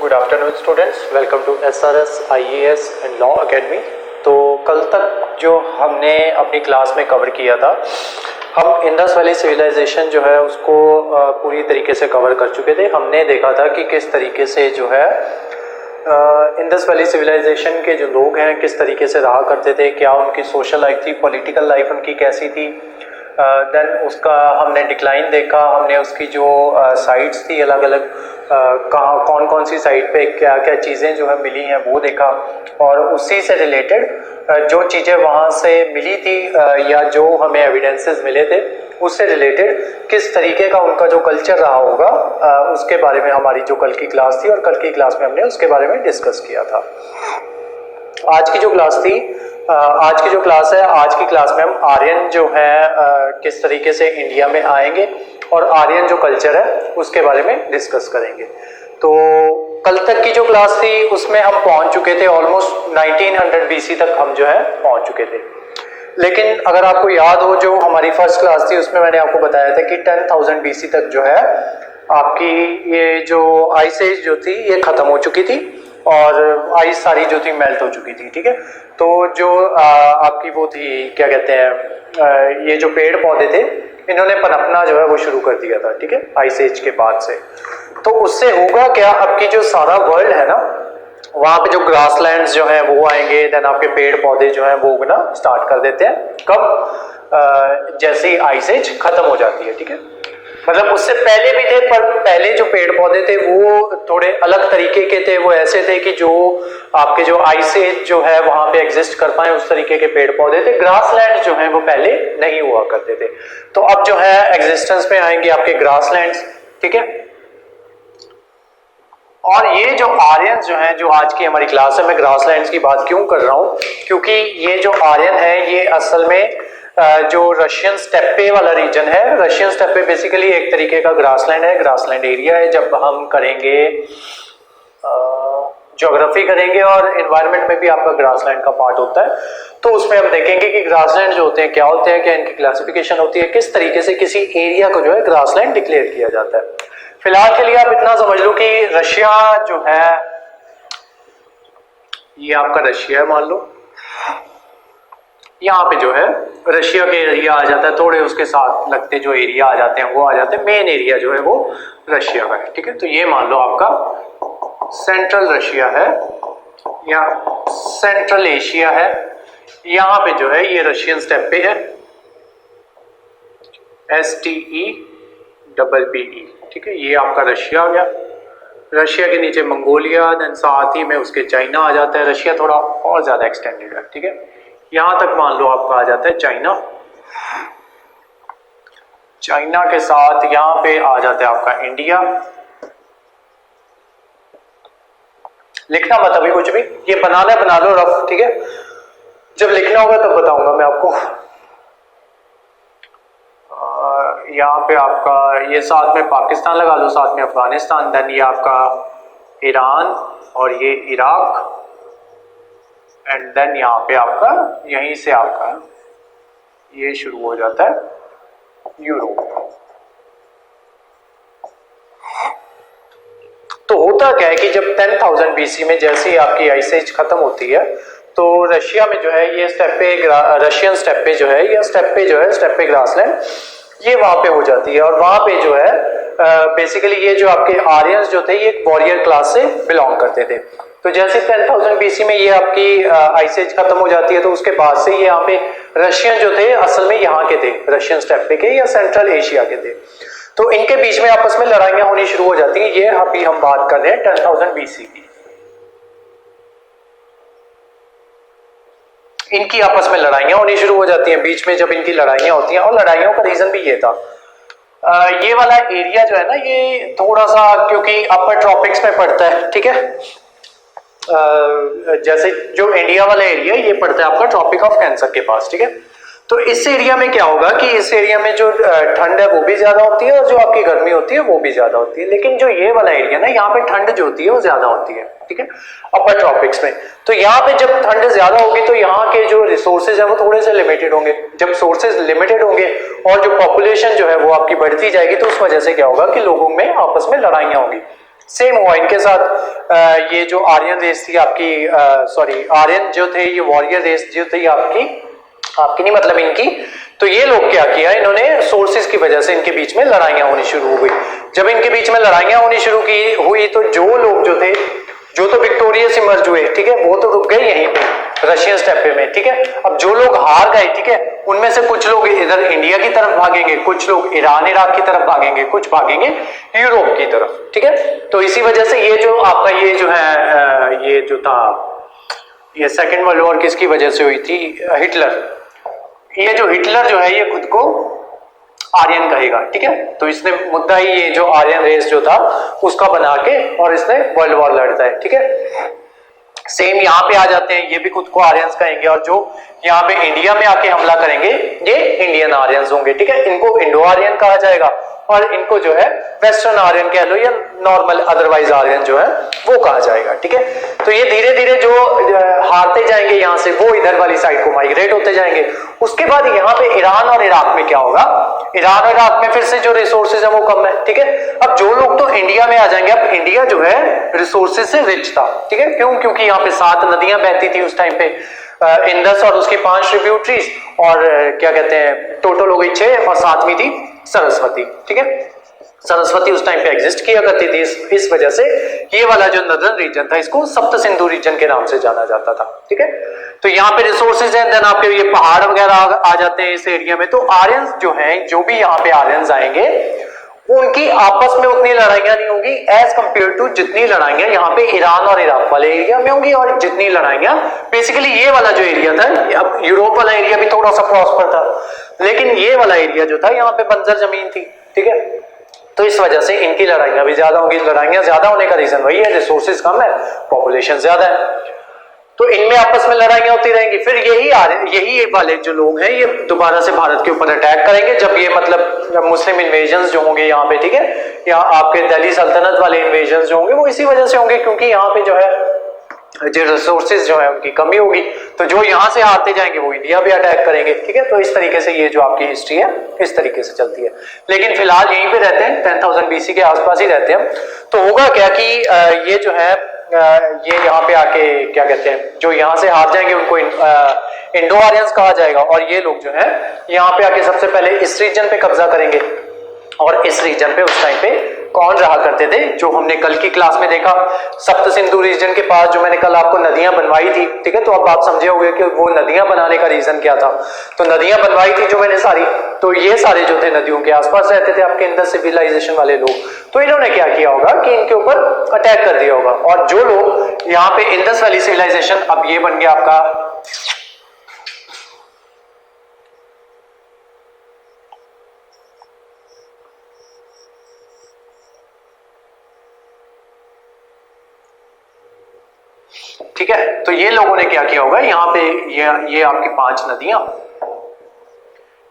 Good afternoon students, welcome to SRS IAS and law academy. तो कल तक जो हमने अपनी क्लास में कवर किया था, हम इंडस वैली सिविलाइजेशन जो है उसको पूरी तरीके से कवर कर चुके थे। हमने देखा था कि किस तरीके से जो है इंडस वैली सिविलाइजेशन के जो लोग हैं किस तरीके से रहा करते थे, क्या उनकी सोशल लाइफ थी, पॉलिटिकल लाइफ उनकी कैसी थी। देन उसका हमने डिक्लाइन देखा, हमने उसकी जो साइट्स थी अलग अलग कहाँ कौन कौन सी साइट पे क्या क्या चीज़ें जो है मिली हैं वो देखा, और उसी से रिलेटेड जो चीज़ें वहाँ से मिली थी या जो हमें एविडेंसेस मिले थे उससे रिलेटेड किस तरीके का उनका जो कल्चर रहा होगा उसके बारे में हमारी जो कल की क्लास थी, और कल की क्लास में हमने उसके बारे में डिस्कस किया था। आज की जो क्लास थी, आज की जो क्लास है, आज की क्लास में हम आर्यन जो है किस तरीके से इंडिया में आएंगे और आर्यन जो कल्चर है उसके बारे में डिस्कस करेंगे। तो कल तक की जो क्लास थी उसमें हम पहुंच चुके थे ऑलमोस्ट 1900 BC तक हम जो है पहुंच चुके थे। लेकिन अगर आपको याद हो जो हमारी फर्स्ट क्लास थी उसमें मैंने आपको बताया था कि 10,000 BC तक जो है आपकी ये जो आइस एज जो थी ये खत्म हो चुकी थी और आइस सारी जो थी मेल्ट हो चुकी थी। ठीक है, तो जो आपकी वो थी क्या कहते हैं ये जो पेड़ पौधे थे इन्होंने पनपना जो है वो शुरू कर दिया था। ठीक है, आइस एज के बाद से। तो उससे होगा क्या, आपकी जो सारा वर्ल्ड है ना वहां पे जो ग्रासलैंड्स जो है वो आएंगे, देन आपके पेड़ पौधे जो है वो उगना स्टार्ट कर देते हैं। कब? जैसे ही आइस एज खत्म हो जाती है। ठीक है, मतलब उससे पहले भी थे, पर पहले जो पेड़ पौधे थे वो थोड़े अलग तरीके के थे। वो ऐसे थे कि जो आपके जो आइस एज जो है वहां पे एग्जिस्ट कर पाए उस तरीके के पेड़ पौधे थे। ग्रासलैंड जो है वो पहले नहीं हुआ करते थे। तो अब जो है एग्जिस्टेंस में आएंगे आपके ग्रासलैंड्स। ठीक है, और ये जो आर्यन जो है, जो आज की हमारी क्लास है, मैं ग्रासलैंड्स की बात क्यों कर रहा हूं, क्योंकि ये जो आर्यन है ये असल में जो रशियन स्टेपे वाला रीजन है, रशियन स्टेपे बेसिकली एक तरीके का ग्रासलैंड है, ग्रासलैंड एरिया है। जब हम करेंगे ज्योग्राफी करेंगे और एनवायरनमेंट में भी आपका ग्रासलैंड का पार्ट होता है, तो उसमें हम देखेंगे कि ग्रासलैंड जो होते हैं क्या होते हैं, क्या इनकी क्लासिफिकेशन होती है, किस तरीके से किसी एरिया को जो है ग्रासलैंड डिक्लेयर किया जाता है। फिलहाल के लिए आप इतना समझ लो कि रशिया जो है ये आपका रशिया है, मान लो यहाँ पे जो है रशिया के एरिया आ जाता है, थोड़े उसके साथ लगते जो एरिया आ जाते हैं वो आ जाते हैं, मेन एरिया जो है वो रशिया का है। ठीक है, तो ये मान लो आपका सेंट्रल रशिया है या सेंट्रल एशिया है। यहाँ पे जो है ये रशियन स्टेपे है, STEPPE। ठीक है, ये आपका रशिया आ गया। रशिया के नीचे मंगोलिया, देन साथ ही में उसके चाइना आ जाता है। रशिया थोड़ा और ज्यादा एक्सटेंडेड है। ठीक है, यहां तक मान लो आपका आ जाता है चाइना। चाइना के साथ यहां पे आ जाता है आपका इंडिया। लिखना मत अभी कुछ भी, ये बनाना है बना लो रफ। ठीक है, जब लिखना होगा तब बताऊंगा मैं आपको। यहाँ पे आपका ये साथ में पाकिस्तान लगा लो, साथ में अफगानिस्तान, देन ये आपका ईरान और ये इराक, एंड देन यहाँ पे आपका यहीं से आपका ये शुरू हो जाता है यूरोप। तो होता क्या है कि जब 10,000 BC में जैसे ही आपकी आइस एज खत्म होती है तो रशिया में जो है ये स्टेपे, रशियन स्टेपे जो है, ये स्टेपे जो है, स्टेपे ग्रासलैंड ये वहां पे हो जाती है। और वहां पे जो है बेसिकली ये जो आपके आर्यंस जो थे ये एक वॉरियर क्लास से बिलोंग करते थे। तो जैसे 10,000 BC में ये आपकी आइस एज खत्म हो जाती है तो उसके बाद से ये यहाँ पे रशियन जो थे असल में यहाँ के थे, रशियन स्टेपे के या सेंट्रल एशिया के थे। तो इनके बीच में आपस में लड़ाइयां होनी शुरू हो जाती हैं। ये अभी हम बात कर रहे हैं 10,000 BC की। इनकी आपस में लड़ाइयां होनी शुरू हो जाती हैं। बीच में जब इनकी लड़ाइयां होती हैं, और लड़ाइयों का रीजन भी ये था, ये वाला एरिया जो है ना ये थोड़ा सा क्योंकि अपर ट्रॉपिक्स में पड़ता है। ठीक है, जैसे जो इंडिया वाला एरिया ये पड़ता है आपका ट्रॉपिक ऑफ कैंसर के पास। ठीक है, तो इस एरिया में क्या होगा कि इस एरिया में जो ठंड है वो भी ज्यादा होती है और जो आपकी गर्मी होती है वो भी ज्यादा होती है। लेकिन जो ये वाला एरिया ना यहाँ पे ठंड जो होती है वो ज्यादा होती है। ठीक है, अपर ट्रॉपिक्स में। तो यहाँ पे जब ठंड ज्यादा होगी तो यहाँ के जो रिसोर्सेज है वो थोड़े से लिमिटेड होंगे। जब सोर्सेज लिमिटेड होंगे और जो पॉपुलेशन जो है वो आपकी बढ़ती जाएगी तो उस वजह से क्या होगा कि लोगों में आपस में लड़ाइयां होंगी। सेम हुआ इनके साथ। ये जो आर्यन रेस थी आपकी, सॉरी आर्यन जो थे ये वॉरियर रेस जो थी आपकी नहीं मतलब इनकी, तो ये लोग क्या किया इन्होंने सोर्सेज की वजह से इनके बीच में लड़ाइयां होनी शुरू हो गई। जब इनके बीच में लड़ाइयां होनी शुरू हुई तो जो लोग जो थे जो तो विक्टोरियस इमर्ज हुए, ठीक है, वो तो रुक गए यहीं पे रशियन स्टेपे में, ठीक है। अब जो लोग हार गए, ठीक है, उनमें से कुछ लोग इधर इंडिया की तरफ भागेंगे, कुछ लोग ईरान इराक की तरफ भागेंगे, कुछ भागेंगे यूरोप की तरफ, ठीक है। तो इसी वजह से ये जो आपका ये जो है ये जो था ये सेकेंड वर्ल्ड वॉर किसकी वजह से हुई थी? हिटलर। ये जो हिटलर जो है ये खुद को आर्यन कहेगा, ठीक है। तो इसने मुद्दा ही ये जो आर्यन रेस जो था उसका बना के और इसने वर्ल्ड वॉर लड़ता है, ठीक है। सेम यहाँ पे आ जाते हैं, ये भी खुद को आर्यंस कहेंगे और जो यहाँ पे इंडिया में आके हमला करेंगे ये इंडियन आर्यंस होंगे, ठीक है। इनको इंडो आर्यन कहा जाएगा और इनको जो है वेस्टर्न आर्यन कह लो या नॉर्मल अदरवाइज आर्यन जो है वो कहा जाएगा, ठीक है। तो ये धीरे धीरे जो हारते जाएंगे यहाँ से वो इधर वाली साइड को माइग्रेट होते जाएंगे। उसके बाद यहाँ पे ईरान और इराक में क्या होगा? ईरान और इराक में फिर से जो रिसोर्सेज है वो कम है, ठीक है। अब जो लोग तो इंडिया में आ जाएंगे, अब इंडिया जो है रिसोर्सेज से रिच था, ठीक है। क्यों? क्योंकि यहाँ पे 7 नदियां बहती थी उस टाइम पे, इंडस और उसकी 5 ट्रिब्यूटरीज और क्या कहते हैं टोटल हो गई 6 और 7वीं थी सरस्वती, ठीक है। सरस्वती उस टाइम पे एग्जिस्ट किया करती थी, इस वजह से ये वाला जो नदर्न रीजन था इसको सप्त सिंधु रीजन के नाम से जाना जाता था, ठीक है। तो यहाँ पे रिसोर्सेज हैं, देन आपके ये पहाड़ वगैरह आ जाते हैं इस एरिया में। तो आर्यंस जो हैं, जो भी यहाँ पे आर्यंस आएंगे उनकी आपस में उतनी लड़ाइयां नहीं होंगी एज कंपेयर टू जितनी लड़ाइयां यहाँ पे ईरान और इराक वाले एरिया में होंगी, और जितनी लड़ाइयां बेसिकली ये वाला जो एरिया था, अब यूरोप वाला एरिया भी थोड़ा सा प्रॉस्पर था, लेकिन ये वाला एरिया जो था यहाँ पे बंजर जमीन थी, ठीक है। तो इस वजह से इनकी लड़ाइयां भी ज्यादा होंगी। लड़ाइयां ज्यादा होने का रीजन वही है, रिसोर्सेज कम है, पॉपुलेशन ज्यादा है, तो इनमें आपस में लड़ाइयां होती रहेंगी। फिर यही वाले जो लोग हैं ये दोबारा से भारत के ऊपर अटैक करेंगे, जब ये मतलब मुस्लिम इन्वेजन्स जो होंगे यहाँ पे, ठीक है, यहाँ आपके दिल्ली सल्तनत वाले इन्वेजन्स जो होंगे वो इसी वजह से होंगे क्योंकि यहाँ पे जो है जो रिसोर्सेज जो है उनकी कमी होगी। तो जो यहाँ से आते जाएंगे वो इंडिया भी अटैक करेंगे, ठीक है। तो इस तरीके से ये जो आपकी हिस्ट्री है इस तरीके से चलती है, लेकिन फिलहाल यहीं पे रहते हैं, 10,000 BC के आसपास ही रहते हैं। तो होगा क्या कि ये जो है ये यहाँ पे आके क्या कहते हैं जो यहाँ से हार जाएंगे उनको इंडो आर्यंस कहा जाएगा, और ये लोग जो है यहाँ पे आके सबसे पहले इस रीजन पे कब्जा करेंगे। और इस रीजन पे उस टाइम पे कौन रहा करते थे, जो हमने कल की क्लास में देखा, सप्त सिंधु रीजन के पास जो मैंने कल आपको नदियां बनवाई थी, ठीक है। तो अब आप समझे होंगे कि वो नदियां बनाने का रीजन क्या था। तो नदियां बनवाई थी जो मैंने सारी, तो ये सारे जो थे नदियों के आसपास रहते थे आपके इंडस सिविलाइजेशन वाले लोग, तो इन्होंने क्या किया होगा कि इनके ऊपर अटैक कर दिया होगा। और जो लोग यहाँ पे इंडस वैली सिविलाइजेशन, अब ये बन गया आपका ठीक है। तो ये लोगों ने क्या किया होगा यहाँ पे ये आपकी 5 नदियां,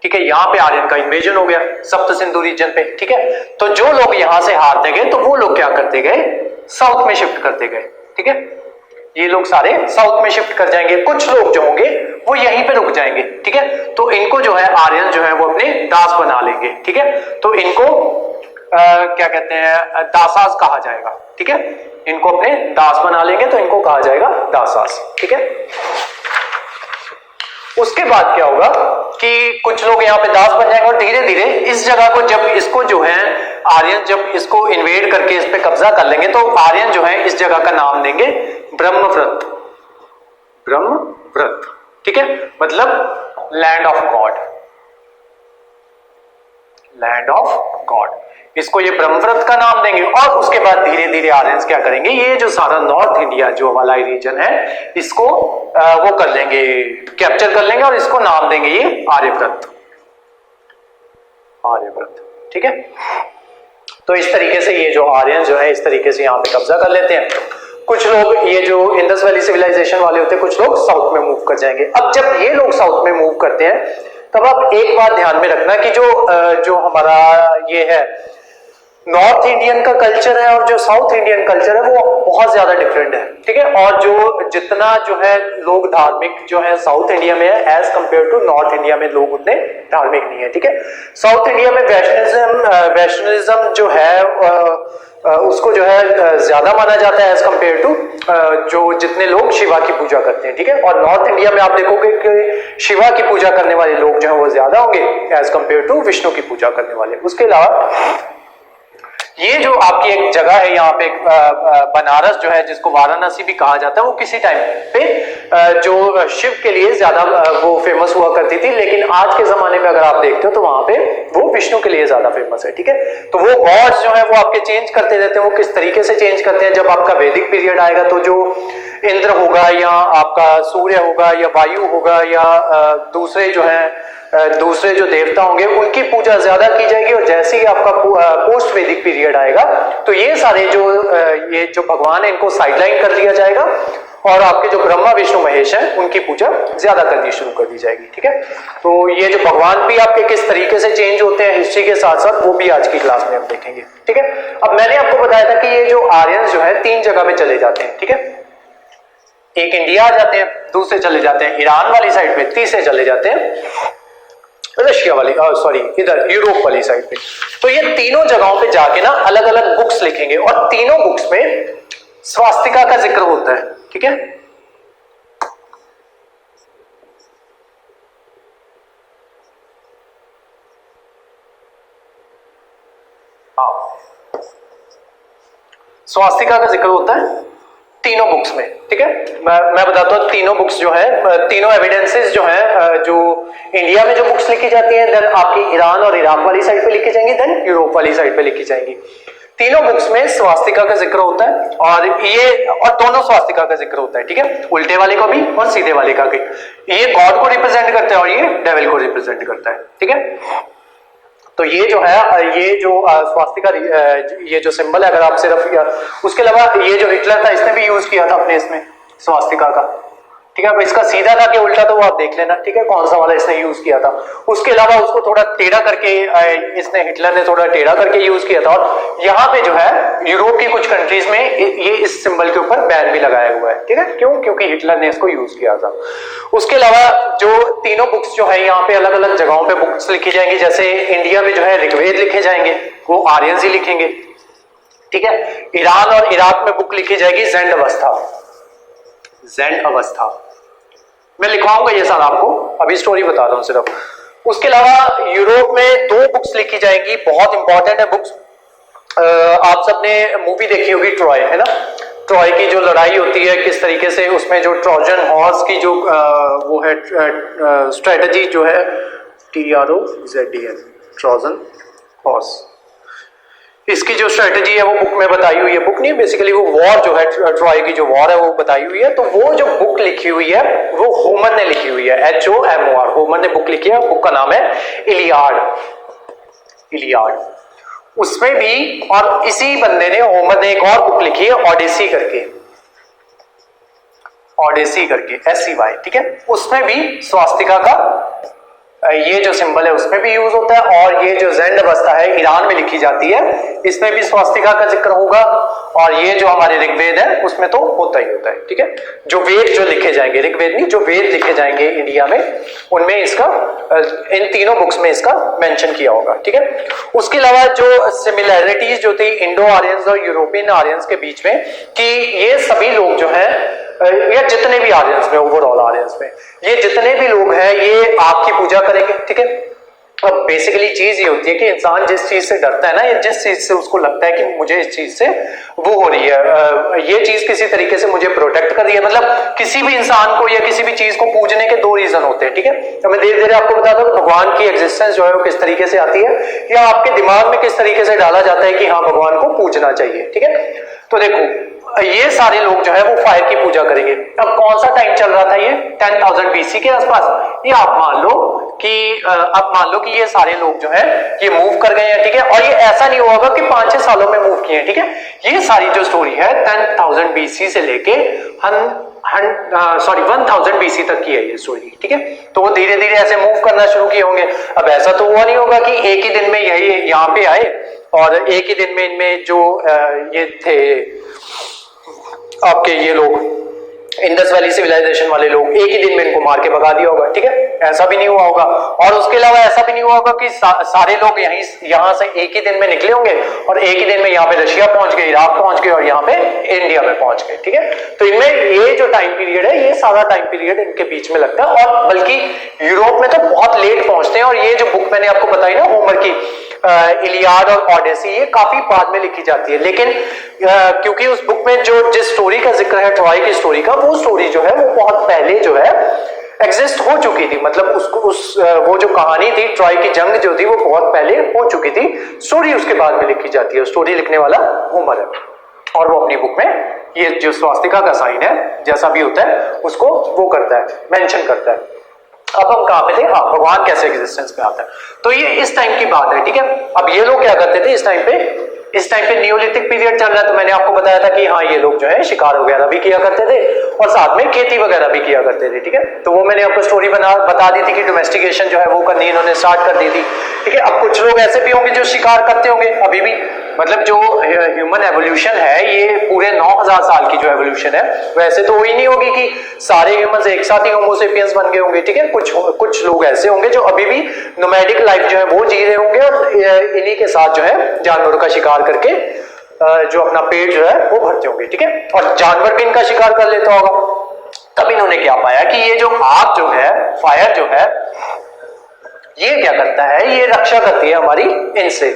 ठीक है, यहाँ पे आर्यन का इन्वेजन हो गया सप्त सिंधु रीजन पे, ठीक है। तो जो लोग यहाँ से हारते गए तो वो लोग क्या करते गए, साउथ में शिफ्ट करते गए, ठीक है। ये लोग सारे साउथ में शिफ्ट कर जाएंगे, कुछ लोग जो होंगे वो यहीं पे रुक जाएंगे, ठीक है। तो इनको जो है आर्यन जो है वो अपने दास बना लेंगे, ठीक है। तो इनको क्या कहते हैं दासास कहा जाएगा, ठीक है। इनको अपने दास बना लेंगे तो इनको कहा जाएगा दासास, ठीक है। उसके बाद क्या होगा कि कुछ लोग यहाँ पे दास बन जाएंगे और धीरे धीरे इस जगह को जब इसको जो है आर्यन जब इसको इन्वेड करके इस पे कब्जा कर लेंगे तो आर्यन जो है इस जगह का नाम देंगे ब्रह्मव्रत, ब्रह्मव्रत, ठीक है, मतलब land of god, land of God, इसको ये ब्रह्मव्रत का नाम देंगे। और उसके बाद धीरे धीरे आर्यंस क्या करेंगे, ये जो सारा नॉर्थ इंडिया जो वाला रीजन है इसको वो कर लेंगे, कैप्चर कर लेंगे और इसको नाम देंगे ये आर्यव्रत, आर्यव्रत, ठीक है। तो इस तरीके से ये जो आर्यन जो है इस तरीके से यहाँ पे कब्जा कर लेते हैं। कुछ लोग ये जो इंडस वैली सिविलाइजेशन वाले होते हैं कुछ लोग साउथ में मूव कर जाएंगे। अब जब ये लोग साउथ में मूव करते हैं तब आप एक बात ध्यान में रखना कि जो हमारा ये है नॉर्थ इंडियन का कल्चर है और जो साउथ इंडियन कल्चर है वो बहुत ज्यादा डिफरेंट है, ठीक है। और जो जितना जो है लोग धार्मिक जो है साउथ इंडिया में है as compare to North India में लोग उतने धार्मिक नहीं है, ठीक है। साउथ इंडिया में वैष्णविज्म जो है उसको जो है ज्यादा माना जाता है एज कंपेयर टू जो जितने लोग शिवा की पूजा करते हैं, ठीक है। और नॉर्थ इंडिया में आप देखोगे कि शिवा की पूजा करने वाले लोग जो है वो ज्यादा होंगे एज कंपेयर टू विष्णु की पूजा करने वाले। उसके अलावा ये जो आपकी एक जगह है यहाँ पे बनारस जो है, जिसको वाराणसी भी कहा जाता है, वो किसी टाइम पे जो शिव के लिए ज्यादा वो फेमस हुआ करती थी, लेकिन आज के जमाने में अगर आप देखते हो तो वहां पे वो विष्णु के लिए ज्यादा फेमस है, ठीक है। तो वो गॉड्स जो है वो आपके चेंज करते रहते हैं। वो किस तरीके से चेंज करते हैं, जब आपका वैदिक पीरियड आएगा तो जो इंद्र होगा या आपका सूर्य होगा या वायु होगा या दूसरे जो देवता होंगे उनकी पूजा ज्यादा की जाएगी। और जैसे ही आपका पोस्ट वैदिक पीरियड आएगा तो ये सारे ये जो भगवान है इनको साइडलाइन कर दिया जाएगा और आपके जो ब्रह्मा विष्णु महेश हैं उनकी पूजा ज्यादा करनी शुरू कर दी जाएगी, ठीक है। तो ये जो भगवान भी आपके किस तरीके से चेंज होते हैं हिस्ट्री के साथ साथ, वो भी आज की क्लास में हम देखेंगे, ठीक है। अब मैंने आपको बताया था कि ये जो आर्यंस जो है 3 जगह पे चले जाते हैं, ठीक है। एक इंडिया आ जाते हैं, दूसरे चले जाते हैं ईरान वाली साइड पे, तीसरे चले जाते हैं रशिया वाली इधर यूरोप वाली साइड पे। तो ये तीनों जगहों पे जाके ना अलग अलग बुक्स लिखेंगे और तीनों बुक्स में स्वास्तिका का जिक्र होता है, ठीक है। स्वास्तिका का जिक्र होता है तीनों बुक्स में, ठीक है। मैं बताता हूँ तीनों बुक्स जो है, तीनों एविडेंसेस जो है, जो इंडिया में जो बुक्स लिखी जाती हैं, देन आपकी ईरान और इराक वाली साइड पे लिखी जाएंगी, देन यूरोप वाली साइड पे लिखी जाएंगी। तीनों बुक्स में स्वास्तिका का जिक्र होता है और दोनों स्वास्तिका का जिक्र होता है, ठीक है। उल्टे वाले को भी और सीधे वाले का भी। ये गॉड को रिप्रेजेंट करता है और ये डेविल को रिप्रेजेंट करता है, ठीक है। तो ये जो है, ये जो स्वास्तिका, ये जो सिंबल है, अगर आप सिर्फ उसके अलावा ये जो हिटलर था इसने भी यूज किया था अपने इसमें स्वास्तिका का, ठीक है। अब इसका सीधा था कि उल्टा, तो वो आप देख लेना, ठीक है, कौन सा वाला इसने यूज किया था। उसके अलावा उसको थोड़ा टेढ़ा करके इसने, हिटलर ने थोड़ा टेढ़ा करके यूज किया था। और यहाँ पे जो है यूरोप की कुछ कंट्रीज में ये इस सिंबल के ऊपर बैन भी लगाया हुआ है, ठीक है। क्यों? क्योंकि हिटलर ने इसको यूज किया था। उसके अलावा जो तीनों बुक्स जो है यहाँ पे अलग अलग जगहों पे बुक्स लिखी जाएंगी। जैसे इंडिया में जो है ऋग्वेद लिखे जाएंगे, वो आर्यंस ही लिखेंगे, ठीक है। ईरान और इराक में बुक लिखी जाएगी ज़ैंड अवस्था। मैं लिखवाऊंगा ये सारा आपको, अभी स्टोरी बता रहा हूं सिर्फ। उसके अलावा यूरोप में 2 बुक्स लिखी जाएंगी, बहुत इंपॉर्टेंट है बुक्स। आप सबने मूवी देखी होगी ट्रॉय, है ना। ट्रॉय की जो लड़ाई होती है, किस तरीके से उसमें जो ट्रोजन हॉर्स की जो वो है स्ट्रेटजी जो है, TROZN, ट्रोजन हॉर्स, इसकी जो स्ट्रेटजी है वो बुक में बताई हुई है। बुक नहीं, बेसिकली वो वॉर जो है, ट्रॉय की जो वॉर है वो बताई हुई है। तो वो जो बुक लिखी हुई है वो होमर ने लिखी हुई है, HOMOR, होमर ने बुक लिखी है। बुक का नाम है इलियाड। उसमें भी, और इसी बंदे ने, होमर ने एक और बुक लिखी है ऑडेसी करके SCY, ठीक है। उसमें भी स्वास्तिका का ये जो सिंबल है उसमें भी यूज होता है। और ये जो ज़ैंड अवस्था है ईरान में लिखी जाती है, इसमें भी स्वास्तिका का जिक्र होगा। और ये जो हमारे ऋग्वेद है उसमें तो होता ही होता है, ठीक है। जो वेद जो लिखे जाएंगे, ऋग्वेद नहीं, जो वेद लिखे जाएंगे इंडिया में, उनमें इसका, इन तीनों बुक्स में इसका मेंशन किया होगा, ठीक है। उसके अलावा जो सिमिलैरिटीज जो थी इंडो आर्यंस और यूरोपियन आर्यंस के बीच में, कि ये सभी लोग जो है, या जितने भी आर्यंस में, ओवरऑल आर्यंस में, ये जितने भी लोग हैं ये आग की पूजा करेंगे, ठीक है। अब बेसिकली चीज ये होती है कि इंसान जिस चीज से डरता है ना, या जिस चीज से उसको लगता है कि मुझे इस चीज से वो हो रही है, ये चीज किसी तरीके से मुझे प्रोटेक्ट कर रही है, मतलब किसी भी इंसान को या किसी भी चीज को पूजने के 2 रीजन होते हैं, ठीक है। तो मैं धीरे धीरे आपको बताता हूँ भगवान की एग्जिस्टेंस जो है वो किस तरीके से आती है, या आपके दिमाग में किस तरीके से डाला जाता है कि हाँ भगवान को पूजना चाहिए, ठीक है। तो देखो, ये सारे लोग जो है वो फायर की पूजा करेंगे। अब कौन सा टाइम चल रहा था, ये 10,000 BC के आसपास। ये आप मान लो कि ये सारे लोग जो है ये मूव कर गए हैं, ठीक है। और ये ऐसा नहीं होगा कि 5-6 सालों में मूव किए हैं, ठीक है। ये सारी जो स्टोरी है 10,000 BC से लेके 1000 BC तक की है ये स्टोरी, ठीक है। तो वो धीरे धीरे ऐसे मूव करना शुरू किए होंगे। अब ऐसा तो हुआ नहीं होगा कि एक ही दिन में यही यहाँ पे आए और एक ही दिन में इनमें जो ये थे आपके ये लोग इंडस वैली सिविलाइजेशन वाले लोग एक ही दिन में इनको मार के भगा दिया होगा, ठीक है, ऐसा भी नहीं हुआ होगा। और उसके अलावा ऐसा भी नहीं हुआ होगा कि सारे लोग यहाँ से एक ही दिन में निकले होंगे और एक ही दिन में यहाँ पे रशिया पहुंच गए, इराक पहुंच गए और यहाँ पे इंडिया में पहुंच गए, ठीक है। तो इनमें ये जो टाइम पीरियड है, ये सारा टाइम पीरियड इनके बीच में लगता है, और बल्कि यूरोप में तो बहुत लेट पहुंचते हैं। और ये जो बुक मैंने आपको बताई ना, होमर की इलियाड और ओडेसी, ये काफी बाद में लिखी जाती है, लेकिन क्योंकि उस बुक में जो जिस स्टोरी का जिक्र है, ट्रॉय की स्टोरी का, वो स्टोरी जो है वो बहुत पहले जो है एग्जिस्ट हो चुकी थी। मतलब वो जो कहानी थी, ट्रॉय की जंग जो थी, वो बहुत पहले हो चुकी थी। स्टोरी उसके बाद में लिखी जाती है, स्टोरी लिखने वाला होमर है, और वो अपनी बुक में ये जो स्वास्तिका का साइन है जैसा भी होता है उसको वो करता है, मेंशन करता है। अब हम कहां पे थे? हाँ, भगवान कैसे एग्जिस्टेंस में आता है। तो ये इस टाइम की बात है, ठीक है। अब ये लोग क्या करते थे इस टाइम पे नियोलिथिक पीरियड चल रहा है, तो मैंने आपको बताया था कि हाँ, ये लोग जो है शिकार वगैरह भी किया करते थे और साथ में खेती वगैरह भी किया करते थे, ठीक है। तो वो मैंने आपको स्टोरी बता दी थी कि डोमेस्टिकेशन जो है वो करनी इन्होंने स्टार्ट कर दी थी, ठीक है। अब कुछ लोग ऐसे भी होंगे जो शिकार करते होंगे अभी भी। मतलब जो ह्यूमन एवोल्यूशन है, ये पूरे 9000 साल की जो एवोल्यूशन है, वैसे तो वही नहीं होगी कि सारे ह्यूमंस एक साथ ही होमो सेपियंस बन गए होंगे, ठीक है। कुछ लोग ऐसे होंगे जो अभी भी नोमैडिक लाइफ जो है वो जी रहे होंगे और इन्हीं के साथ जो है जानवरों का शिकार करके जो अपना पेट जो है वो भरते होंगे, ठीक है। और जानवर भी इनका शिकार कर लेता होगा। तब इन्होंने क्या पाया कि ये जो आग जो है, फायर जो है, ये क्या करता है, ये रक्षा करती है हमारी इनसे,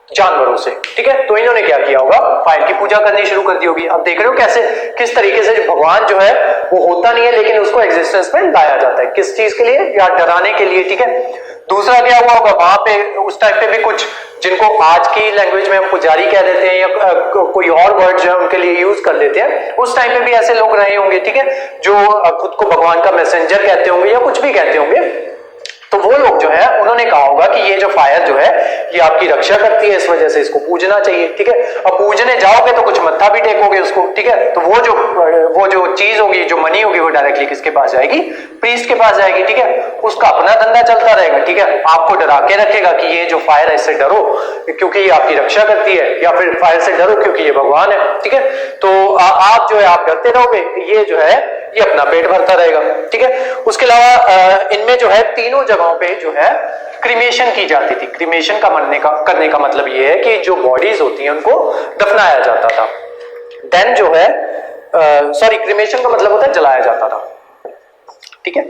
जानवरों से, ठीक है। तो इन्होंने क्या किया होगा, फायर की पूजा करनी शुरू कर दी होगी। अब देख रहे हो कैसे, किस तरीके से भगवान जो है वो होता नहीं है लेकिन उसको एग्जिस्टेंस में लाया जाता है, किस चीज के लिए, या डराने के लिए, ठीक है। दूसरा क्या हुआ होगा, वहां पे उस टाइम पे भी कुछ जिनको आज की लैंग्वेज में हम पुजारी कह देते हैं या कोई और वर्ड जो है उनके लिए यूज कर लेते हैं, उस टाइम पे भी ऐसे लोग रहे होंगे, ठीक है, जो खुद को भगवान का मैसेंजर कहते होंगे या कुछ भी कहते होंगे। तो वो लोग जो है उन्होंने कहा होगा कि ये जो फायर जो है ये आपकी रक्षा करती है, इस वजह से इसको पूजना चाहिए, ठीक है। अब पूजने जाओगे तो कुछ मत्था भी टेकोगे उसको, ठीक है। तो वो जो चीज होगी, जो मनी होगी, वो डायरेक्टली किसके पास जाएगी, प्रीस्ट के पास जाएगी, ठीक है। उसका अपना धंधा चलता रहेगा, ठीक है। आपको डरा के रखेगा कि ये जो फायर है इससे डरो क्योंकि ये आपकी रक्षा करती है, या फिर फायर से डरो क्योंकि ये भगवान है, ठीक है। तो आप जो है आप डरते रहोगे, ये जो है ये अपना पेट भरता रहेगा, ठीक है। उसके अलावा इनमें जो है तीनों जगहों पे जो है क्रीमेशन की जाती थी। क्रीमेशन का करने का मतलब ये है कि जो बॉडीज होती हैं उनको दफनाया जाता था। देन जो है क्रीमेशन का मतलब होता है जलाया जाता था, ठीक है।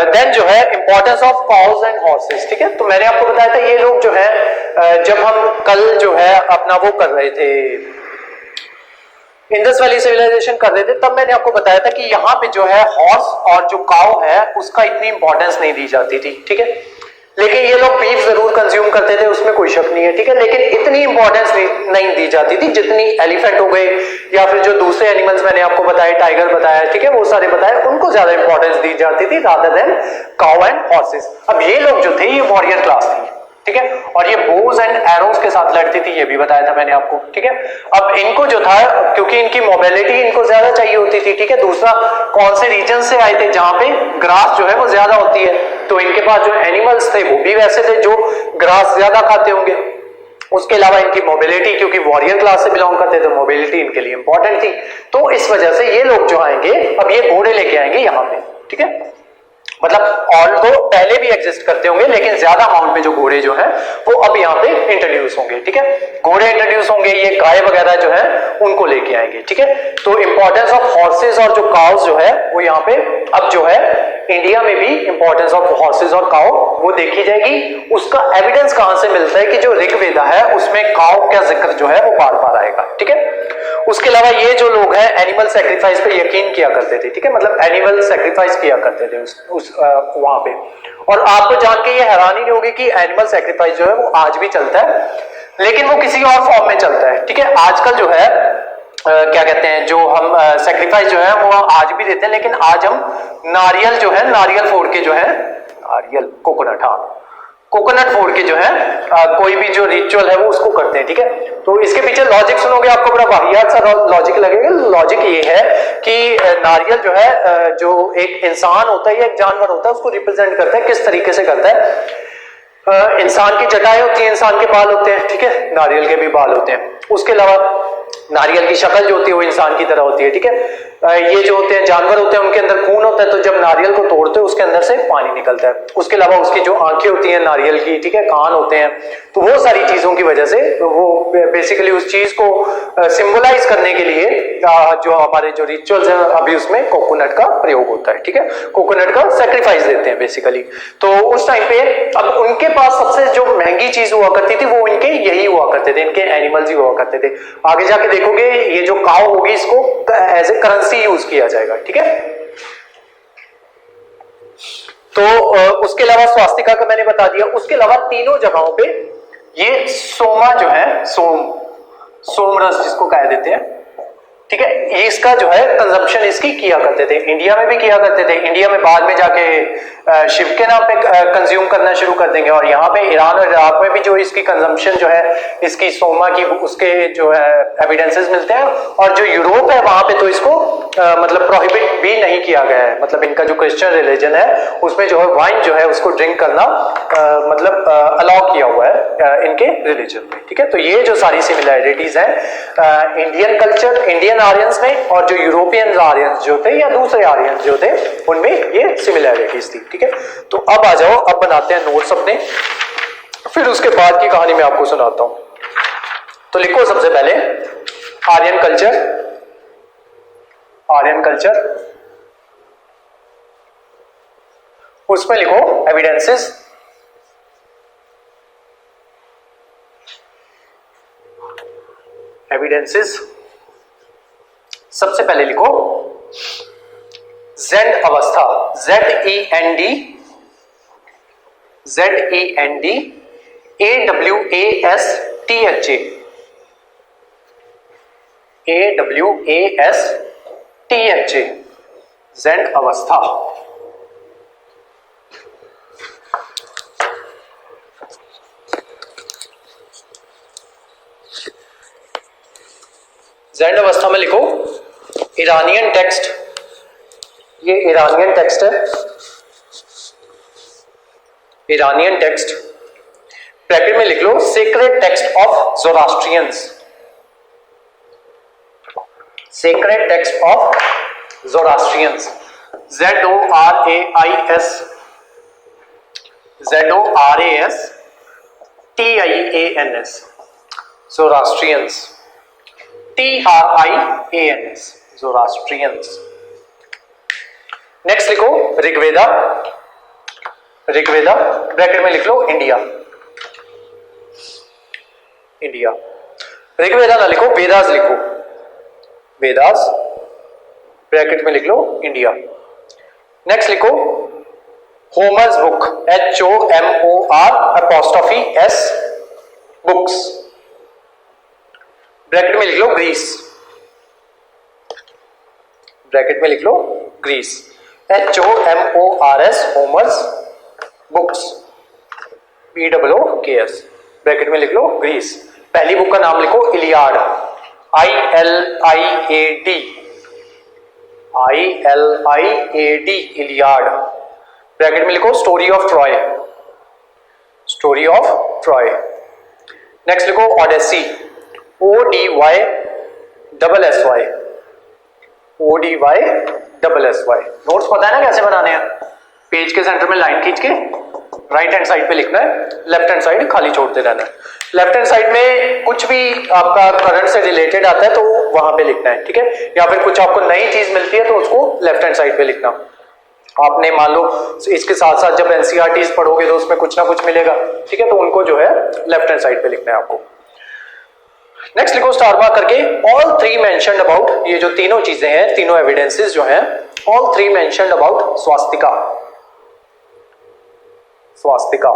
देन जो है importance of cows and horses, ठीक है। तो मैंने आपको बताया था ये लोग जो है जब हम कल जो है अपना वो कर रहे थे, इंडस वैली सिविलाइजेशन कर रहे थे, तब मैंने आपको बताया था कि यहाँ पे जो है हॉर्स और जो काउ है उसका इतनी इंपॉर्टेंस नहीं दी जाती थी, ठीक है। लेकिन ये लोग बीफ जरूर कंज्यूम करते थे, उसमें कोई शक नहीं है, ठीक है। लेकिन इतनी इंपॉर्टेंस नहीं दी जाती थी जितनी एलिफेंट हो गए या फिर जो दूसरे एनिमल्स मैंने आपको बताए, टाइगर बताया, ठीक है, वो सारे बताए, उनको ज्यादा इंपॉर्टेंस दी जाती थी rather than cow and horses. अब ये लोग जो थे ये वॉरियर क्लास थी, ठीक है, और ये बोज एंड एरोस के साथ लड़ती थी, ये भी बताया था मैंने आपको, ठीक है। अब इनको जो था, क्योंकि इनकी मोबिलिटी इनको ज्यादा चाहिए होती थी, ठीक है। दूसरा, कौन से रीजन से आए थे जहां पे ग्रास जो है वो ज्यादा होती है, तो इनके पास जो एनिमल्स थे वो भी वैसे थे जो ग्रास ज्यादा खाते होंगे। उसके अलावा इनकी मोबिलिटी, क्योंकि वॉरियर क्लास से बिलोंग करते थे, मोबिलिटी इनके लिए इंपॉर्टेंट थी। तो इस वजह से ये लोग जो आएंगे, अब ये घोड़े लेके आएंगे यहाँ पे, ठीक है। मतलब ऑल्दो पहले भी एग्जिस्ट करते होंगे लेकिन ज्यादा अमाउंट में जो घोड़े जो हैं वो अब यहाँ पे इंट्रोड्यूस होंगे, ठीक है। घोड़े इंट्रोड्यूस होंगे, ये गाय वगैरह जो है उनको लेके आएंगे, ठीक है। तो इंपॉर्टेंस ऑफ हॉर्सेस और जो काउस जो है वो यहाँ पे अब जो है इंडिया में भी इंपॉर्टेंस ऑफ हॉर्सेस और काउ वो देखी जाएगी। उसका एविडेंस कहां से मिलता है कि जो ऋग्वेदा है उसमें काउ का जिक्र जो है वो बार बार आएगा, ठीक है। उसके अलावा ये जो लोग हैं एनिमल सैक्रिफाइस पे यकीन किया करते थे, ठीक है, मतलब एनिमल सैक्रिफाइस किया करते थे वहां पे। और आपको जान के ये हैरानी नहीं होगी कि एनिमल सैक्रिफाइस जो है वो आज भी चलता है, लेकिन वो किसी और फॉर्म में चलता है, ठीक है। आजकल जो है क्या कहते हैं, जो हम सैक्रिफाइस जो है वो आज भी देते हैं, लेकिन आज हम नारियल जो है, नारियल फोड़ के जो है, नारियल कोकोनट, हाँ कोकोनट फोड़ के जो है कोई भी जो रिचुअल है वो उसको करते हैं, ठीक है। तो इसके पीछे लॉजिक सुनोगे आपको बड़ा वाहियात सा लॉजिक लगेगा। लॉजिक ये है कि नारियल जो है जो एक इंसान होता है या एक जानवर होता है उसको रिप्रेजेंट करता है, किस तरीके से करता है। इंसान की जटाएं होती हैं, इंसान के बाल होते हैं, ठीक है, नारियल के भी बाल होते हैं। उसके अलावा नारियल की शक्ल जो होती है वो इंसान की तरह होती है, ठीक है। ये जो होते हैं जानवर होते हैं, उनके अंदर खून होता है, तो जब नारियल को तोड़ते हैं उसके अंदर से पानी निकलता है। उसके अलावा उसकी जो आंखें होती हैं नारियल की, ठीक है, कान होते हैं, तो वो सारी चीजों की वजह से वो बेसिकली उस चीज को सिंबलाइज करने के लिए जो हमारे जो रिचुअल्स हैं अभी उसमें कोकोनट का प्रयोग होता है, ठीक है। कोकोनट का सैक्रिफाइस देते हैं बेसिकली। तो उस टाइम पे अब उनके पास सबसे जो महंगी चीज हुआ करती थी वो इनके यही हुआ करते थे, इनके एनिमल्स ही हुआ करते थे। आगे जाके देखोगे ये जो काऊ होगी इसको एज ए करेंसी यूज किया जाएगा, ठीक है। तो उसके अलावा स्वास्तिका का मैंने बता दिया। उसके अलावा तीनों जगहों पे ये सोमा जो है, सोमरस जिसको कह देते हैं, ठीक है, ये इसका जो है कंजम्पशन इसकी किया करते थे। इंडिया में भी किया करते थे। इंडिया में बाद में जाके शिव के नाम पे कंज्यूम करना शुरू कर देंगे, और यहाँ पे ईरान और इराक में भी जो इसकी कंजम्पशन जो है इसकी सोमा की, उसके जो है एविडेंसेस मिलते हैं। और जो यूरोप है वहां पे तो इसको मतलब प्रोहिबिट भी नहीं किया गया है। मतलब इनका जो क्रिश्चियन रिलीजन है उसमें जो है वाइन जो है उसको ड्रिंक करना मतलब अलाउ किया हुआ है इनके रिलीजन में, ठीक है। तो ये जो सारी सिमिलैरिटीज हैं इंडियन कल्चर, इंडियन आर्यंस में और जो यूरोपियन आर्यंस जो थे या दूसरे आर्यंस जो थे उनमें ये सिमिलैरिटीज थी, ठीक है। तो अब आ जाओ, अब बनाते हैं नोट्स अपने, फिर उसके बाद की कहानी मैं आपको सुनाता हूं। तो लिखो सबसे पहले आर्यन कल्चर, आर्यन कल्चर, उसमें लिखो एविडेंसेस, एविडेंसेस। सबसे पहले लिखो gen Avesta, ZEND, AWASTHA, Zend Avesta. Zend Avesta में लिखो ईरानियन टेक्स्ट, ये ईरानियन टेक्स्ट है, ईरानियन टेक्स्ट। ब्रैकेट में लिख लो sacred text of Zoroastrians, sacred text of Zoroastrians, ZORASTIANS, Zoroastrians, TRIANS, Zoroastrians. Next लिखो ऋग्वेदा, ऋग्वेदा ब्रैकेट में लिख लो इंडिया, इंडिया। ऋग्वेदा ना लिखो, वेदास लिखो, वेदास ब्रैकेट में लिख लो इंडिया। नेक्स्ट लिखो होमर्स बुक, HOMOR'(S), बुक्स, ब्रैकेट में लिख लो ग्रीस, ब्रैकेट में लिख लो Greece, HOMORS, Homer's books, BOOKS, bracket में लिख लो ग्रीस। पहली बुक का नाम लिखो इलियाड, ILIAD, इलियाड। ब्रैकेट में लिखो story of Troy, story of Troy. Next लिखो ओडेसी, ODYSSY, ODYSSY। नोट्स पता है ना कैसे बनाने हैं? पेज के सेंटर में लाइन खींच के राइट हैंड साइड पे लिखना है, लेफ्ट हैंड साइड खाली छोड़ते रहना है। लेफ्ट हैंड साइड में कुछ भी आपका करंट से रिलेटेड आता है तो वहां पे लिखना है, ठीक है। या फिर कुछ आपको नई चीज मिलती है तो उसको लेफ्ट हैंड साइड पे लिखना। आपने मान लो इसके साथ साथ जब NCERTs पढ़ोगे तो उसमें कुछ ना कुछ मिलेगा, ठीक है, तो उनको जो है लेफ्ट हैंड साइड पे लिखना है आपको। नेक्स्ट लिखो स्टार मार्क करके ऑल थ्री मेंशन्ड अबाउट, ये जो तीनों चीजें हैं, तीनों एविडेंसेस जो हैं, all three mentioned about Swastika, Swastika,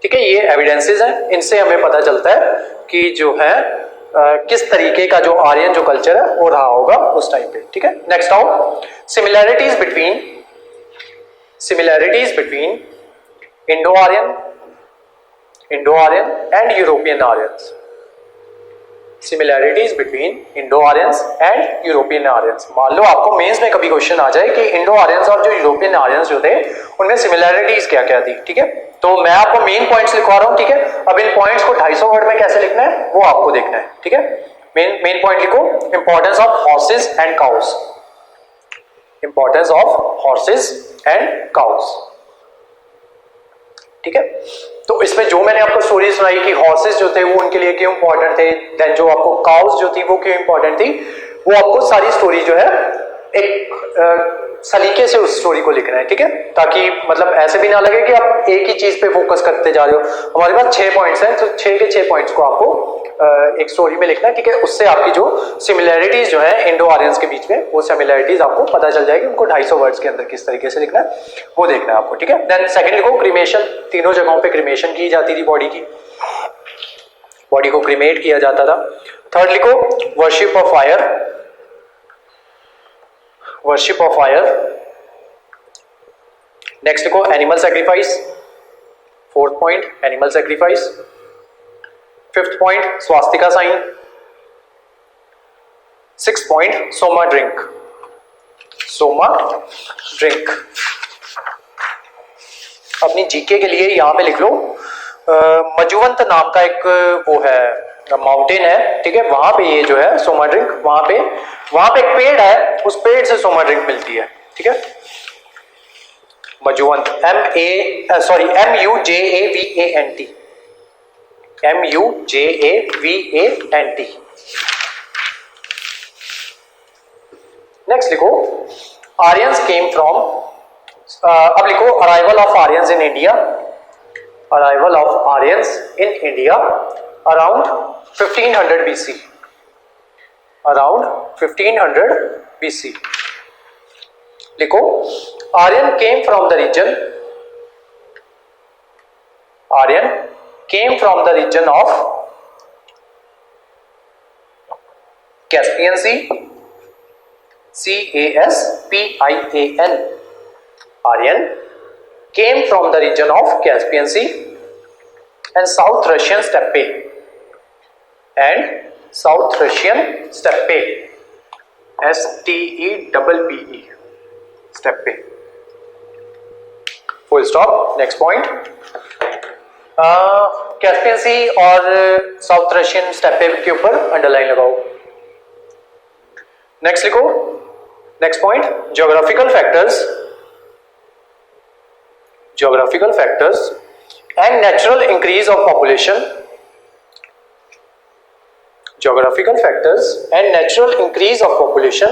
ठीक है। ये एविडेंसेस हैं, इनसे हमें पता चलता है कि जो है किस तरीके का जो आर्यन जो कल्चर है वो रहा होगा उस टाइम पे, ठीक है। नेक्स्ट आओ similarities between Indo Aryan and European Aryans, similarities between Indo Aryans and European Aryans. मान लो आपको मेंस में कभी क्वेश्चन आ जाए कि इंडो आर्यंस और जो यूरोपियन आर्यंस जो थे उनमें सिमिलैरिटीज क्या क्या थी, ठीक है। तो मैं आपको मेन पॉइंट्स लिखवा रहा हूं, ठीक है। अब इन पॉइंट्स को 250 वर्ड में कैसे लिखना है वो आपको देखना है, ठीक है। मेन पॉइंट लिखो, importance of horses and cows, importance of horses and cows, ठीक है। तो इसमें जो मैंने आपको स्टोरी सुनाई कि हॉर्सेस जो थे वो उनके लिए क्यों इंपॉर्टेंट थे, देन जो आपको काउस जो थी वो क्यों इंपॉर्टेंट थी, वो आपको सारी स्टोरी जो है एक सलीके से उस स्टोरी को लिखना है, ठीक है। ताकि मतलब ऐसे भी ना लगे कि आप एक ही चीज पे फोकस करते जा रहे हो। हमारे पास 6 पॉइंट्स हैं, तो 6 के 6 पॉइंट्स को आपको एक स्टोरी में लिखना है, ठीक है। उससे आपकी जो सिमिलैरिटीज जो है इंडो आर्यंस के बीच में, वो सिमिलैरिटीज आपको पता चल जाएगी। उनको 250 वर्ड्स के अंदर किस तरीके से लिखना है वो देखना है आपको, ठीक है। देन सेकंड लिखो, क्रीमेशन, तीनों जगहों पे क्रीमेशन की जाती थी, बॉडी को क्रीमेट किया जाता था। थर्ड लिखो, worship of fire, worship of fire. Next लिखो, animal sacrifice, fourth point animal sacrifice. Fifth point swastika sign. Six point soma drink, soma drink. अपनी जीके के लिए यहां पे लिख लो, मजुवंत नाम का एक वो है माउंटेन है, ठीक है। वहां पे ये जो है सोमा ड्रिंक, वहां पे एक पेड़ है, उस पेड़ से सोमा ड्रिंक मिलती है, ठीक है। Mujavant, MUJAVANT, MUJAVANT। नेक्स्ट लिखो, आर्यंस केम फ्रॉम, अब लिखो arrival of Aryans in India, arrival of Aryans in India around 1500 BC, around 1500 BC। लिखो, Aryan came from the region, Aryan came from the region of Caspian Sea, CASPIAN, Aryan came from the region of Caspian Sea and South Russian steppe, and South Russian steppe, STEPPE, steppe, full stop। next point, Caspian sea और south Russian स्टेपे के ऊपर underline लगाओ। Next लिखो, next point, geographical factors, geographical factors and natural increase of population, geographical factors and natural increase of population.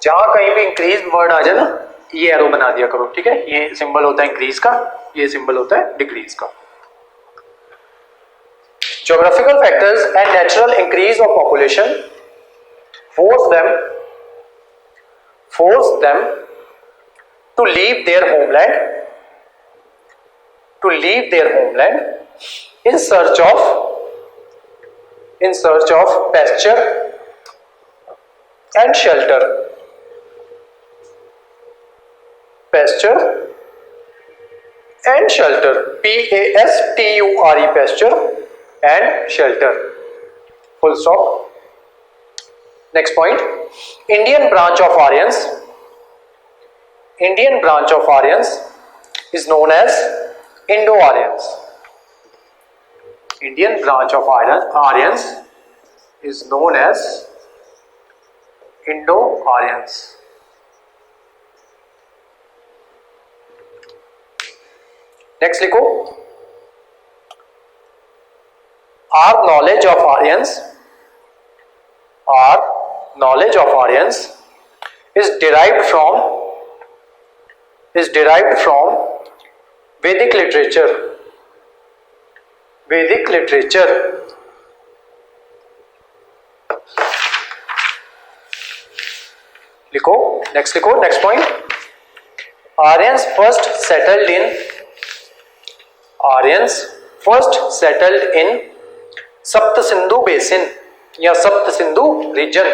जहां कहीं भी increase word आ जाए ना, ये एरो बना दिया करो, ठीक है। ये सिंबल होता है इंक्रीज का, ये सिंबल होता है डिक्रीज का। Geographical factors and natural increase of population force them to leave their homeland, in search of pasture and shelter, pasture and shelter, PASTURE, pasture and shelter, full stop। next point, Indian branch of Aryans, Indian branch of Aryans is known as Indo-Aryans, Indian branch of Aryans is known as Indo-Aryans। next लिखो, our knowledge of Aryans is derived from Vedic literature, लिखो। Next लिखो, next point, Aryans first settled in सप्त Sindhu basin या सप्त Sindhu reason,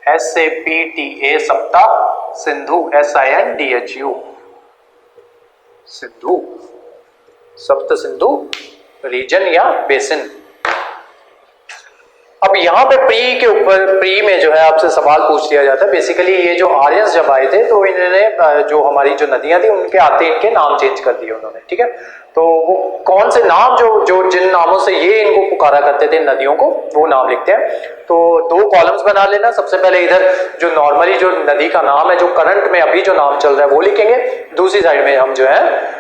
SAPTA, सप्ता, Sindhu SINDHU, Sindhu, सप्त Sindhu reason या basin. अब यहाँ पे प्री के ऊपर, प्री में जो है आपसे सवाल पूछ लिया जाता है। बेसिकली ये जो आर्यंस जब आए थे तो इन्होंने जो हमारी जो नदियां थी उनके आते इनके नाम चेंज कर दिए उन्होंने, ठीक है। तो वो कौन से नाम जो जिन नामों से ये इनको पुकारा करते थे नदियों को, वो नाम लिखते हैं। तो 2 कॉलम्स बना लेना। सबसे पहले इधर जो नॉर्मली जो नदी का नाम है, जो करंट में अभी जो नाम चल रहा है वो लिखेंगे। दूसरी साइड में हम जो है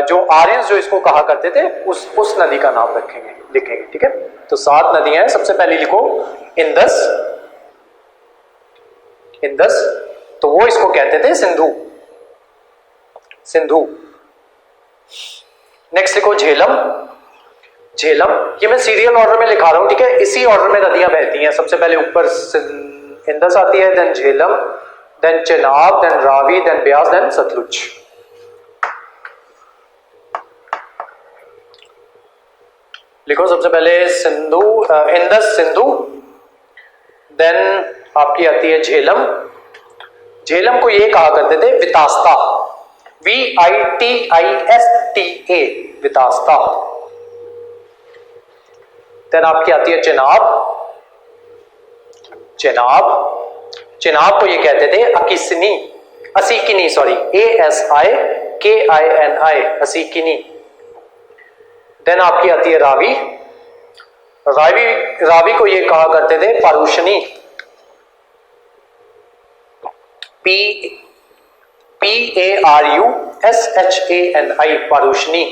जो आर्यंस जो इसको कहा करते थे उस नदी का नाम लिखेंगे, ठीक है। तो 7 नदियां हैं। सबसे पहले लिखो इंदस, इंदस, तो वो इसको कहते थे सिंधु, सिंधु। नेक्स्ट लिखो झेलम, झेलम, ये मैं सीरियल ऑर्डर में लिखा रहा हूं, ठीक है। इसी ऑर्डर में नदियां बहती हैं। सबसे पहले ऊपर इंदस आती है, then Jhelum, then Chenab, then Ravi, then Beas, then Sutlej. लिखो सबसे पहले सिंधु, इंदस, सिंधु, देन आपकी आती है झेलम। झेलम को ये कहा करते थे वितास्ता, VITISTA, वितास्ता। देन आपकी आती है चेनाब, चेनाब, चेनाब को ये कहते थे अकिसनी, असीकिनी, सॉरी, ASIKINI, असीकिनी। देन आपकी आती है रावी, रावी, रावी को ये कहा करते थे पारुशनी, PARUSHANI, पारुशनी,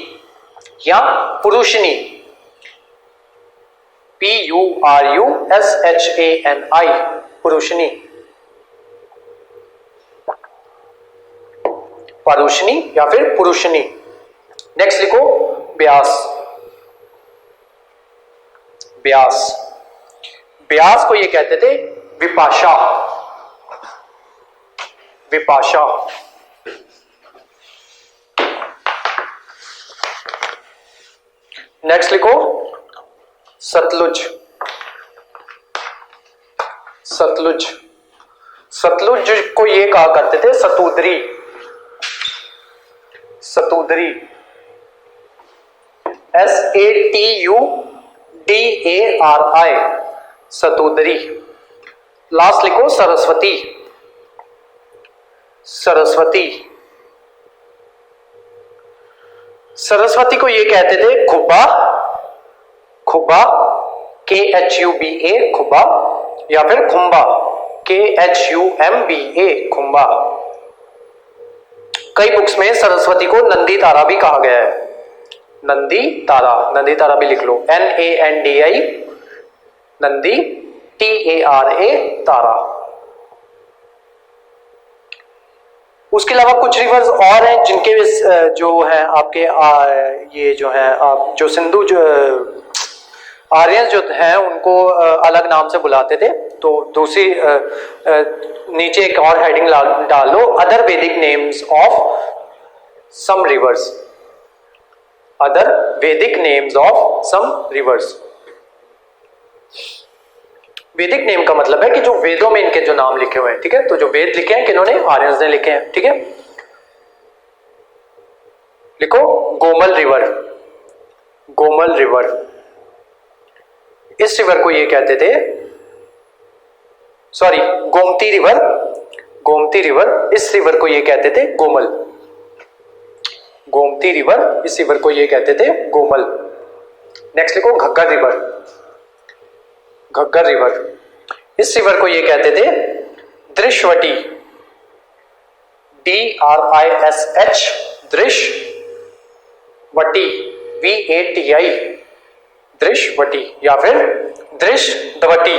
या पुरुषनी, PURUSHANI, पुरुषनी, पारुशनी या फिर पुरुषनी। नेक्स्ट लिखो ब्यास, ब्यास, ब्यास को ये कहते थे विपाशा, विपाशा। नेक्स्ट लिखो सतलुज, सतलुज, सतलुज को ये कहा करते थे सतुदरी, सतुदरी, SATUDARI, सतुदरी। लास्ट लिखो सरस्वती, सरस्वती, सरस्वती को ये कहते थे खुब्बा, खुब्बा, KHUBA, खुब्बा, या फिर खुम्बा, KHUMBA, खुम्बा। कई बुक्स में सरस्वती को नंदी तारा भी कहा गया है, नंदी तारा, नंदी तारा भी लिख लो, NANDI, नंदी, TARA, तारा। उसके अलावा कुछ रिवर्स और हैं जिनके जो है आपके ये जो है आप जो सिंधु जो आर्यंस जो हैं उनको अलग नाम से बुलाते थे। तो दूसरी नीचे एक और हेडिंग डाल लो, other Vedic names of some rivers, other Vedic names of some rivers. Vedic name का मतलब है कि जो वेदों में इनके जो नाम लिखे हुए हैं, ठीक है। तो जो वेद लिखे हैं किन्होंने, आर्यंस ने लिखे हैं, ठीक है। लिखो गोमल रिवर, गोमल रिवर, इस रिवर को ये कहते थे, sorry Gomti river, Gomti river, इस रिवर को ये कहते थे गोमल, गोमती रिवर, इस रिवर को ये कहते थे गोमल। नेक्स्ट लिखो घग्गर रिवर, घग्गर रिवर, इस रिवर को ये कहते थे दृश्यवटी, DRISH, दृश्यवटी, VATI, दृश्यवटी, या फिर दृश्यवटी,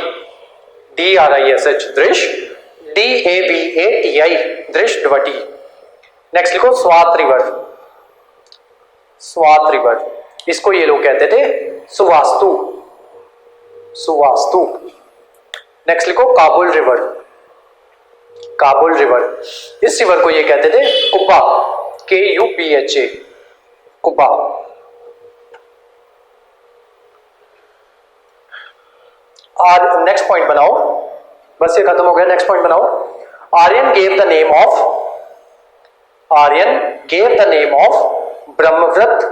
DRISH, दृश्य, DABATI, दृश्यवटी। नेक्स्ट लिखो स्वात रिवर, स्वात रिवर, इसको ये लोग कहते थे सुवास्तु, सुवास्तु। नेक्स्ट लिखो काबुल रिवर, काबुल रिवर, इस रिवर को ये कहते थे कुब्बा, KUBHA, कुब्बा। और नेक्स्ट पॉइंट बनाओ, बस ये खत्म हो गया। नेक्स्ट पॉइंट बनाओ, Aryan gave the name of, Aryan gave the name of Brahmavrat,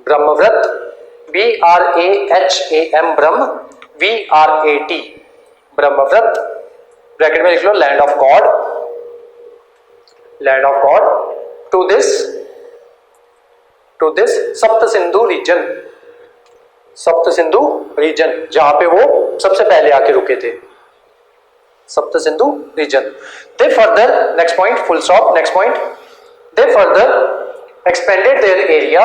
Brahmavrat, BRAHAM, Brahma, VRAT, Brahmavrat, bracket में लिख लो land of god, land of god, to this Sapta Sindhu reason, सप्त सिंधु रीजन, जहां पे वो सबसे पहले आके रुके थे, Sapta Sindhu region. They further, next point, full stop, next point, they further expanded their area,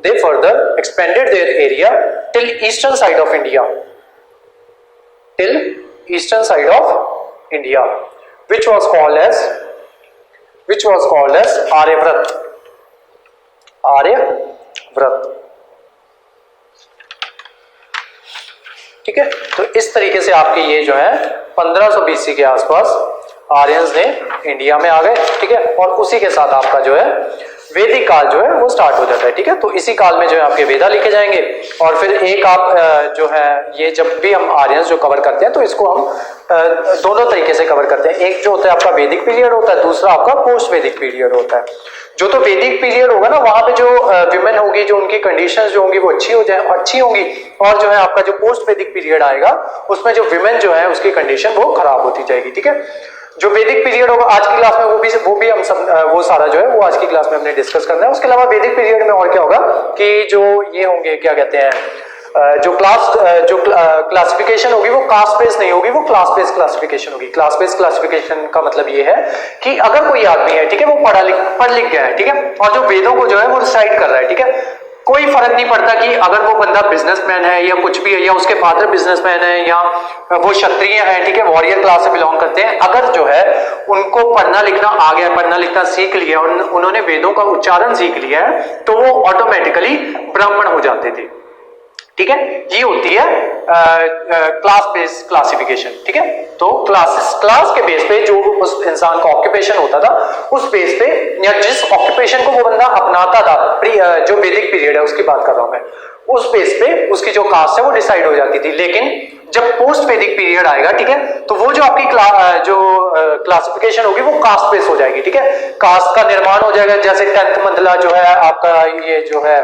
they further expanded their area till eastern side of India, till eastern side of India, which was called as Aryavrat, Aryavrat. ठीक है, तो इस तरीके से आपके ये जो है 1500 BC के आसपास आर्यंस ने इंडिया में आ गए। ठीक है, और उसी के साथ आपका जो है वैदिक काल जो है वो स्टार्ट हो जाता है। ठीक है, तो इसी काल में जो है आपके वेदा लिखे जाएंगे। और फिर एक आप जो है ये जब भी हम आर्यंस जो कवर करते हैं तो इसको हम दोनों तरीके से कवर करते हैं। एक जो होता है आपका वैदिक पीरियड होता है, दूसरा आपका पोस्ट वैदिक पीरियड होता है। जो तो वैदिक पीरियड होगा ना, वहां पे जो विमेन होगी, जो उनकी कंडीशंस जो होंगी वो अच्छी होंगी, और जो है आपका जो पोस्ट वैदिक पीरियड आएगा उसमें जो विमेन जो है उसकी कंडीशन वो खराब होती जाएगी। ठीक है, जो वैदिक पीरियड होगा आज की क्लास में वो भी हम सब वो सारा जो है वो आज की क्लास में हमने डिस्कस करना है। उसके अलावा वैदिक पीरियड में और क्या होगा कि जो ये होंगे क्या कहते हैं जो क्लासिफिकेशन होगी वो कास्ट बेस्ड नहीं होगी, वो क्लास बेस्ड क्लासिफिकेशन होगी। क्लास बेस्ड क्लासिफिकेशन का मतलब ये है कि अगर कोई आदमी है, ठीक है, वो पढ़ लिख गया है, ठीक है, और जो वेदों को जो है वो रिसाइट कर रहा है, ठीक है, कोई फर्क नहीं पड़ता कि अगर वो बंदा बिजनेसमैन है या कुछ भी है, या उसके फादर बिजनेसमैन है, या वो क्षत्रिय है, ठीक है, वॉरियर क्लास से बिलोंग करते हैं, अगर जो है उनको पढ़ना लिखना आ गया, पढ़ना लिखना सीख लिया, उन्होंने वेदों का उच्चारण सीख लिया है, तो वो ऑटोमेटिकली ब्राह्मण हो जाते थे। ठीक है, ये होती है क्लास बेस्ड क्लासिफिकेशन। ठीक है, तो क्लास के बेस पे जो उस इंसान का ऑक्यूपेशन होता था उस बेस पे, या जिस ऑक्यूपेशन को वो बंदा अपनाता था, जो वैदिक पीरियड है उसकी बात कर रहा हूं मैं, उस बेस पे उसकी जो कास्ट है वो डिसाइड हो जाती थी। लेकिन जब पोस्ट वैदिक पीरियड आएगा, ठीक है, तो वो जो आपकी क्लासिफिकेशन होगी वो कास्ट बेस्ड हो जाएगी। ठीक है, कास्ट का निर्माण हो जाएगा। जैसे 10th मंडला जो है आपका, ये जो है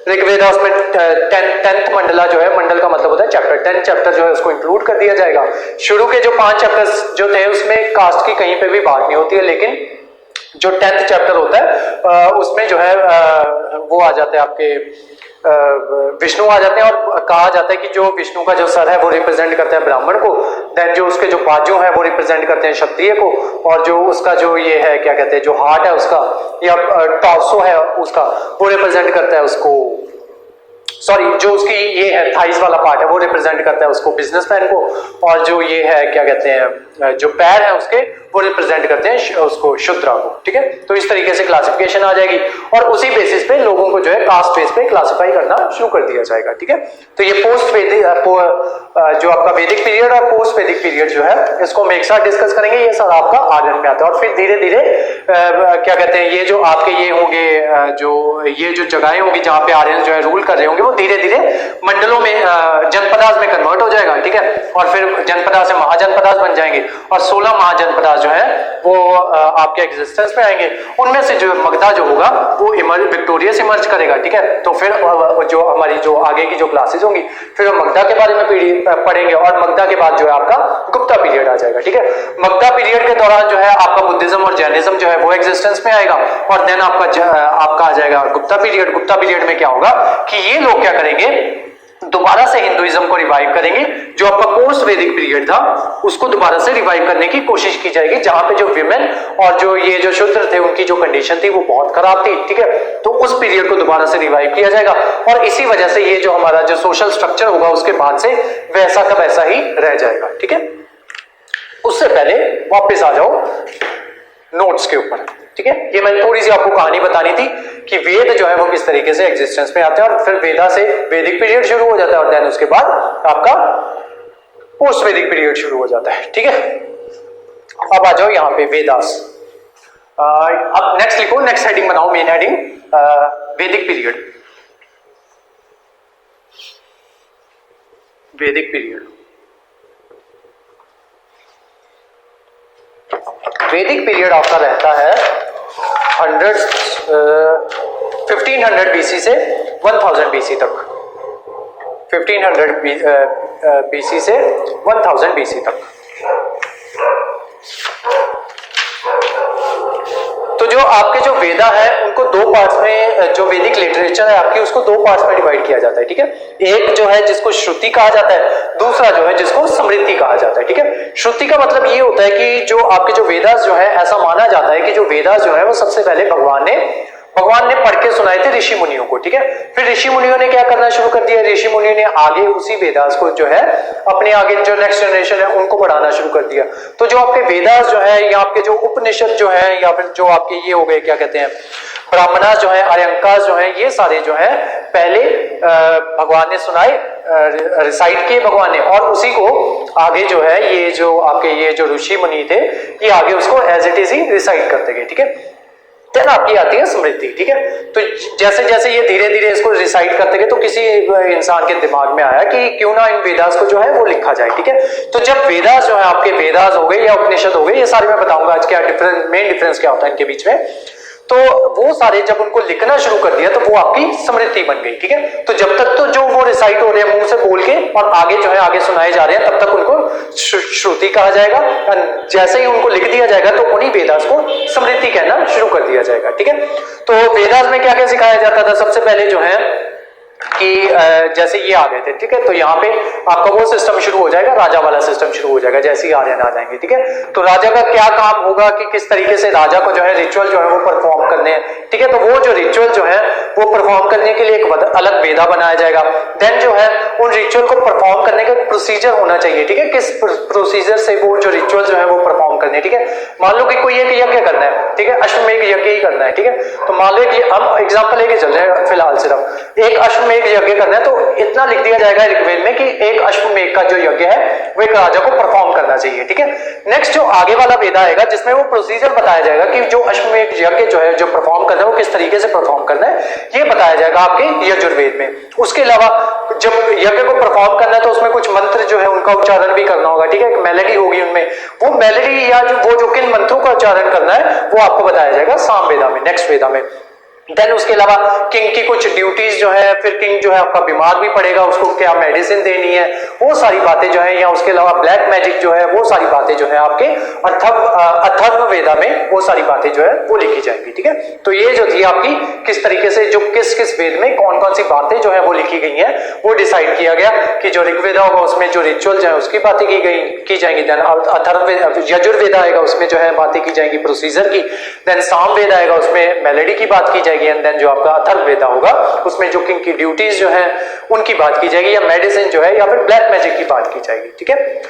ऋग्वेद, उसमें 10th मंडला जो है, मंडल का मतलब होता है चैप्टर, 10 चैप्टर जो है उसको इंक्लूड कर दिया जाएगा। शुरू के जो 5 चैप्टर्स जो थे उसमें कास्ट की कहीं पे भी बात नहीं होती है, लेकिन जो 10th चैप्टर होता है उसमें जो है वो आ जाते हैं आपके विष्णु आ जाते हैं, और कहा जाता है कि जो विष्णु का जो सर है वो रिप्रेजेंट करता है ब्राह्मण को, देन जो उसके जो बाजू है वो रिप्रेजेंट करते हैं क्षत्रिय को, और जो उसका जो ये है क्या कहते हैं जो हार्ट है उसका, या टॉर्सो है उसका, वो रिप्रेजेंट करता है उसको, सॉरी, जो उसकी ये है थाइस वाला पार्ट है वो रिप्रेजेंट करता है उसको बिजनेसमैन को, और जो ये है क्या कहते हैं जो पैर है उसके वो रिप्रेजेंट करते हैं उसको शूद्रा को। ठीक है, तो इस तरीके से क्लासिफिकेशन आ जाएगी, और उसी बेसिस पे लोगों को जो है कास्ट बेस पे क्लासिफाई करना शुरू कर दिया जाएगा। ठीक है, तो ये पोस्ट वैदिक जो आपका वैदिक पीरियड और पोस्ट वैदिक पीरियड जो है इसको हम एक साथ डिस्कस करेंगे। ये सारा आपका आर्यन में आता है, और फिर धीरे धीरे क्या कहते हैं ये जो आपके ये होंगे ये जो जगहें होंगी जहां पे आर्यन जो है रूल कर रहे होंगे वो धीरे धीरे मंडलों में जनपदास में कन्वर्ट हो जाएगा। ठीक है, और फिर जनपदास से महाजनपदास बन जाएंगे, और 16 महाजनपदास जो है वो आपके एग्जिस्टेंस में आएंगे। उनमें से जो मगधा जो होगा वो विक्टोरियस इमर्ज करेगा। ठीक है, तो फिर जो हमारी जो आगे की जो क्लासेस होंगी फिर हम मगधा के बारे में पढ़ेंगे, और मगधा के बाद जो है आपका गुप्ता पीरियड आ जाएगा। ठीक है, मगधा पीरियड के दौरान जो है आपका बुद्धिज्म और जैनिज्म जो है वो एग्जिस्टेंस में आएगा, और देन आपका आ जाएगा गुप्ता पीरियड। गुप्ता पीरियड में क्या होगा कि ये लोग क्या करेंगे, दोबारा से हिंदुइज्म को रिवाइव करेंगे। जो आपका पोस्ट वैदिक पीरियड था उसको दोबारा से रिवाइव करने की कोशिश की जाएगी, जहां पे जो विमेन और जो ये जो शूद्र थे उनकी जो कंडीशन थी वो बहुत खराब थी। ठीक है, तो उस पीरियड को दोबारा से रिवाइव किया जाएगा, और इसी वजह से ये जो हमारा जो सोशल स्ट्रक्चर होगा उसके बाद से वैसा का वैसा ही रह जाएगा। ठीक है, उससे पहले वापस आ जाओ नोट्स के ऊपर। ठीक है, ये मैंने थोड़ी सी आपको कहानी बतानी थी कि वेद जो है वो किस तरीके से एग्जिस्टेंस में आते हैं, और फिर वेदा से वैदिक पीरियड शुरू हो जाता है, और देन उसके बाद आपका पोस्ट वैदिक पीरियड शुरू हो जाता है। ठीक है, अब आ जाओ यहाँ पे वेदास। अब नेक्स्ट लिखो, नेक्स्ट हेडिंग बनाओ, मेन हेडिंग वैदिक पीरियड। वैदिक पीरियड, वैदिक पीरियड आपका रहता है 1500 BC से 1000 BC तक। 1500 BC से 1000 BC तक। तो जो आपके जो वेदा है उनको दो पार्ट्स में, जो वैदिक लिटरेचर है आपकी उसको दो पार्ट्स में डिवाइड किया जाता है, ठीक है। एक जो है जिसको श्रुति कहा जाता है, दूसरा जो है जिसको स्मृति कहा जाता है, ठीक है। श्रुति का मतलब ये होता है कि जो आपके जो वेदास जो है, ऐसा माना जाता है कि जो वेदास जो है वो सबसे पहले भगवान ने पढ़ के सुनाए थे ऋषि मुनियों को, ठीक है। फिर ऋषि मुनियों ने क्या करना शुरू कर दिया, ऋषि मुनियों ने आगे उसी वेदास को जो है अपने आगे जो नेक्स्ट जनरेशन है उनको पढ़ाना शुरू कर दिया। तो जो आपके वेदास जो है या आपके जो उपनिषद जो है या फिर जो आपके ये हो गए क्या कहते हैं ब्राह्मणास जो है, आर्यंकास जो है, ये सारे जो है पहले भगवान ने सुनाए, रिसाइट किए भगवान ने, और उसी को आगे जो है ये जो आपके ये जो ऋषि मुनि थे ये आगे उसको एज इट इज ही रिसाइट करते गए, ठीक है। देन आपकी आती है स्मृति, ठीक है। तो जैसे जैसे ये धीरे धीरे इसको रिसाइट करते गए तो किसी इंसान के दिमाग में आया कि क्यों ना इन वेदास को जो है वो लिखा जाए, ठीक है। तो जब वेदास जो है आपके वेदास हो गए या उपनिषद हो गए, ये सारे मैं बताऊंगा आज क्या मेन डिफरेंस क्या होता है इनके बीच में। तो वो सारे जब उनको लिखना शुरू कर दिया तो वो आपकी स्मृति बन गई, ठीक है। तो जब तक तो जो वो रिसाइट हो रहे हैं मुंह से बोल के और आगे जो है आगे सुनाए जा रहे हैं तब तक उनको श्रुति कहा जाएगा, और जैसे ही उनको लिख दिया जाएगा तो उन्हीं वेदास को स्मृति कहना शुरू कर दिया जाएगा, ठीक है। तो वेदास में क्या क्या सिखाया जाता था, सबसे पहले जो है कि जैसे ये आ गए थे, ठीक है। तो यहाँ पे आपका वो सिस्टम शुरू हो जाएगा, राजा वाला सिस्टम शुरू हो जाएगा जैसे ही आर्यन आ जाएंगे, ठीक है। तो राजा का क्या काम होगा कि किस तरीके से राजा को जो है रिचुअल जो है वो परफॉर्म करने हैं, ठीक है। तो वो जो रिचुअल जो है वो परफॉर्म करने के लिए एक अलग वेदा बनाया जाएगा। देन जो है उन रिचुअल को परफॉर्म करने का प्रोसीजर होना चाहिए, ठीक है। किस प्रोसीजर से वो जो रिचुअल जो है वो परफॉर्म करने, ठीक है। मान लो कि कोई एक यज्ञ करना है, ठीक है, अश्वमेध यज्ञ ही करना है, ठीक है। तो मान लो कि हम एग्जाम्पल लेके चल रहे हैं फिलहाल, सिर्फ एक अश्वमेध यज्ञ करना है तो इतना लिख दिया जाएगा ऋग्वेद में कि एक अश्वमेध का जो यज्ञ है वो एक राजा को परफॉर्म करना चाहिए, ठीक है। नेक्स्ट जो आगे वाला वेदा आएगा जिसमें वो प्रोसीजर बताया जाएगा कि जो अश्वमेध यज्ञ जो है जो परफॉर्म करना है वो किस तरीके से परफॉर्म करना है, ये बताया जाएगा आपके यजुर्वेद में। उसके अलावा जब यज्ञ को परफॉर्म करना है तो उसमें कुछ मंत्र जो है उनका उच्चारण भी करना होगा, ठीक है। एक मेलेडी होगी उनमें, वो मेलेडी या जो किन मंत्रों का उच्चारण करना है वो आपको बताया जाएगा साम वेदा में, नेक्स्ट वेदा में। देन उसके अलावा किंग की कुछ ड्यूटीज जो है, फिर किंग जो है आपका बीमार भी पड़ेगा, उसको क्या मेडिसिन देनी है, वो सारी बातें जो है, या उसके अलावा ब्लैक मैजिक जो है वो सारी बातें जो है आपके अथर्व वेदा में वो सारी बातें जो है वो लिखी जाएंगी, ठीक है। तो ये जो थी आपकी किस तरीके से जो किस वेद में कौन कौन सी बातें जो है वो लिखी गई हैं वो डिसाइड किया गया कि जो ऋग्वेदा होगा उसमें जो रिचुअल जो है उसकी बातें की जाएंगी। देन अथर्व यजुर्वेदा आएगा उसमें जो है बातें की जाएंगी प्रोसीजर की। देन सामवेद आएगा उसमें मेलेडी की बात की जाएगी। एंड देन जो आपका अथर्ववेदा होगा उसमें जो किंग की ड्यूटीज जो है उनकी बात की जाएगी, या मेडिसिन जो है या फिर ब्लैक मैजिक की बात की जाएगी, ठीक है।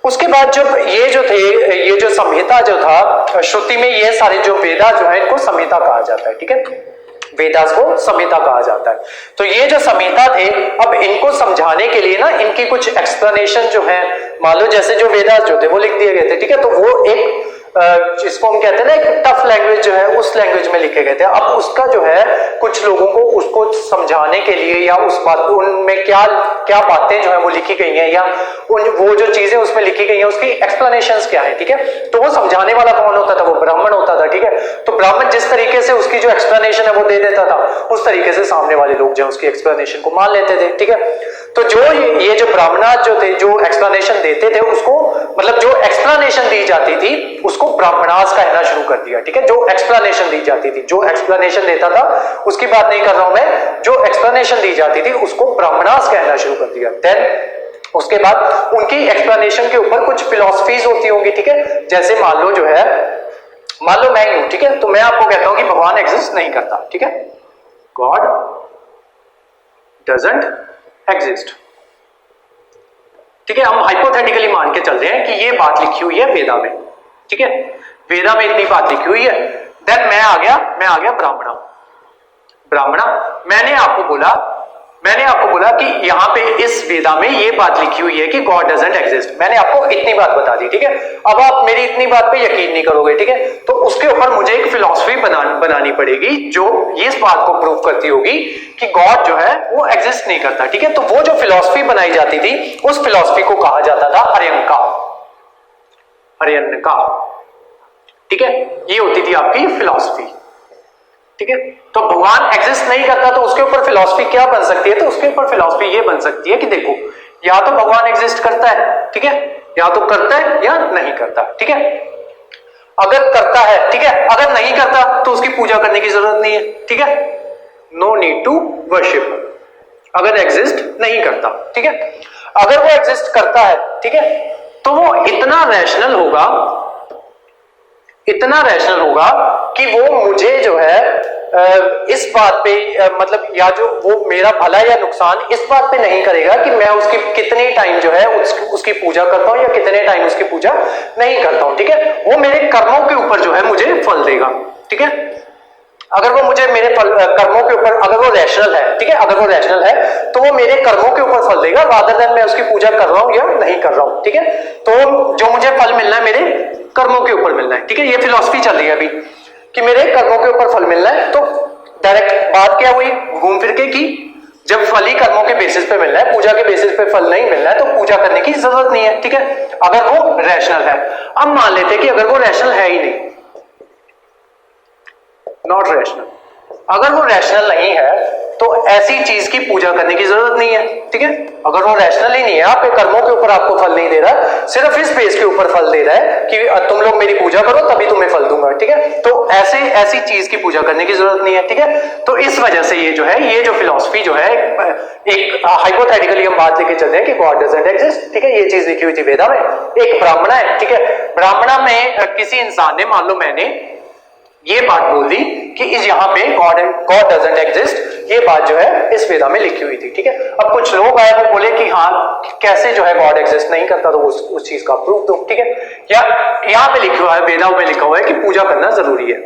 उसके बाद जब ये जो थे, ये जो संहिता जो था श्रुति में, ये सारे जो वेदा जो है इनको संहिता कहा जाता है, ठीक है। वेदास को संहिता कहा जाता है। तो ये जो संहिता थे, अब इनको समझाने के लिए ना इनकी कुछ एक्सप्लेनेशन जो है, मान लो जैसे जो वेदास जो थे वो लिख दिए गए थे, ठीक है। तो वो एक जिसको हम कहते हैं ना एक टफ लैंग्वेज जो है उस लैंग्वेज में लिखे गए थे। अब उसका जो है कुछ लोगों को उसको समझाने के लिए या उस बात उनमें क्या क्या बातें जो है वो लिखी गई हैं, या वो जो चीजें उसमें लिखी गई हैं उसकी एक्सप्लेनेशंस क्या है, ठीक है। तो वो समझाने वाला कौन होता था, वो ब्राह्मण होता था, ठीक है। तो ब्राह्मण जिस तरीके से उसकी जो एक्सप्लेनेशन है वो दे देता था, उस तरीके से सामने वाले लोग जो उसकी एक्सप्लेनेशन को मान लेते थे, ठीक है। तो जो ये जो ब्राह्मणास जो थे जो एक्सप्लेनेशन देते थे उसको, मतलब जो एक्सप्लेनेशन दी जाती थी उसको ब्राह्मणास कहना शुरू कर दिया, ठीक है। जो एक्सप्लेनेशन दी जाती थी, जो एक्सप्लेनेशन देता था उसकी बात नहीं कर रहा हूं मैं, जो एक्सप्लेनेशन दी जाती थी उसको ब्राह्मणास कहना शुरू कर दिया। देन उसके बाद उनकी एक्सप्लेनेशन के ऊपर कुछ फिलॉसफीज होती होंगी, ठीक है। जैसे मान लो जो है, मान लो मैं हूं, ठीक है, तो मैं आपको कहता हूं कि भगवान एग्जिस्ट नहीं करता, ठीक है, गॉड डजंट एग्जिस्ट, ठीक है। हम हाइपोथेटिकली मान के चल रहे हैं कि ये बात लिखी हुई है वेदा में, ठीक है, वेदा में इतनी बात लिखी हुई है। देन मैं आ गया ब्राह्मणा, मैंने आपको बोला कि यहां पे इस वेदा में ये बात लिखी हुई है कि गॉड डजंट एग्जिस्ट। मैंने आपको इतनी बात बता दी, ठीक है। अब आप मेरी इतनी बात पे यकीन नहीं करोगे, ठीक है। तो उसके ऊपर मुझे एक फिलॉसफी बनानी पड़ेगी जो इस बात को प्रूव करती होगी कि गॉड जो है वो एग्जिस्ट नहीं करता, ठीक है। तो वो जो फिलॉसफी बनाई जाती थी उस फिलॉसफी को कहा जाता था आर्यनका, ठीक है। ये होती थी आपकी फिलॉसफी, ठीक है। तो भगवान एग्जिस्ट नहीं करता तो उसके ऊपर फिलॉसफी क्या बन सकती है? तो उसके ऊपर फिलॉसफी ये बन सकती है कि देखो, या तो भगवान एग्जिस्ट करता है, ठीक है, या तो करता है या नहीं करता, ठीक है। अगर करता है, ठीक है, अगर नहीं करता तो उसकी पूजा करने की जरूरत नहीं है, ठीक है, नो नीड टू वर्शिप। अगर एग्जिस्ट नहीं करता, ठीक है। अगर वो एग्जिस्ट करता है, ठीक है, तो वो इतना रैशनल होगा, इतना रैशनल होगा कि वो मुझे जो है इस बात पे मतलब या जो वो मेरा भला या नुकसान इस बात पे नहीं करेगा कि मैं उसकी कितने टाइम जो है उसकी पूजा करता हूं या कितने टाइम उसकी पूजा नहीं करता हूं, ठीक है। वो मेरे कर्मों के ऊपर जो है मुझे फल देगा, ठीक है। अगर वो मुझे मेरे कर्मों के ऊपर, अगर वो रैशनल है, ठीक है, अगर वो रैशनल है तो वो मेरे कर्मों के ऊपर फल देगा, रादर देन मैं उसकी पूजा कर रहा हूं या नहीं कर रहा हूं, ठीक है। तो जो मुझे फल मिलना है मेरे कर्मों के ऊपर मिलना है, ठीक है। ये फिलॉसफी चल रही है अभी कि मेरे कर्मों के ऊपर फल मिलना है। तो डायरेक्ट बात क्या हुई घूम फिर के कि जब फल ही कर्मों के बेसिस पे मिलना है, पूजा के बेसिस पे फल नहीं मिलना है, तो पूजा करने की जरूरत नहीं है, ठीक है, अगर वो रैशनल है। अब मान लेते हैं कि अगर वो रैशनल है ही नहीं, नॉट रैशनल, अगर वो रैशनल नहीं है तो ऐसी चीज की पूजा करने की जरूरत नहीं है, ठीक है। अगर वो रैशनल ही नहीं है, आपके कर्मों के ऊपर आपको फल नहीं दे रहा, सिर्फ इस बेस के ऊपर फल दे रहा है कि तुम लोग मेरी पूजा करो तभी तुम्हें फल दूंगा, ठीक है। तो ऐसी चीज की पूजा करने की जरूरत नहीं है, ठीक है। तो इस वजह से ये जो है, ये जो फिलॉसफी जो है, एक हाइपोथेटिकली हम बात लेके चलते हैं कि गॉड डजंट एग्जिस्ट, ठीक है। ये चीज लिखी हुई थी वेदा में। एक ब्राह्मणा है, ठीक है, ब्राह्मणा में किसी इंसान ने, मान लो मैंने ये बात बोल दी कि इस यहां पे गॉड डजंट एग्जिस्ट, ये बात जो है इस वेदा में लिखी हुई थी, ठीक है। अब कुछ लोग आए वो बोले कि हाँ कैसे जो है गॉड एग्जिस्ट नहीं करता, तो उस चीज का प्रूफ दो, ठीक है। या यहां पे लिखा हुआ है, वेदाओं में लिखा हुआ है कि पूजा करना जरूरी है,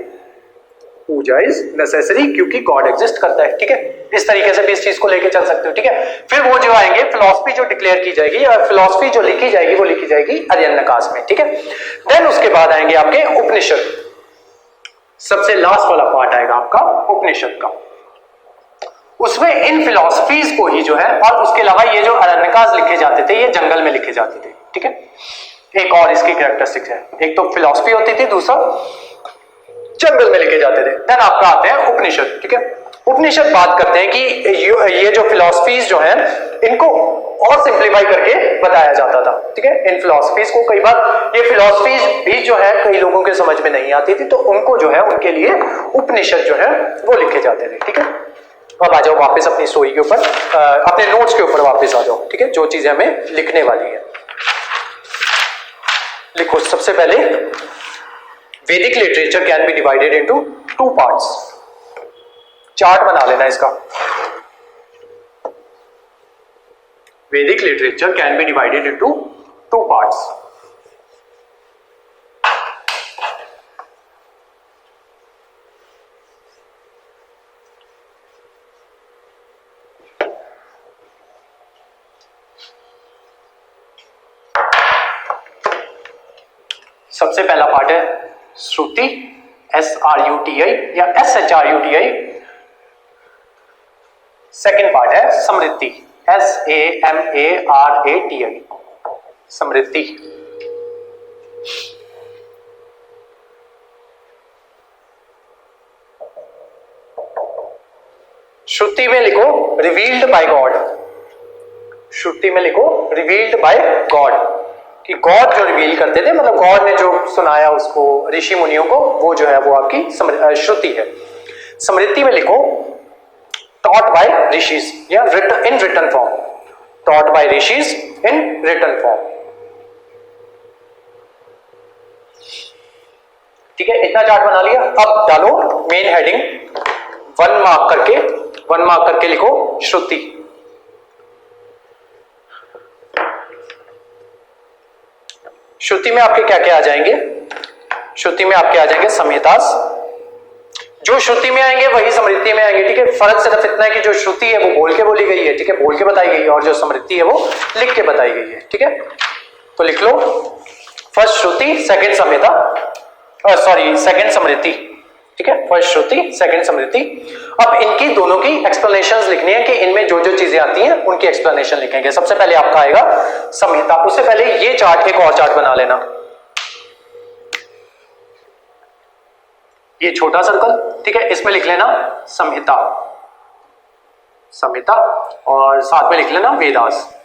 पूजा इज नेसेसरी क्योंकि गॉड एग्जिस्ट करता है, ठीक है। इस तरीके से भी इस चीज को लेके चल सकते हो, ठीक है। फिर वो जो आएंगे फिलॉसफी जो डिक्लेयर की जाएगी या फिलॉसफी जो लिखी जाएगी वो लिखी जाएगी अरण्यकाश में, ठीक है। देन उसके बाद आएंगे आपके उपनिषद, सबसे लास्ट वाला पार्ट आएगा आपका उपनिषद का। उसमें इन फिलॉसफीज को ही जो है, और उसके अलावा ये जो अरण्यकाश लिखे जाते थे ये जंगल में लिखे जाते थे, ठीक है। एक और इसकी कैरेक्टरिस्टिक्स है, एक तो फिलॉसफी होती थी, दूसरा जंगल में लिखे जाते थे। देन आपका आते हैं उपनिषद, ठीक है। उपनिषद बात करते हैं कि ये जो फिलॉसफीज जो है इनको और सिंप्लीफाई करके बताया जाता था, ठीक है। इन फिलॉसफीज को कई बार ये फिलॉसफीज भी जो है कई लोगों के समझ में नहीं आती थी, तो उनको जो है उनके लिए उपनिषद जो है वो लिखे जाते थे, ठीक है। अब आ जाओ वापस अपनी स्टोरी के ऊपर, अपने नोट्स के ऊपर वापस आ जाओ, ठीक है, जो चीजें हमें लिखने वाली है। लिखो सबसे पहले, वैदिक literature can be divided into 2 parts. Chart बना लेना इसका। Vedic literature can be divided into 2 parts. सबसे पहला पार्ट है श्रुति, SRUTI या SHRUTI। सेकेंड पार्ट है समृद्धि, SAMARATI, समृद्धि। श्रुति में लिखो रिवील्ड बाय गॉड, श्रुति में लिखो रिवील्ड बाय गॉड, कि गॉड जो रिवील करते थे, मतलब गॉड ने जो सुनाया उसको ऋषि मुनियों को, वो जो है वो आपकी श्रुति है। समृद्धि में लिखो taught by rishis या in written form, taught by rishis in written form, ठीक है। इतना चार्ट बना लिया। अब डालो मेन हेडिंग, 1 मार्क करके लिखो श्रुति। श्रुति में आपके क्या क्या आ जाएंगे? श्रुति में आपके आ जाएंगे संहितास, जो श्रुति में आएंगे वही समृद्धि में आएंगे, ठीक है। फर्क सिर्फ इतना है कि जो श्रुति है वो बोल के बोली गई है, ठीक है, बोल के बताई गई है, और जो समृद्धि है वो लिख के बताई गई है, ठीक है। तो लिख लो, फर्स्ट श्रुति, सेकंड संहिता, सेकंड समृद्धि, ठीक है। फर्स्ट श्रुति, सेकंड समृद्धि। अब इनकी दोनों की एक्सप्लेनेशंस लिखनी है कि इनमें जो जो चीजें आती हैं उनकी एक्सप्लेनेशन लिखेंगे। सबसे पहले आपका आएगा संहिता। उससे पहले ये चार्ट, एक और चार्ट बना लेना। ये छोटा सर्कल, ठीक है, इसमें लिख लेना संहिता, संहिता, और साथ में लिख लेना वेदास,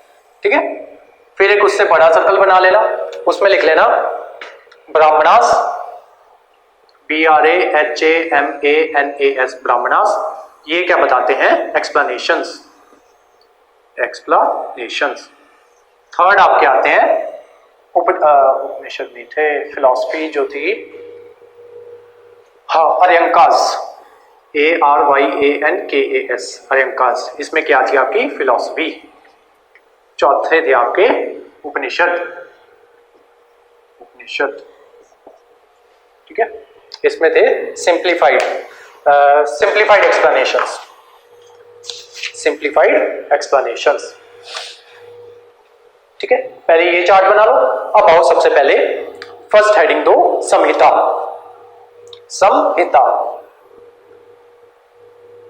ठीक है। फिर एक उससे बड़ा सर्कल बना लेना, उसमें लिख लेना ब्राह्मणास, BRAHAMANAS, ब्राह्मणास। ये क्या बताते हैं? Explanations, explanations. थर्ड आपके आते हैं उपनिषद नहीं थे, फिलॉसफी जो थी, हाँ, अर्यंकास, ARYANKAS, अर्यंकास। इसमें क्या थी आपकी? फिलॉसफी। चौथे थे आपके उपनिषद, उपनिषद, ठीक है। इसमें थे simplified, simplified explanations, simplified explanations, ठीक है। पहले ये चार्ट बना लो। अब आओ सबसे पहले फर्स्ट हेडिंग दो, संहिता, संहिता।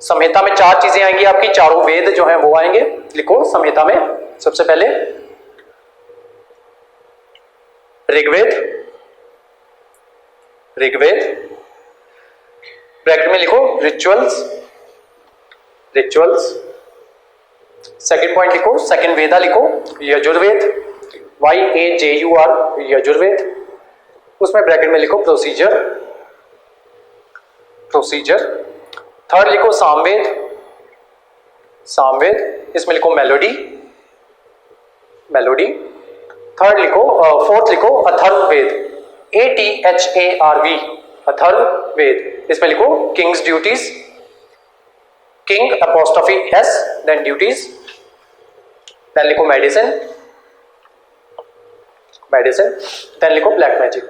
संहिता में चार चीजें आएंगी आपकी, चारों वेद जो हैं वो आएंगे। लिखो संहिता में सबसे पहले ऋग्वेद, ऋग्वेद, ब्रैकेट में लिखो रिचुअल्स, रिचुअल्स। सेकंड पॉइंट लिखो, सेकंड वेदा लिखो, यजुर्वेद, YAJUR, यजुर्वेद। उसमें ब्रैकेट में लिखो प्रोसीजर, प्रोसीजर। थर्ड लिखो सामवेद, सामवेद। इसमें लिखो मेलोडी, मेलोडी। थर्ड लिखो, फोर्थ लिखो अथर्ववेद, ATHARV, अथर्ववेद। इसमें लिखो kings duties, king apostrophe S, then duties. Then लिखो मेडिसिन, मेडिसिन। देन लिखो ब्लैक मैजिक,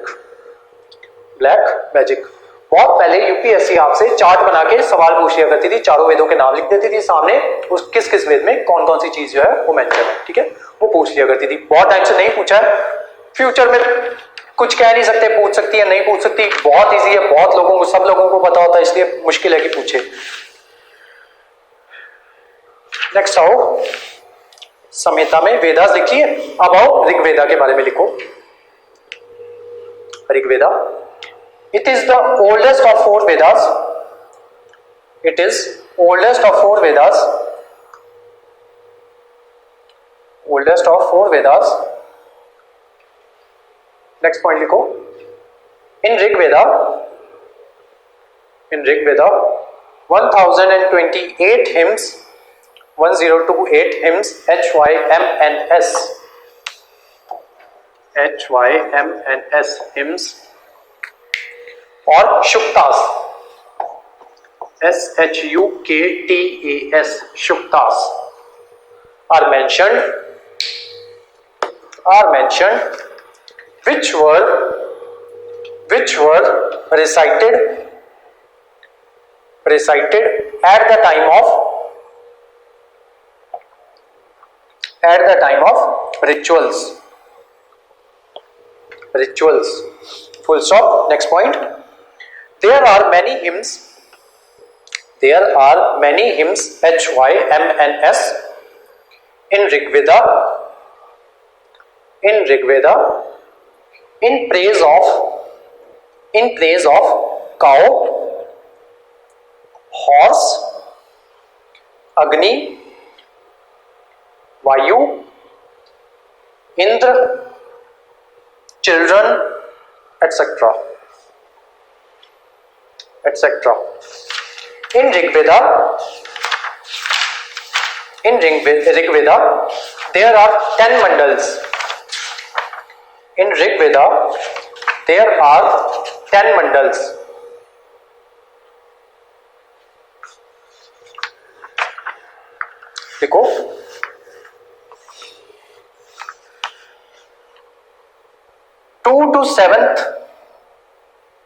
ब्लैक मैजिक। बहुत पहले यूपीएससी आपसे चार्ट बना के सवाल पूछ लिया करती थी, चारों वेदों के नाम लिख देती थी सामने, उस किस किस वेद में कौन कौन सी चीज जो है वो मेंशन है, ठीक है, वो पूछ लिया करती थी। बहुत टाइम से नहीं पूछा है, फ्यूचर में कुछ कह नहीं सकते, पूछ सकती है, नहीं पूछ सकती। बहुत इजी है, बहुत लोगों को, सब लोगों को पता होता है, इसलिए मुश्किल है कि पूछे। नेक्स्ट आओ, संहिता में वेदास लिख लिए। अब आओ ऋग्वेदा के बारे में लिखो। Rigveda, it is the oldest of four Vedas, it is oldest of four Vedas, oldest of four Vedas। next point लिखो, in Rigveda, in Rigveda 1028 hymns, 1028 hymns, HYMNS, HYMNS hymns, और शुक्तास, SHUKTAS, शुक्तास are mentioned, which were recited at the time of rituals, full stop। next point, there are many hymns, HYMNS, in Rigveda, in praise of cow, horse, Agni, Vayu, Indra, children, etc. In Rigveda, there are 10 mandals. In Rigveda, there are 10 mandals. देखो, to two seventh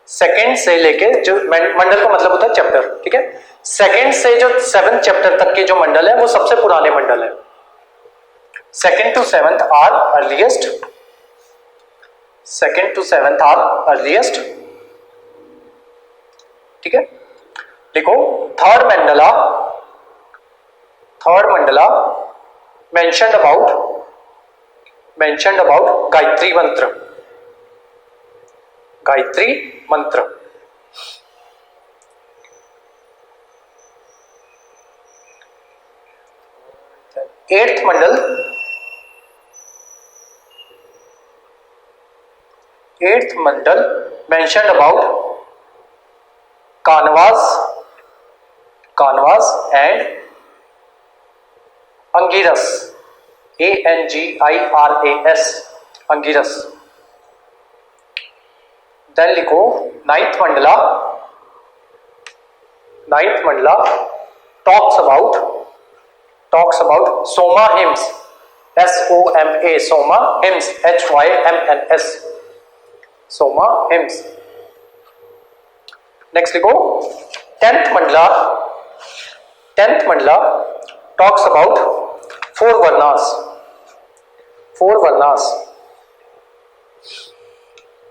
second से लेके, जो मंडल का मतलब होता है chapter, ठीक है, सेकेंड से जो 7th चैप्टर तक के जो मंडल है वो सबसे पुराने मंडल है। Second to seventh are earliest, ठीक है। देखो third mandala mentioned about Gayatri mantra, 8th Mandal, 8th Mandal mentioned about Kanvas and Angiras, Angiras, Angiras. Then लिखो 9th Mandla talks about Soma hymns, SOMA, Soma hymns, HYMNS, Soma hymns. Next लिखो 10th Mandla talks about four varnas,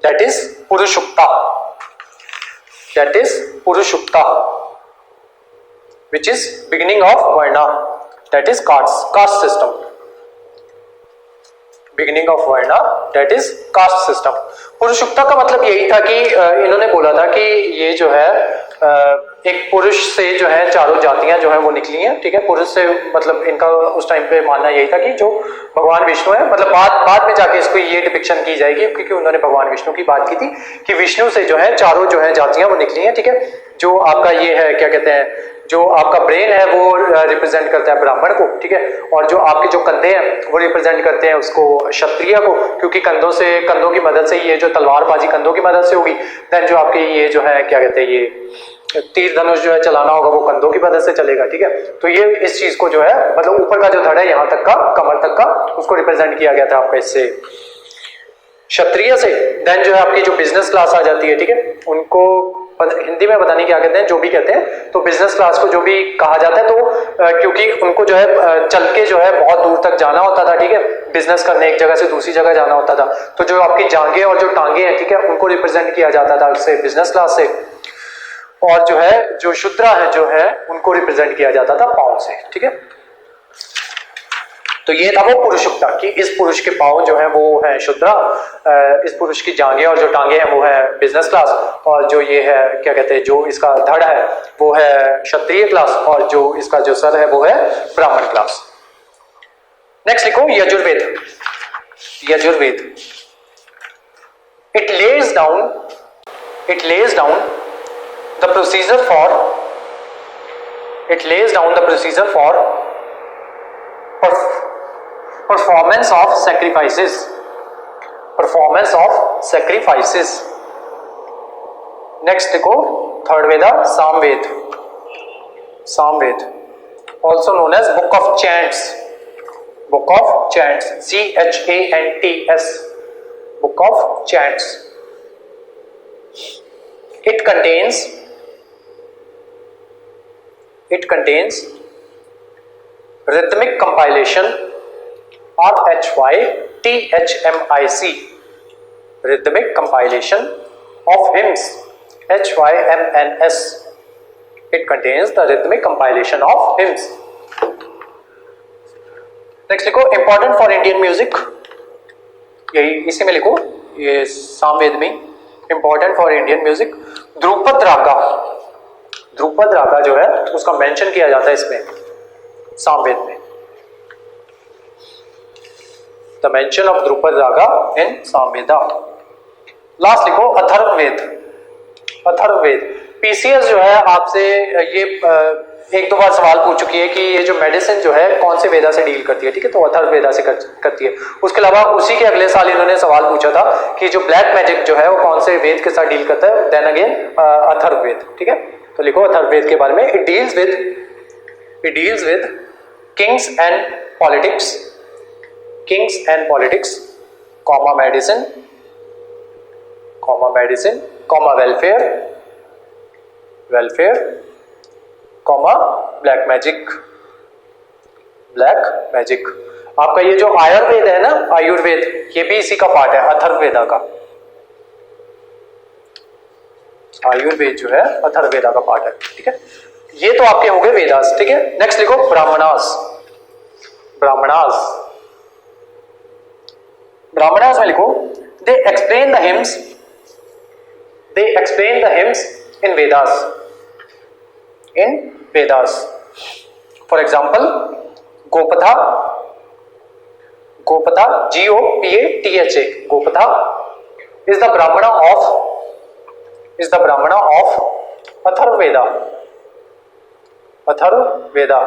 that is Purushukta, which is beginning of varna, that is caste system, beginning of varna, that is caste system. पुरुषुक्ता का मतलब यही था कि इन्होंने बोला था कि ये जो है एक पुरुष से जो है चारों जातियां जो है वो निकली हैं, ठीक है। पुरुष से मतलब इनका उस टाइम पे मानना यही था कि जो भगवान विष्णु है, मतलब बाद में जाके इसको ये डिपिक्शन की जाएगी, क्योंकि उन्होंने भगवान विष्णु की बात की थी कि विष्णु से जो है चारों जो है जातियां वो निकली हैं, ठीक है। जो आपका ये है क्या कहते हैं, जो आपका ब्रेन है वो रिप्रेजेंट करता है ब्राह्मण को, ठीक है, और जो आपके जो कंधे हैं वो रिप्रेजेंट करते हैं उसको क्षत्रिय को, क्योंकि कंधों की मदद से ये जो तलवारबाजी कंधों की मदद से होगी। देन जो आपके ये जो है क्या कहते हैं, ये तीर धनुष जो है चलाना होगा वो कंधों की मदद से चलेगा, ठीक है। तो ये इस चीज को जो है मतलब ऊपर का जो धड़ है यहाँ तक का, कमर तक का, उसको रिप्रेजेंट किया गया था आपका इससे क्षत्रिय से। देन जो है आपकी जो बिजनेस क्लास आ जाती है, ठीक है, उनको हिंदी में पता नहीं क्या कहते हैं, जो भी कहते हैं, तो बिजनेस क्लास को जो भी कहा जाता है, तो क्योंकि उनको जो है चल के जो है बहुत दूर तक जाना होता था, ठीक है, बिजनेस करने एक जगह से दूसरी जगह जाना होता था, तो जो आपकी जांघें और जो टांगे हैं, ठीक है, उनको रिप्रेजेंट किया जाता था उससे बिजनेस क्लास से, और जो है जो शूद्रा है जो है उनको रिप्रेजेंट किया जाता था पाँव से, ठीक है। तो ये था वो पुरुषुक्ता कि इस पुरुष के पाँव जो है वो है शूद्रा, इस पुरुष की जांघें और जो टांगे हैं वो है बिजनेस क्लास, और जो ये है क्या कहते हैं, जो इसका धड़ है वो है क्षत्रिय क्लास, और जो इसका जो सर है वो है ब्राह्मण क्लास। नेक्स्ट लिखो Yajurveda. It lays down the procedure for performance of sacrifices. Next देखो third Veda Samaveda, also known as book of chants, CHANTS, book of chants. It contains rhythmic compilation, RHYTHMIC, rhythmic compilation of hymns, HYMNS. It contains the rhythmic compilation of hymns. Next लिखो important for Indian music, यही इसी में लिखो, ये सामवेद में important for Indian music। Dhrupad रागा जो है उसका मेंशन किया जाता है इसमें सामवेद में, the mention of Dhrupad Raga in Samaveda. Last लिखो अथर्ववेद। पीसीएस जो है आपसे ये एक दो बार सवाल पूछ चुकी है कि ये जो मेडिसिन जो है कौन से वेदा से डील करती है, ठीक है, तो अथर्ववेदा से करती है। उसके अलावा उसी के अगले साल इन्होंने सवाल पूछा था कि जो ब्लैक मैजिक जो है वो कौन से वेद के साथ डील करता है, देन अगेन अथर्ववेद, ठीक है। तो लिखो अथर्ववेद के बारे में, it deals with Kings and politics, comma medicine, comma welfare, comma black magic. आपका ये जो आयुर्वेद है ना, आयुर्वेद, ये भी इसी का पार्ट है, अथर्ववेदा का। आयुर्वेद जो है अथर्ववेदा का पार्ट है, ठीक है। ये तो आपके हो गए वेदास, ठीक है। नेक्स्ट लिखो ब्राह्मणास में लिखो they explain the hymns in Vedas. For example Gopatha, Gopatha GOPATHA, Gopatha is the Brahmana of Atharvaveda, Atharvaveda.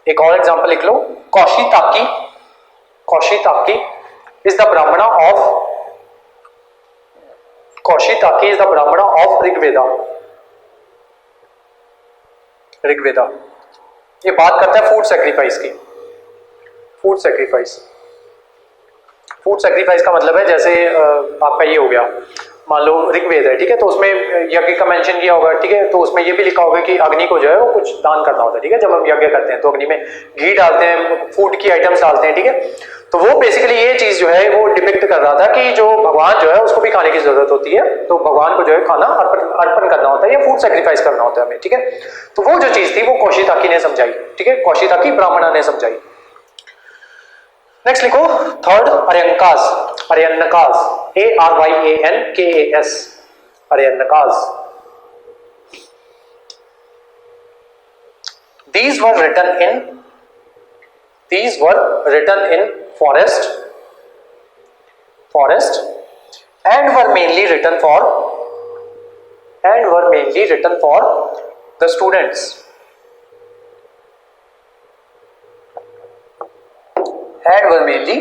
एक और एग्जांपल लिख लो, कौशिताकी, कौशिताकी is the Brahmana of, कौशिताकी is the Brahmana of Rigveda, Rigveda. ये बात करता है फूड सेक्रीफाइस की, फूड सेक्रीफाइस। फूड सेक्रीफाइस का मतलब है जैसे आपका ये हो गया, मान लो ऋग्वेद है, ठीक है, तो उसमें यज्ञ का मेंशन किया होगा, ठीक है, तो उसमें ये भी लिखा होगा कि अग्नि को जो है वो कुछ दान करना होता है, ठीक है। जब हम यज्ञ करते हैं तो अग्नि में घी डालते हैं, फूड की आइटम्स डालते हैं, ठीक है। तो वो बेसिकली ये चीज जो है वो डिपिक्ट कर रहा था कि जो भगवान जो है उसको भी खाने की जरूरत होती है, तो भगवान को जो है खाना अर्पण करना होता है या फूड सेक्रीफाइस करना होता है हमें, ठीक है। तो वो जो चीज थी वो कौशिताकी ने समझाई, ठीक है, कौशिताकी ब्राह्मणा ने समझाई। नेक्स्ट लिखो third, Aranyakas, Aranyakas ARYANKAS, Aranyakas. These were written in forest and were mainly written for the students, and were mainly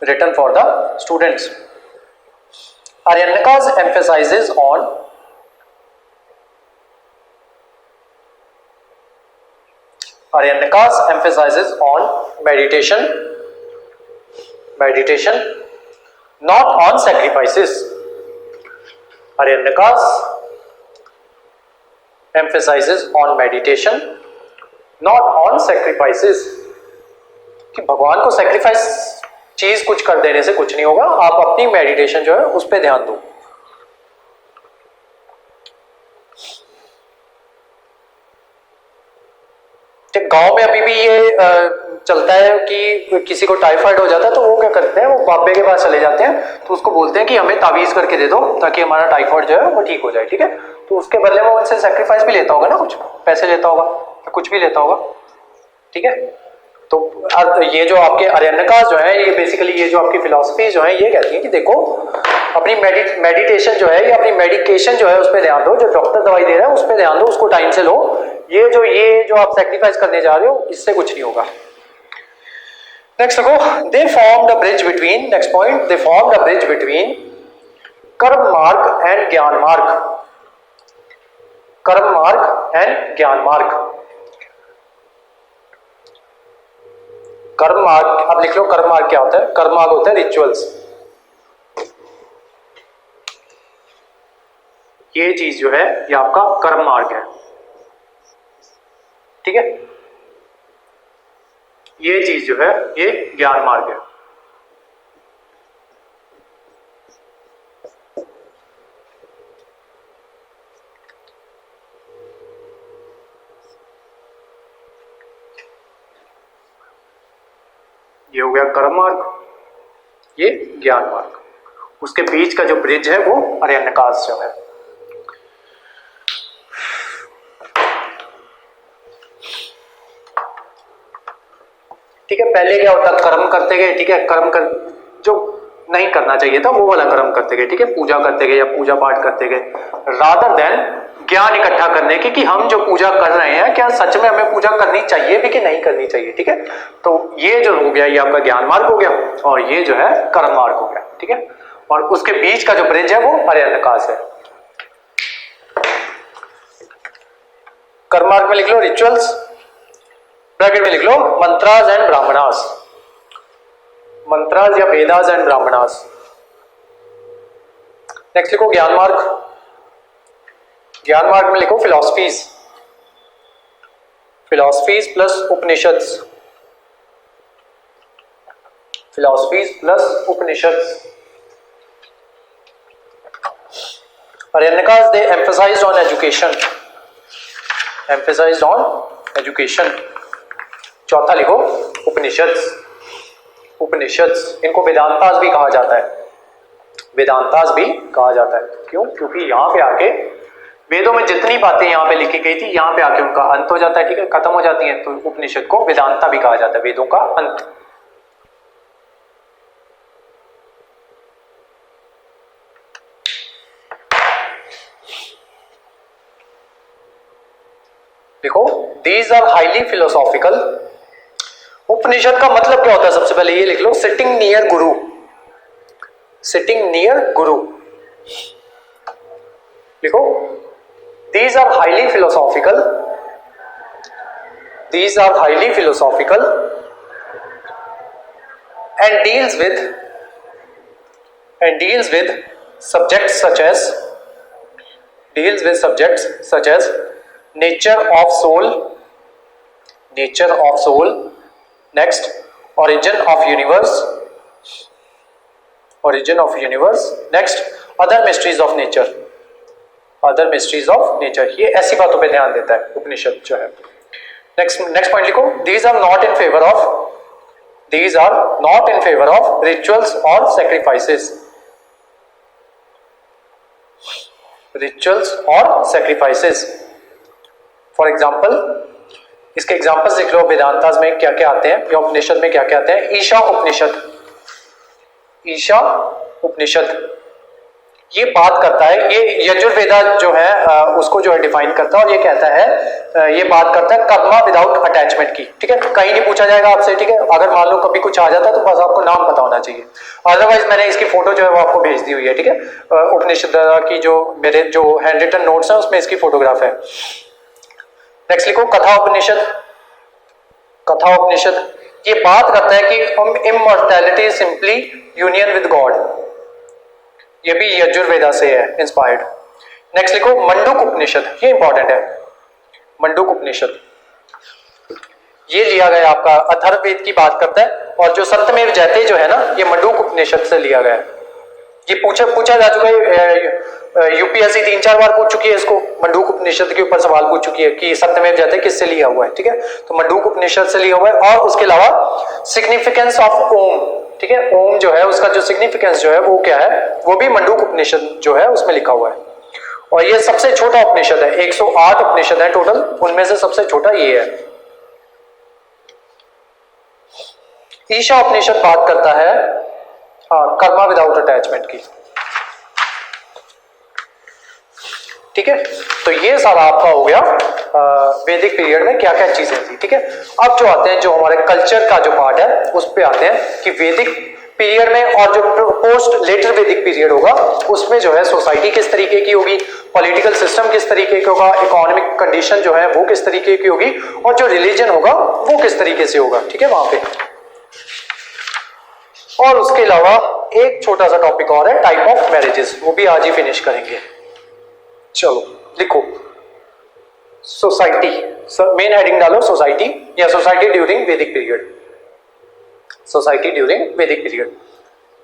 written for the students. Aryanaka's emphasizes on meditation, not on sacrifices. Aryanaka's emphasizes on meditation, not on sacrifices. कि भगवान को sacrifice चीज कुछ कर देने से कुछ नहीं होगा, आप अपनी मेडिटेशन जो है उस पर ध्यान दो। गांव में अभी भी ये चलता है कि किसी को टाइफाइड हो जाता है तो वो क्या करते हैं, वो बाबे के पास चले जाते हैं, तो उसको बोलते हैं कि हमें तावीज करके दे दो ताकि हमारा टाइफाइड जो है वो ठीक हो जाए, ठीक है। तो उसके बदले में उनसे सैक्रिफाइस भी लेता होगा ना, कुछ पैसे लेता होगा, कुछ भी लेता होगा, ठीक है। तो ये जो आपके अर्यनकास जो है, ये बेसिकली ये जो आपकी फिलॉसफी जो है ये कहती है कि देखो अपनी मेडिटेशन जो है या अपनी मेडिकेशन जो है उस पर ध्यान दो, जो डॉक्टर दवाई दे रहा है उस पर ध्यान दो, उसको टाइम से लो। ये जो आप सैक्रिफाइस करने जा रहे हो इससे कुछ नहीं होगा। नेक्स्ट देखो, they form the bridge between, next point, they form the bridge between कर्म मार्ग एंड ज्ञान मार्ग, कर्म मार्ग एंड ज्ञान मार्ग। कर्म मार्ग, अब लिख लो कर्म मार्ग क्या होता है। कर्म मार्ग होता है रिचुअल्स, ये चीज जो है ये आपका कर्म मार्ग है, ठीक है। ये चीज जो है ये ज्ञान मार्ग है। ये हो गया कर्म मार्ग, ये ज्ञान मार्ग, उसके बीच का जो ब्रिज है वो अर्यनकास जो है। ठीक है, पहले क्या होता, कर्म करते गए, ठीक है, कर्म कर जो नहीं करना चाहिए था वो वाला कर्म करते गए, ठीक है, पूजा करते गए या पूजा पाठ करते गए, रादर देन ज्ञान इकट्ठा करने की कि हम जो पूजा कर रहे हैं क्या सच में हमें पूजा करनी चाहिए भी कि नहीं करनी चाहिए, ठीक है। तो ये जो हो गया ये आपका ज्ञान मार्ग हो गया और ये जो है कर्म मार्ग हो गया, ठीक है। और उसके बीच का जो ब्रिज है वो अर्यनकास है। कर्म मार्ग में लिख लो रिचुअल्स, ब्रैकेट में लिख लो मंत्रास एंड ब्राह्मणास, मंत्रास या वेदास एंड ब्राह्मणास। नेक्स्ट लिखो ज्ञान मार्ग, ज्ञान मार्ग में लिखो philosophies, philosophies plus Upanishads, philosophies plus Upanishads. Aryanaka's they emphasized on education, emphasized on education। चौथा लिखो उपनिषद्स, उपनिषद्स इनको वेदांतास भी कहा जाता है, वेदांतास भी कहा जाता है। क्यों? क्योंकि यहां पे आके वेदों में जितनी बातें यहाँ पे लिखी गई थी यहाँ पे आके उनका अंत हो जाता है, ठीक है, खत्म हो जाती है। तो उपनिषद को वेदांता भी कहा जाता है, वेदों का अंत। देखो, these are highly philosophical. Upanishad का मतलब क्या होता है, सबसे पहले ये लिख लो, sitting near guru. Sitting near guru लिखो। These are highly philosophical, these are highly philosophical and deals with subjects such as nature of soul, next origin of universe, next other mysteries of nature, ये ऐसी बातों पे ध्यान देता है उपनिषद जो है। नेक्स्ट पॉइंट लिखो, these are not in favor of rituals or sacrifices, for example इसके एग्जाम्पल्स लिख लो, वेदांतास में क्या क्या आते हैं या उपनिषद में क्या क्या आते हैं। ईशा उपनिषद ये बात करता है, ये यजुर्वेदा जो है उसको जो है डिफाइन करता है, और ये कहता है, ये बात करता है कर्मा विदाउट अटैचमेंट की, ठीक है। कहीं नहीं पूछा जाएगा आपसे, ठीक है, अगर मान लो कभी कुछ आ जाता है तो बस आपको नाम पता होना चाहिए, अदरवाइज मैंने इसकी फोटो जो है वो आपको भेज दी हुई है, ठीक है। उपनिषद की जो मेरे जो हैंड रिटन नोट्स है उसमें इसकी फोटोग्राफ है। नेक्स्ट लिखो, कथा उपनिषद ये बात करता है कि immortality simply union with God, ये भी यजुर्वेदा से है इंस्पायर्ड। नेक्स्ट लिखो, मंडूक उपनिषद, ये इंपॉर्टेंट है। मंडूक उपनिषद ये लिया गया आपका अथर्ववेद की बात करता है, और जो सत्यमेव जयते जो है ना, ये मंडूक उपनिषद से लिया गया है। ये पूछा जा चुका है, यूपीएससी 3-4 बार पूछ चुकी है इसको, मंडूक उपनिषद के ऊपर सवाल पूछ चुकी है कि सत्यमेव जयते किससे लिया हुआ है, ठीक है। तो मंडूक उपनिषद से लिया हुआ है, और उसके अलावा सिग्निफिकेंस ऑफ ओम, ठीक है, ओम जो है उसका जो सिग्निफिकेंस जो है वो क्या है, वो भी मंडूक उपनिषद जो है उसमें लिखा हुआ है। और ये सबसे छोटा उपनिषद है, 108 उपनिषद है टोटल, उनमें से सबसे छोटा ये है। ईशा उपनिषद बात करता है कर्मा विदाउट अटैचमेंट की, ठीक है। तो ये सारा आपका हो गया वैदिक पीरियड में क्या क्या चीजें थी, ठीक है। अब जो आते हैं, जो हमारे कल्चर का जो पार्ट है उस पे आते हैं कि वैदिक पीरियड में और जो पोस्ट लेटर वैदिक पीरियड होगा उसमें जो है सोसाइटी किस तरीके की होगी, पॉलिटिकल सिस्टम किस तरीके का होगा, इकोनॉमिक कंडीशन जो है वो किस तरीके की होगी, और जो रिलीजन होगा वो किस तरीके से होगा, ठीक है, वहां पे। और उसके अलावा एक छोटा सा टॉपिक और है, टाइप ऑफ मैरिजेस, वो भी आज ही फिनिश करेंगे। चलो लिखो, सोसाइटी, मेन हेडिंग डालो सोसाइटी, या सोसाइटी ड्यूरिंग वैदिक पीरियड, सोसाइटी ड्यूरिंग वैदिक पीरियड।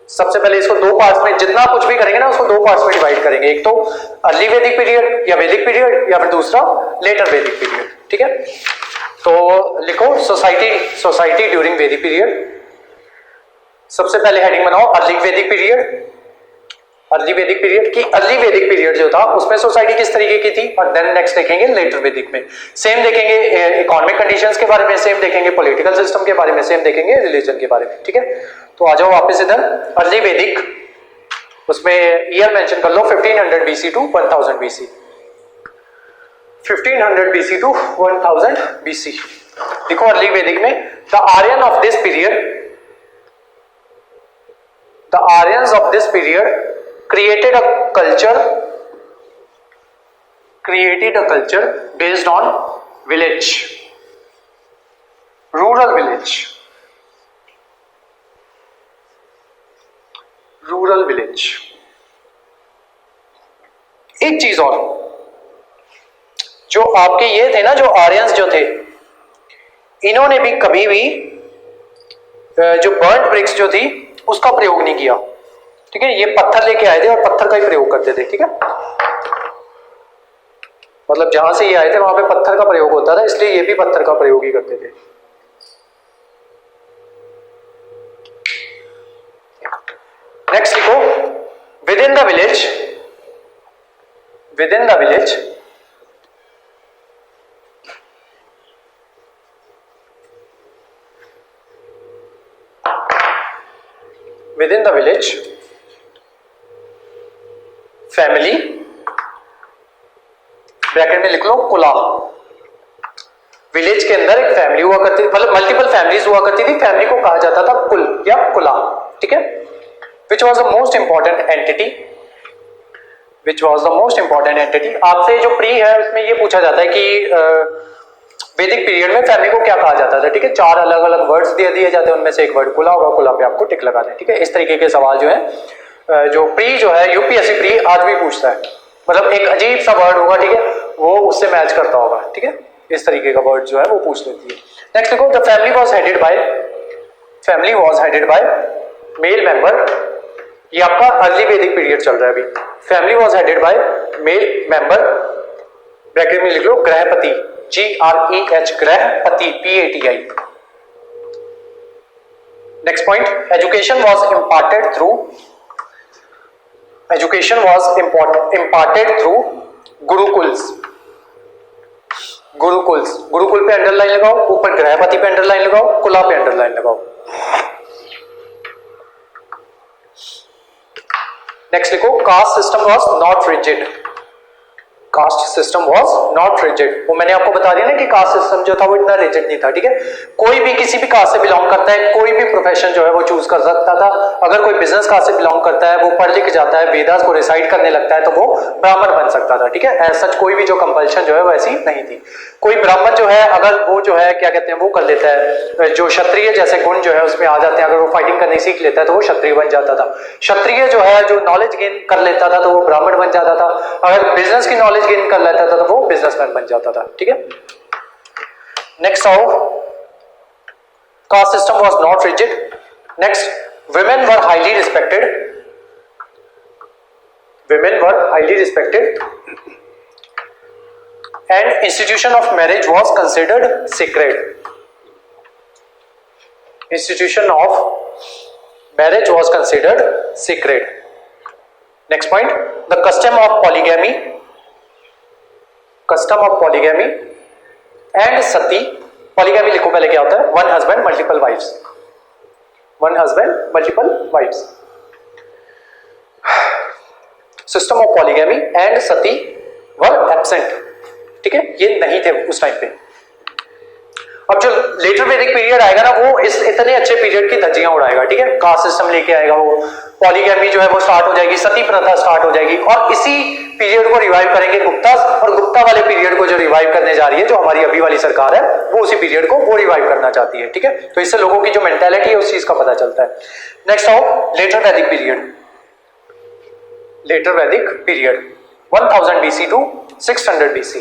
सबसे पहले इसको दो पार्ट्स में, जितना कुछ भी करेंगे ना उसको दो पार्ट्स में डिवाइड करेंगे, एक तो अर्ली वैदिक पीरियड या वैदिक पीरियड, या फिर दूसरा लेटर वैदिक पीरियड, ठीक है। तो लिखो सोसाइटी ड्यूरिंग वैदिक पीरियड। सबसे पहले हेडिंग बनाओ अर्ली वैदिक पीरियड। अर्ली वैदिक पीरियड की, अर्ली वैदिक पीरियड जो था उसमें सोसाइटी किस तरीके की थी, और देन नेक्स्ट देखेंगे लेटर वैदिक में, सेम देखेंगे इकोनॉमिक कंडीशंस के बारे में, सेम देखेंगे पॉलिटिकल सिस्टम के बारे में, सेम देखेंगे रिलीजन के बारे में, ठीक है। तो आ जाओ वापस इधर, अर्ली वैदिक, उसमें ईयर मेंशन कर लो 1500 BC to 1000 BC, 1500 BC to 1000 BC। देखो अर्ली वैदिक में, the Aryan of this period, the Aryans of this period created a culture based on village, rural village, एक चीज और, जो आपके ये थे ना, जो आर्यंस जो थे, इन्होंने भी कभी भी जो बर्न्ड ब्रिक्स जो थी उसका प्रयोग नहीं किया, ठीक है। ये पत्थर लेके आए थे और पत्थर का ही प्रयोग करते थे, ठीक है। मतलब जहां से ये आए थे वहां पे पत्थर का प्रयोग होता था, इसलिए ये भी पत्थर का प्रयोग ही करते थे। नेक्स्ट लिखो, with in the village within the village family, bracket में लिख लो कुला। विलेज के अंदर एक फैमिली हुआ करती थी, मतलब मल्टीपल फैमिलीज हुआ करती थी, फैमिली को कहा जाता था कुल या कुला, ठीक है। Which was the most important entity, which was the most important entity. आपसे जो प्री है उसमें ये पूछा जाता है कि वैदिक पीरियड में फैमिली को क्या कहा जाता था, ठीक है। 4 अलग अलग वर्ड्स दे दिए जाते हैं, उनमें से एक वर्ड कुला होगा, कुला पे आपको टिक लगा दें, ठीक है। इस तरीके के सवाल जो है जो प्री जो है यूपीएससी प्री आज भी पूछता है, मतलब एक अजीब सा वर्ड होगा, ठीक है, वो उससे मैच करता होगा, ठीक है। इस तरीके का वर्ड जो है वो पूछ लेती है। नेक्स्ट देखो, the family was headed by male member. ये आपका अर्ली वैदिक पीरियड चल रहा है अभी। Family was headed by male member, bracket में लिख लो गृहपति, GREH, गृहपति, PATI। Next point, education was imparted through gurukuls. Gurukul पे अंडरलाइन लगाओ, ऊपर गृहपति पे अंडरलाइन लगाओ, कुला पे अंडरलाइन लगाओ। नेक्स्ट लिखो, caste system was not rigid. Caste system was not rigid. वो मैंने आपको बता दिया ना कि कास्ट सिस्टम जो था वो इतना रिजिड नहीं था, ठीक है। कोई भी किसी भी कास्ट से बिलोंग करता है, कोई भी प्रोफेशन जो है वो चूज कर सकता था। अगर कोई बिजनेस कास्ट से बिलोंग करता है, वो पढ़ लिख जाता है, वेदास को रिसाइट करने लगता है, तो वो ब्राह्मण बन सकता था, ठीक है। ऐसा सच कोई भी जो कंपल्शन जो है वो ऐसी नहीं थी। कोई ब्राह्मण जो है अगर वो जो है क्या कहते हैं वो कर लेता है, जो क्षत्रिय जैसे गुण जो है उसमें आ जाते हैं, अगर वो फाइटिंग करनी सीख लेता है तो वो क्षत्रिय बन जाता था। क्षत्रिय जो है जो नॉलेज गेन कर लेता था तो वो ब्राह्मण बन जाता था। अगर बिजनेस की नॉलेज गेन कर लेता था तो वो बिजनेसमैन बन जाता था, ठीक है। नेक्स्ट आओ, caste system was not rigid. Next, women were highly respected and institution of marriage was considered sacred. Institution of marriage was considered sacred. Next point, the custom of polygamy and sati। polygamy लिखो पहले क्या होता है, one husband multiple wives। System of polygamy and Sati were absent, ठीक है, ये नहीं थे उस टाइम पे। अब जो लेटर वैदिक पीरियड आएगा ना वो इस इतने अच्छे पीरियड की धज्जियां उड़ाएगा, ठीक है। कास्ट सिस्टम लेके आएगा, वो पॉलीगैमी जो है वो स्टार्ट हो जाएगी, सती प्रथा स्टार्ट हो जाएगी, और इसी पीरियड को रिवाइव करेंगे गुप्ता। और गुप्ता वाले पीरियड को जो रिवाइव करने जा रही है, जो हमारी अभी वाली सरकार है, वो उसी पीरियड को वो रिवाइव करना चाहती है, ठीक है। तो इससे लोगों की जो मेंटालिटी है उस चीज का पता चलता है। नेक्स्ट आओ, letter Vedic period 1000 BC to 600 BC।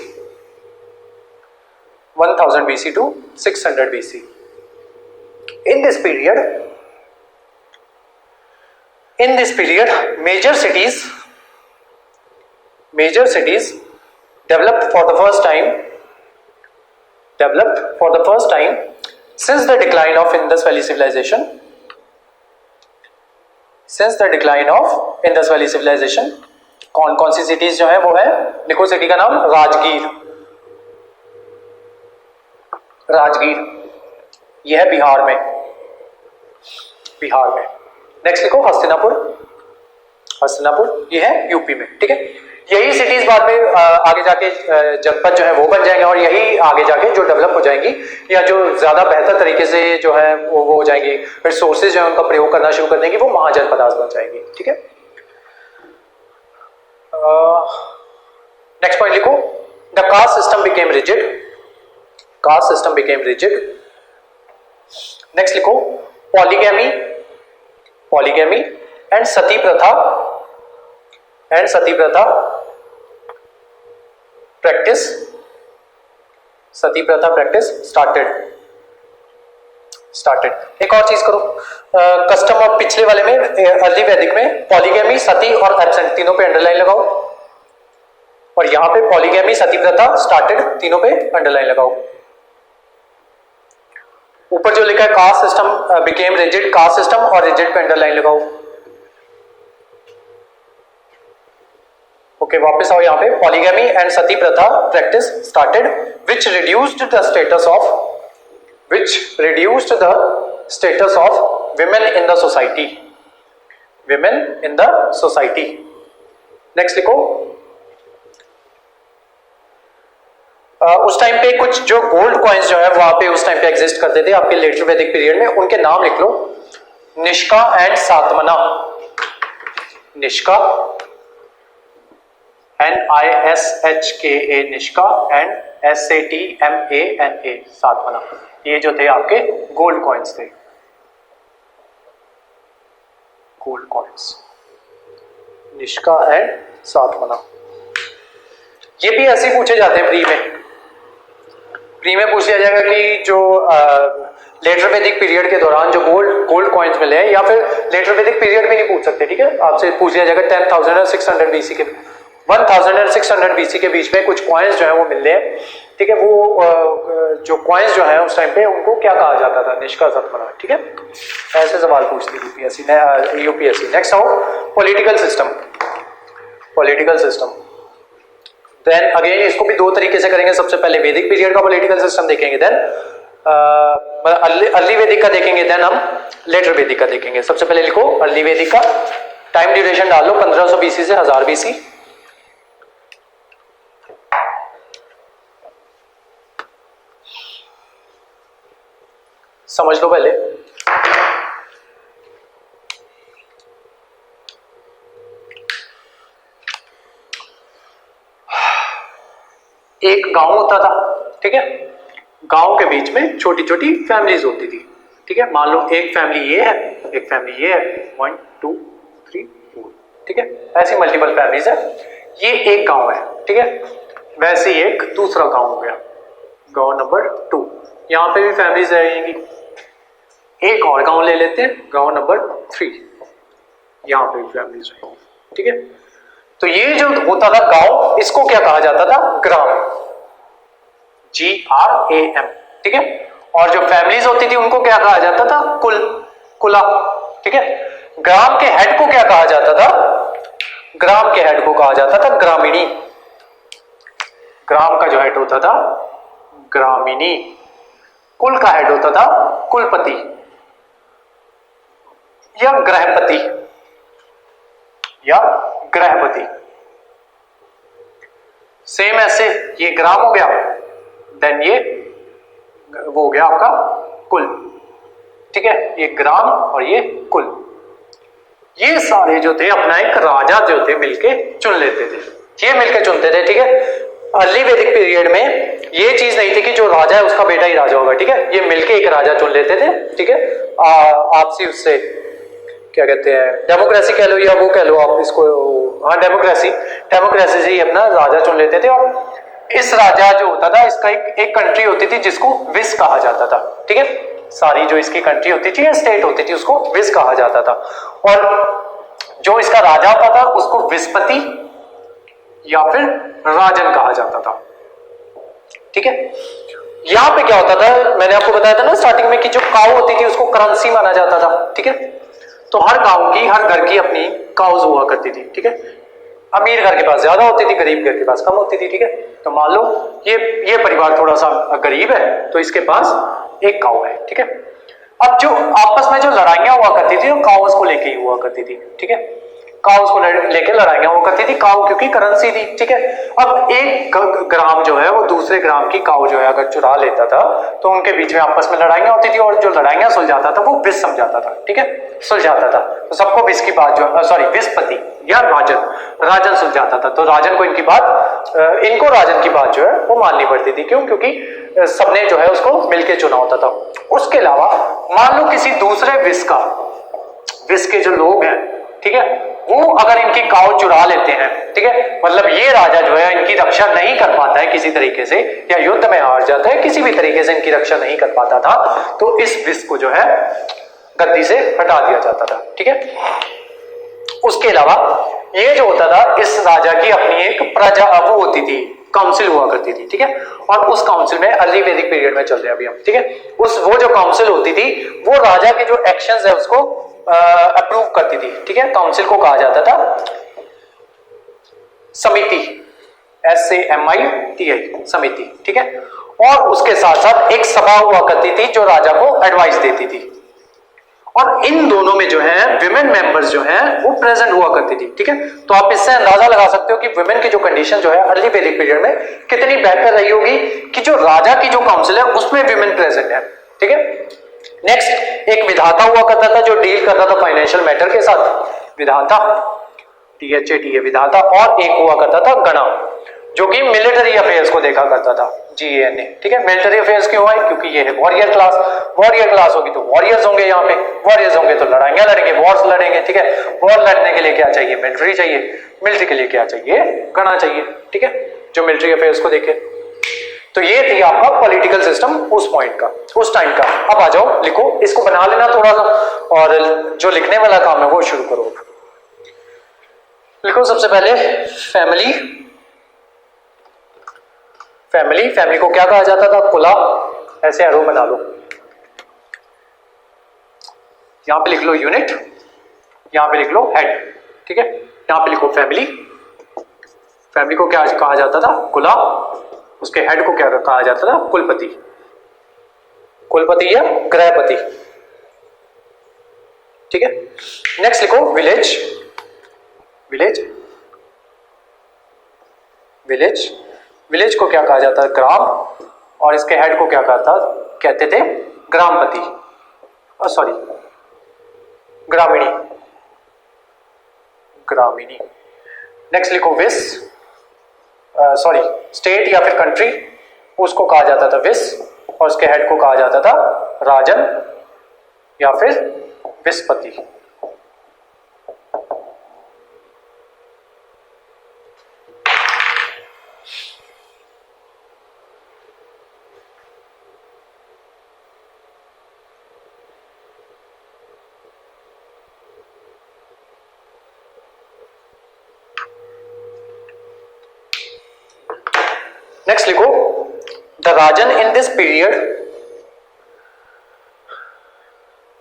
1000 BC to 600 BC। In this period, major cities developed for the first time since the decline of Indus Valley civilization। कौन कौन सी सिटीज जो है वो है, लिखो सिटी का नाम राजगीर। यह है बिहार में। नेक्स्ट लिखो हस्तिनापुर, यह है यूपी में, ठीक है। यही सिटीज बाद में आगे जाके जनपद जो है वो बन जाएंगे, और यही आगे जाके जो डेवलप हो जाएंगी या जो ज्यादा बेहतर तरीके से जो है वो हो जाएंगी, रिसोर्सेज जो है उनका प्रयोग करना शुरू कर देंगी, वो महाजनपद बन जाएंगी, ठीक है। नेक्स्ट पॉइंट लिखो, the caste system became rigid. Next लिखो, पॉलीगैमी एंड सती प्रथा प्रैक्टिस स्टार्टेड। एक और चीज करो, कस्टम ऑफ पिछले वाले में अर्ली वैदिक में पॉलीगैमी, सती और एब्सेंट तीनों पे अंडरलाइन लगाओ, और यहां पे पॉलीगैमी, सती प्रथा, स्टार्टेड तीनों पे अंडरलाइन लगाओ। ऊपर जो लिखा है caste system became rigid, caste system और रिजिड पे अंडरलाइन लगाओ। ओके, वापस आओ यहाँ पे, पॉलीगैमी एंड सती प्रथा practice started which reduced the status of women in the society। Women in the society. Next लिखो, उस टाइम पे कुछ जो गोल्ड कॉइन्स जो है वहां पे उस टाइम पे एग्जिस्ट करते थे आपके लेटर वैदिक पीरियड में, उनके नाम लिख लो, nishka and satmana. Nishka NISHKA nishka and SATMANA satmana. ये जो थे आपके गोल्ड कॉइन्स थे, gold coins nishka and satmana. ये भी ऐसे ही पूछे जाते हैं प्री में पूछ लिया जाएगा कि जो लेटर वैदिक पीरियड के दौरान जो गोल्ड कॉइन्स मिले हैं, या फिर लेटर वैदिक पीरियड भी नहीं पूछ सकते, ठीक है, आपसे पूछ लिया जाएगा 10,600 BC के 1600 BC के बीच में कुछ कॉइन्स जो है वो मिल रहे हैं, ठीक है। वो जो कॉइन्स जो है उस टाइम पे उनको क्या कहा जाता था, निष्का सातमना, ठीक है। ऐसे सवाल पूछती यूपीएससी। नेक्स्ट आओ, पॉलिटिकल सिस्टम। देन अगेन इसको भी दो तरीके से करेंगे, सबसे पहले वैदिक पीरियड का पॉलिटिकल सिस्टम देखेंगे, देन अर्ली वैदिक का देखेंगे, देन हम लेटर वैदिक का देखेंगे। सबसे पहले लिखो अर्ली वैदिक का, टाइम ड्यूरेशन डाल लो 1500 BC से 1000 BC। समझ लो पहले, एक गांव होता था, ठीक है, गांव के बीच में छोटी छोटी फैमिलीज होती थी, ठीक है। मान लो एक फैमिली ये है, एक फैमिली ये है, 1 2 3 4, ठीक है, ऐसी मल्टीपल फैमिलीज है। ये एक गांव है, ठीक है। वैसे ही एक दूसरा गांव हो गया, गांव नंबर 2, यहां पे भी फैमिलीज रहेंगी। एक और गांव ले लेते हैं, गांव नंबर 3, यहां पे भी फैमिलीज रहेंगी, ठीक है। तो ये जो होता था गांव, इसको क्या कहा जाता था, ग्राम, GRAM, ठीक है। और जो फैमिलीज होती थी उनको क्या कहा जाता था, कुला, ठीक है। ग्राम के हेड को क्या कहा जाता था, ग्राम के हेड को कहा जाता था ग्रामीणी। ग्राम का जो हेड होता था ग्रामीणी। कुल का हेड होता था कुलपति या ग्रहपति। सेम ऐसे ये ग्राम हो गया, देन ये वो हो गया आपका कुल, ठीक है। ये ग्राम और ये कुल, ये सारे जो थे अपना एक राजा जो थे मिलके चुन लेते थे, ये मिलके चुनते थे, ठीक है। अर्ली वैदिक पीरियड में ये चीज नहीं थी कि जो राजा है उसका बेटा ही राजा होगा, ठीक है। ये मिलके एक राजा चुन लेते थे, ठीक है। आपसी उससे क्या कहते हैं, डेमोक्रेसी कह लो या वो कह लो आप इसको, हाँ डेमोक्रेसी से ही अपना राजा चुन लेते थे। और इस राजा जो होता था, इसका एक कंट्री होती थी जिसको विस कहा जाता था, ठीक है। सारी जो इसकी कंट्री होती थी या स्टेट होती थी उसको विस कहा जाता था। और जो इसका राजा होता था उसको विस्पति या फिर राजन कहा जाता था, ठीक है। यहां पे क्या होता था, मैंने आपको बताया था ना स्टार्टिंग में कि जो काऊ होती थी उसको करेंसी माना जाता था, ठीक है। तो हर गांव की, हर घर की अपनी काउज हुआ करती थी, ठीक है। अमीर घर के पास ज्यादा होती थी, गरीब घर के पास कम होती थी, ठीक है। तो मान लो ये परिवार थोड़ा सा गरीब है तो इसके पास एक काऊ है, ठीक है। अब जो आपस में जो लड़ाइयां हुआ करती थी वो काउस को लेके ही हुआ करती थी, ठीक है। काउस को लेके लड़ाइयां हुआ करती थी, काऊ क्योंकि करेंसी थी, ठीक है। अब एक ग्राम जो है वो दूसरे ग्राम की काऊ जो है अगर चुरा लेता था तो उनके बीच में आपस में लड़ाइयां होती थी, और जो लड़ाइयां सुलझाता था वो विस समझाता था, ठीक है, सुलझाता था। तो सबको विस की बात जो, सॉरी विस्पति या राजन सुलझाता था। तो राजन को इनको राजन की बात जो है वो माननी पड़ती थी, क्यों, क्योंकि सबने जो है उसको मिलके चुना होता था। उसके अलावा मान लो किसी दूसरे विस के जो लोग हैं, ठीक है, वो अगर इनकी काऊ चुरा लेते हैं, ठीक है, मतलब ये राजा जो है इनकी रक्षा नहीं कर पाता है किसी तरीके से, या युद्ध में हार जाता है, किसी भी तरीके से इनकी रक्षा नहीं कर पाता था, तो इस विस को जो है गद्दी से हटा दिया जाता था, ठीक है। उसके अलावा ये जो होता था, इस राजा की अपनी एक प्रजा वो होती थी, काउंसिल हुआ करती थी, ठीक है। और उस काउंसिल में अर्ली वैदिक पीरियड में चल रहे हैं अभी हम, ठीक है। वो जो काउंसिल होती थी वो राजा के जो एक्शंस है उसको अप्रूव करती थी, ठीक है। काउंसिल को कहा जाता था समिति, SAMITI समिति, ठीक है। और उसके साथ साथ एक सभा हुआ करती थी जो राजा को एडवाइस देती थी। और इन दोनों में जो है विमेन मेंबर्स जो है वो प्रेजेंट हुआ करती थी। ठीक है, तो आप इससे अंदाजा लगा सकते हो कि विमेन की जो कंडीशन जो है अर्ली वैदिक पीरियड में कितनी बेहतर रही होगी कि जो राजा की जो काउंसिल है उसमें विमेन प्रेजेंट है। ठीक है, नेक्स्ट एक विधाता हुआ करता था जो डील करता था फाइनेंशियल मैटर के साथ, विधाता, THATA विधाता, और एक हुआ करता था गणा जो कि मिलिट्री अफेयर्स को देखा करता था, GANA। ठीक है, मिलिट्री अफेयर्स क्यों है? क्योंकि ये है वॉरियर क्लास, वॉरियर क्लास होगी तो वॉरियर्स होंगे, यहाँ पे वॉरियर्स होंगे तो लड़ाइयां लड़ेंगे, वॉर्स लड़ेंगे। ठीक है, वॉर लड़ने के लिए क्या चाहिए? मिलिट्री चाहिए, मिलिट्री के लिए क्या चाहिए? गणा चाहिए। ठीक है, जो मिलिट्री अफेयर्स को देखे। तो ये थी आपका पॉलिटिकल सिस्टम उस पॉइंट का, उस टाइम का। अब आ जाओ, लिखो, इसको बना लेना थोड़ा सा, और जो लिखने वाला काम है वो शुरू करो। लिखो सबसे पहले फैमिली। फैमिली, फैमिली को क्या कहा जाता था? कुला। ऐसे एरो बना लो, यहां पे लिख लो यूनिट, यहां पे लिख लो हेड। ठीक है, यहां पे लिखो फैमिली। फैमिली को क्या कहा जाता था? कुला। उसके हेड को क्या कहा जाता था? कुलपति। कुलपति या गृहपति। ठीक है, नेक्स्ट लिखो विलेज। विलेज, विलेज, विलेज को क्या कहा जाता है? ग्राम। और इसके हेड को क्या कहते थे? ग्रामपति, सॉरी ग्रामीणी, ग्रामीणी। नेक्स्ट लिखो विस, सॉरी स्टेट या फिर कंट्री, उसको कहा जाता था विस, और उसके हेड को कहा जाता था राजन या फिर विस्पति। नेक्स्ट लिखो the Rajan in this period,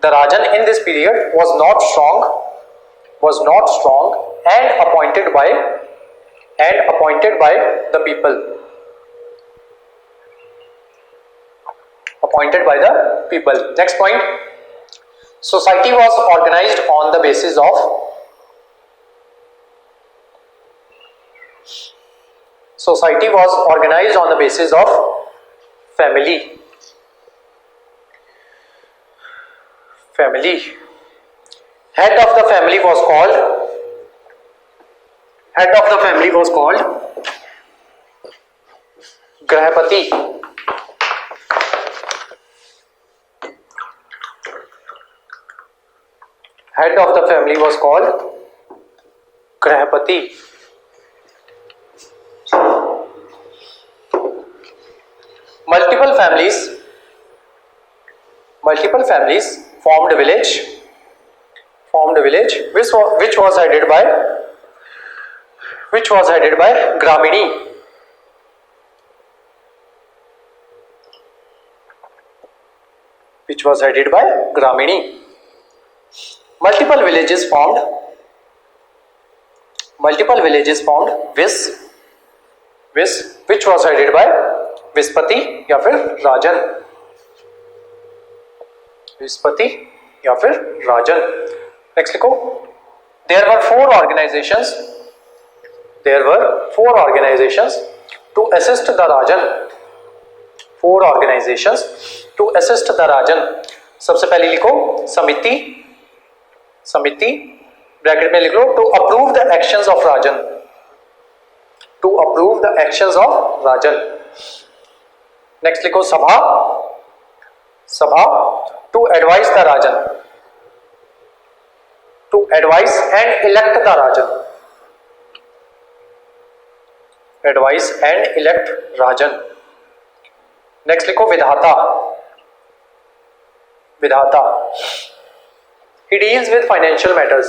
the Rajan in this period was not strong and appointed by the people, appointed by the people. Next point, society was organized on the basis of, society was organized on the basis of family. Family. Head of the family was called, head of the family was called grahapati. Head of the family was called grahapati. Multiple families formed a village, which was headed by Gramini. Which was headed by Gramini. Multiple villages formed which was headed by विस्पति या फिर राजन, विस्पति या फिर राजन। Next लिखो there were four organizations to assist the Rajan, four organizations to assist the Rajan। सबसे पहले लिखो समिति, समिति ब्रैकेट में लिख लो to approve the actions of Rajan, to approve the actions of Rajan। Next लिखो sabha, sabha to advise the Rajan, to advise and elect the Rajan, advise and elect Rajan. Next लिखो विधाता, विधाता he deals with financial matters,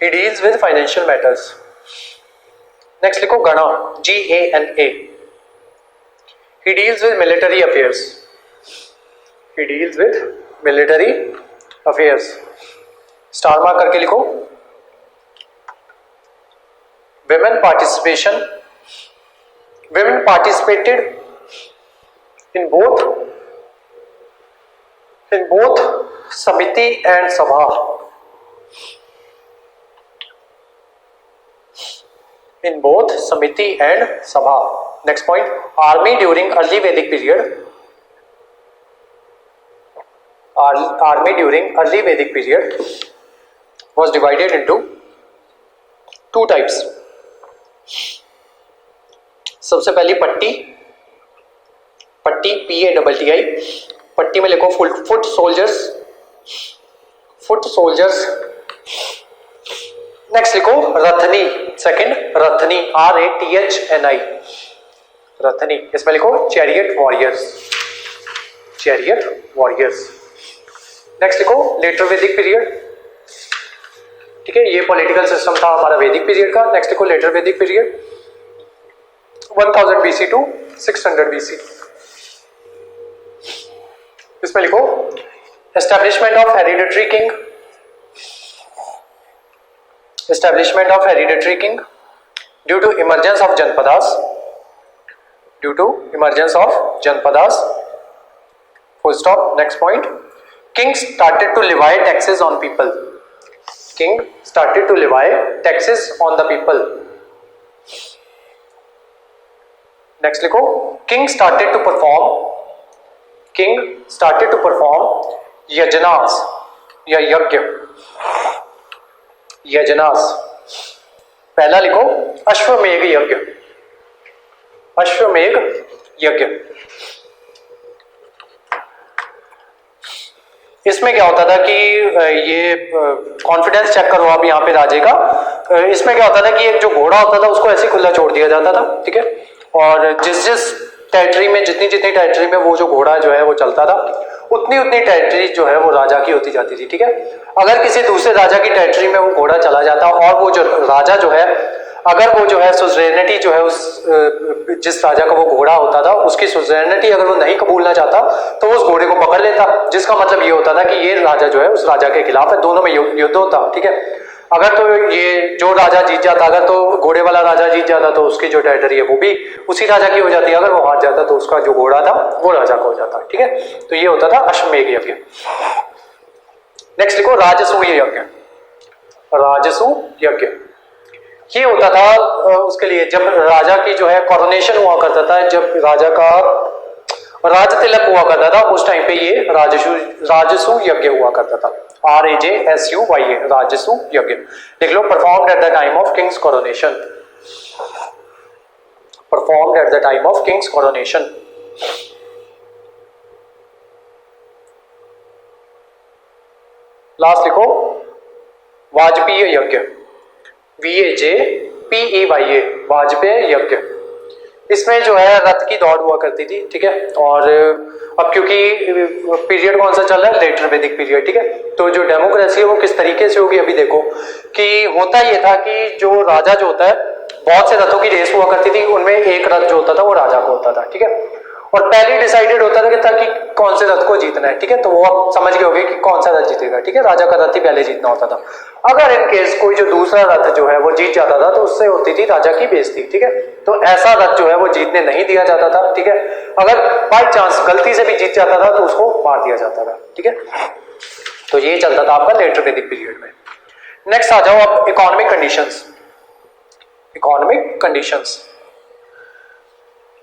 he deals with financial matters। Next लिखो गणा, GANA, he deals with military affairs, he deals with military affairs। Star mark करके लिखो women participation, women participated in both in both समिति and सभा, in both समिति and सभा। Next point, army during early वैदिक period, army during early Vedic period was divided into two types. सबसे पहली पट्टी, पट्टी PATTI, पट्टी में लिखो foot soldiers, foot soldiers. Next लिखो रथनी, सेकंड रथनी RATHNI, रथनी। इसमें लिखो chariot warriors, chariot warriors. Next लिखो लेटर वैदिक पीरियड, ठीक है, ये पॉलिटिकल सिस्टम था हमारा वैदिक पीरियड का। नेक्स्ट लिखो later Vedic period 1000 BC to 600 BC। इसमें लिखो establishment of hereditary king, establishment of hereditary king due to emergence of janapadas, due to emergence of janapadas, full stop. Next point, king started to levy taxes on people, king started to levy taxes on the people। next लिखो king started to perform, king started to perform yajnas या यज्ञ, यजनास। पहला लिखो अश्वमेघ यज्ञ, अश्वमेघ यज्ञ। इसमें क्या होता था कि ये कॉन्फिडेंस चेक करो आप यहाँ पे राजे का। इसमें क्या होता था कि एक जो घोड़ा होता था उसको ऐसे खुला छोड़ दिया जाता था, ठीक है, और जिस जिस टेरिटरी में, जितनी जितनी टेरिटरी में वो जो घोड़ा जो है वो चलता था, उतनी उतनी टेरिटरी जो है वो राजा की होती जाती थी, ठीक है। अगर किसी दूसरे राजा की टेरिटरी में वो घोड़ा चला जाता और वो जो राजा जो है, अगर वो जो है सुजरेनिटी जो है उस जिस राजा का वो घोड़ा होता था उसकी सुजरेनिटी अगर वो नहीं कबूलना चाहता तो उस घोड़े को पकड़ लेता, जिसका मतलब ये होता था कि ये राजा जो है उस राजा के खिलाफ है, दोनों में युद्ध होता, ठीक है। अगर तो ये जो राजा जीत जाता, अगर तो घोड़े वाला राजा जीत जाता तो उसकी जो टेरिटरी है वो भी उसी राजा की हो जाती है, अगर वो हार जाता तो उसका जो घोड़ा था वो राजा का हो जाता, ठीक है। तो ये होता था अश्वमेघ यज्ञ। नेक्स्ट लिखो राजसूय यज्ञ, राजसूय यज्ञ। ये होता था उसके लिए जब राजा की जो है कोरोनेशन हुआ करता था, जब राजा का राज तिलक हुआ करता था उस टाइम पे ये राजसूय यज्ञ हुआ करता था, RAJSUYA, राजसूय यज्ञ। देख लो performed at the time of king's coronation, performed at the time of king's coronation. Last लिखो वाजपेयी यज्ञ, VAJPEYA, वाजपेयी यज्ञ। इसमें जो है रथ की दौड़ हुआ करती थी, ठीक है। और अब क्योंकि पीरियड कौन सा चल रहा है, लेटर वैदिक पीरियड, ठीक है, तो जो डेमोक्रेसी है वो किस तरीके से होगी अभी देखो। कि होता ये था कि जो राजा जो होता है, बहुत से रथों की रेस हुआ करती थी, उनमें एक रथ जो होता था वो राजा को होता था, ठीक है। और पहले डिसाइडेड होता था कि कौन से रथ को जीतना है, ठीक है। तो वो आप समझ गए होंगे कि कौन सा रथ जीतेगा, ठीक है, राजा का रथ ही पहले जीतना होता था। अगर इन केस कोई जो दूसरा रथ जो है वो जीत जाता था तो उससे होती थी राजा की बेइज्जती, ठीक है। तो ऐसा रथ जो है वो जीतने नहीं दिया जाता था, ठीक है। अगर बाई चांस गलती से भी जीत जाता था तो उसको मार दिया जाता था, ठीक है। तो ये चलता था आपका लेटर वैदिक पीरियड में। नेक्स्ट आ जाओ आप इकोनॉमिक कंडीशंस, इकोनॉमिक कंडीशंस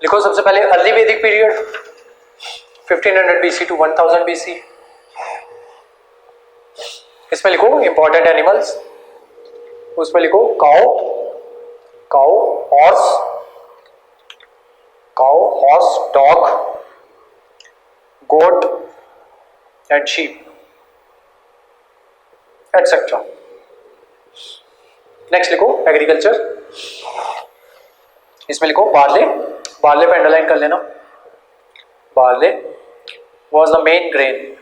लिखो। सबसे पहले अर्ली वैदिक पीरियड 1500 BC टू 1000 BC। इसमें लिखो इंपॉर्टेंट एनिमल्स, उसमें लिखो cow, cow horse, cow horse dog, goat and sheep etcetera. Next लिखो एग्रीकल्चर, इसमें लिखो बार्ले, बार्ले पे अंडरलाइन कर लेना, barley was the main grain,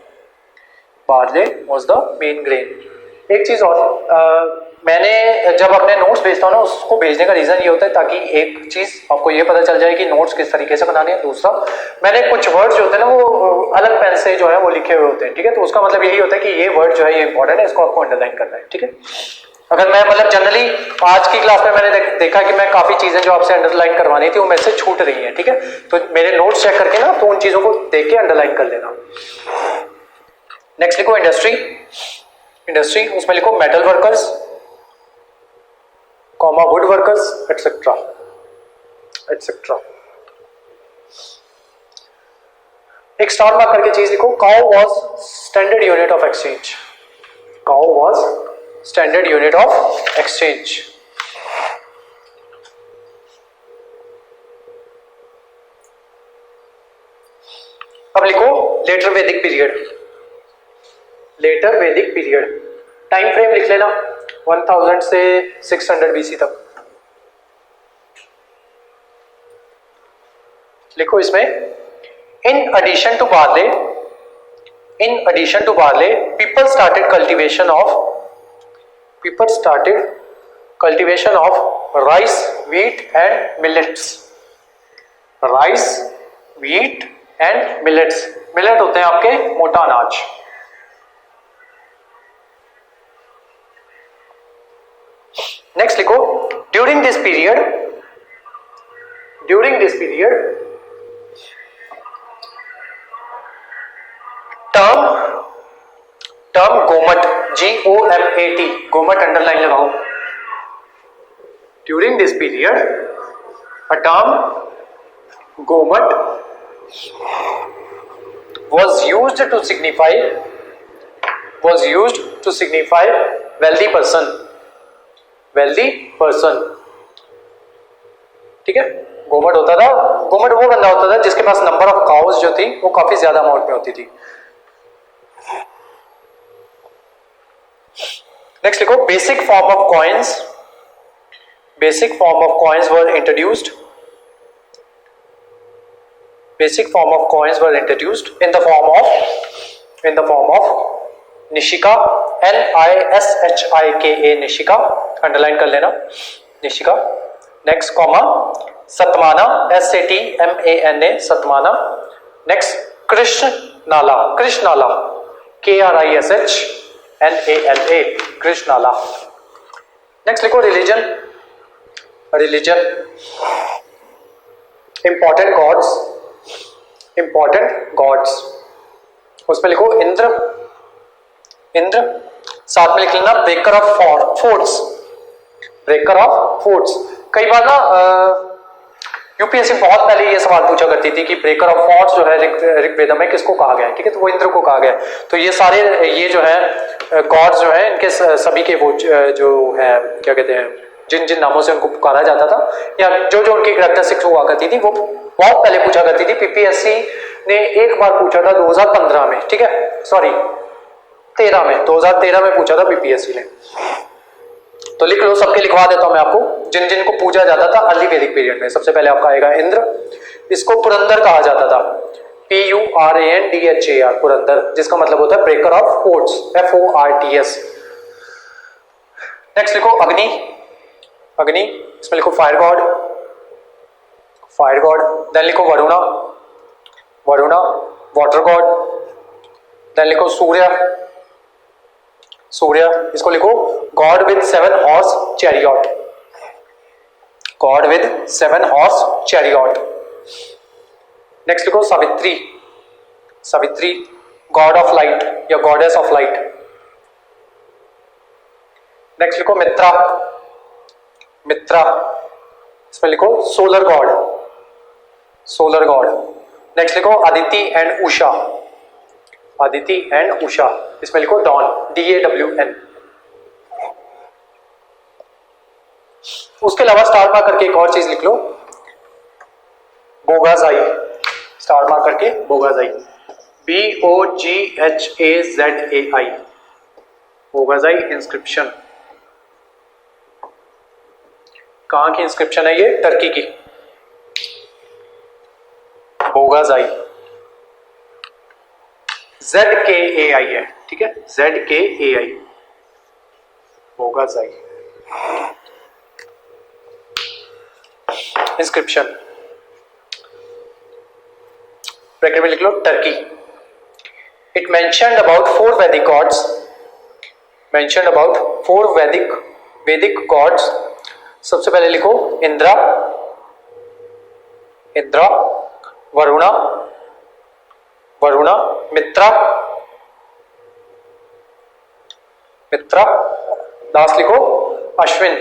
barley was the main grain. एक चीज और, मैंने जब अपने नोट्स भेजता हूँ ना, उसको भेजने का रीजन ये होता है ताकि एक चीज आपको ये पता चल जाए कि नोट्स किस तरीके से बनाने हैं। दूसरा, मैंने कुछ वर्ड जो होते हैं ना वो अलग पेन से जो है वो लिखे हुए होते हैं, ठीक है। तो उसका मतलब यही होता है कि ये वर्ड जो है ये इंपॉर्टेंट है, इसको आपको अंडरलाइन करना है, ठीक है। अगर मैं मतलब जनरली आज की क्लास में मैंने देखा कि मैं काफी चीजें जो आपसे अंडरलाइन करवानी थी वो मेरे से छूट रही हैं, ठीक है। तो मेरे नोट्स चेक करके ना तो उन चीजों को देख के अंडरलाइन कर लेना। नेक्स्ट लिखो इंडस्ट्री, इंडस्ट्री उसमें लिखो metal workers, comma wood workers etcetera etcetera. एक स्टार मार्क करके चीज लिखो, cow was standard unit of exchange, cow was standard unit of exchange. अब लिखो later Vedic period, later Vedic period time frame लिख लेना 1000 से 600 बीसी तक। लिखो इसमें in addition to barley, in addition to barley people started cultivation of rice, wheat and millets, rice, wheat and millets. Millet होते हैं आपके मोटा अनाज। नेक्स्ट लिखो during this period term gomat, GOMAT, gomat underline लगाओ। During this period a term gomat was used to signify wealthy person, wealthy person। ठीक है, गोमट होता था, गोमट वो बंदा होता था जिसके पास नंबर ऑफ काउज जो थी वो काफी ज्यादा अमाउंट में होती थी। नेक्स्ट लिखो basic form of coins, basic form of coins were introduced, basic form of coins were introduced in the form of nishika, NISHIKA, nishika underline कर लेना, nishika. Next comma satmana, SATMANA, satmana. Next krishnala, krishnala, KRISHNALA, krishnala. Next लिखो religion, religion important gods, important gods उसमें लिखो इंद्र, इंद्र साथ में लिख लेना breaker of forts, breaker of forts. कई बार ना यूपीएससी बहुत पहले ये सवाल पूछा करती थी कि ब्रेकर ऑफ फोर्ट्स जो है ऋग्वेद में किसको कहा गया है, ठीक है, तो वो इंद्र को कहा गया है। तो ये सारे ये जो है गॉड्स जो है इनके सभी के वो जो है क्या कहते हैं, जिन जिन नामों से उनको पुकारा जाता था या जो जो उनकी कैरेक्टरिस्टिक्स हुआ करती थी वो बहुत पहले पूछा करती थी। पीपीएससी ने एक बार पूछा था 2015 में, ठीक है, सॉरी 13 में, 2013 में पूछा था पीपीएससी ने। तो लिख लो, सबके लिखवा देता हूं मैं आपको, जिन जिन को पूछा जाता था अर्ली वैदिक पीरियड में। सबसे पहले आपका आएगा इंद्र, इसको पुरंदर कहा जाता था, PURANDHAR, पुरंदर, जिसका मतलब होता है breaker of forts, FORTS। Next लिखो अग्नि, अग्नि इसमें लिखो fire god, fire god. Then लिखो Varuna, Varuna water god. Then लिखो सूर्य, सूर्य इसको लिखो god with 7 horse chariot, god with 7 horse chariot. Next लिखो Savitri, Savitri god of light या गॉडेस ऑफ लाइट। नेक्स्ट लिखो मित्रा, मित्रा इसमें लिखो solar god, solar god. Next लिखो अदिति एंड उषा, अदिति एंड उषा, इसमें लिखो डॉन, DAWN। उसके अलावा स्टार मार्क करके एक और चीज लिख लो, बोगाजाई, स्टार मार्क करके बोगाजाई, BOGHAZAI, बोगाजाई इंस्क्रिप्शन। कहां की इंस्क्रिप्शन है ये? टर्की की, बोगाजाई, ZKAI है, ठीक है, ZKAI, बोगाजाई इंस्क्रिप्शन। ब्रैकेट में लिख लो टर्की। इट मेंशन्ड अबाउट 4 वैदिक गॉड्स, मेंशन्ड अबाउट 4 वैदिक गॉड्स। सबसे पहले लिखो इंद्रा, इंद्रा, वरुणा, वरुणा, मित्रा, मित्रा। लास्ट लिखो अश्विन।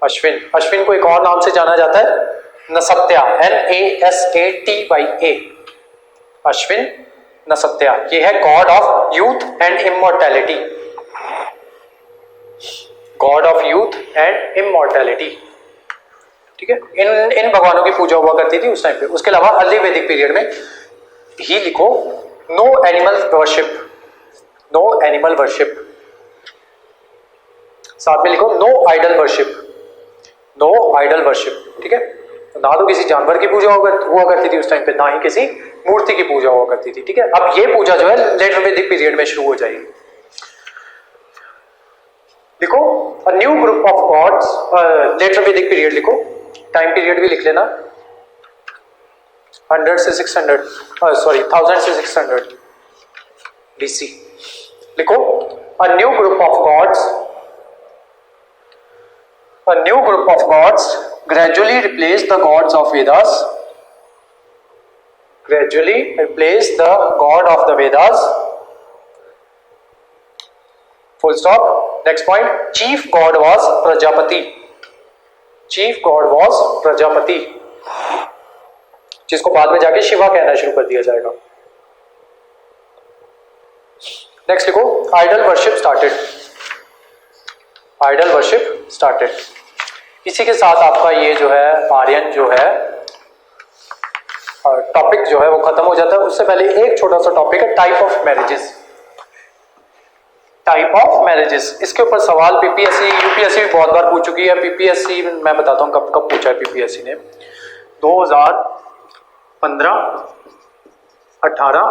अश्विन, अश्विन को एक और नाम से जाना जाता है नसत्या, NASATYA। अश्विन नसत्या, ये है God of youth and immortality. God of youth and immortality, ठीक है। इन भगवानों की पूजा हुआ करती थी उस टाइम पे। उसके अलावा अर्ली वैदिक पीरियड में ही लिखो no animal worship, no animal worship. साथ में लिखो no idol worship, no idol worship, ठीक है। ना तो किसी जानवर की पूजा हुआ करती थी उस टाइम पे, ना ही किसी मूर्ति की पूजा हुआ करती थी, ठीक है। अब ये पूजा जो है लेटर वैदिक पीरियड में शुरू हो जाएगी। लिखो a new group of gods, later Vedic period लिखो, टाइम पीरियड भी लिख लेना, 100 से 600 सॉरी 1000 से 600 BC। लिखो a new group of gods, a new group of gods gradually replaced the gods of Vedas, gradually replaced the god of the Vedas, full stop। next point, chief god was Prajapati, chief god was Prajapati, जिसको बाद में जाके शिवा कहना शुरू कर दिया जाएगा। Next लिखो idol worship started, idol worship started. इसी के साथ आपका ये जो है आर्यन जो है टॉपिक जो है वो खत्म हो जाता है। उससे पहले एक छोटा सा टॉपिक है type of marriages, type of marriages. इसके ऊपर सवाल पीपीएससी यूपीएससी भी बहुत बार पूछ चुकी है। पीपीएससी मैं बताता हूँ कब कब पूछा है पीपीएससी ने, 2015, 18,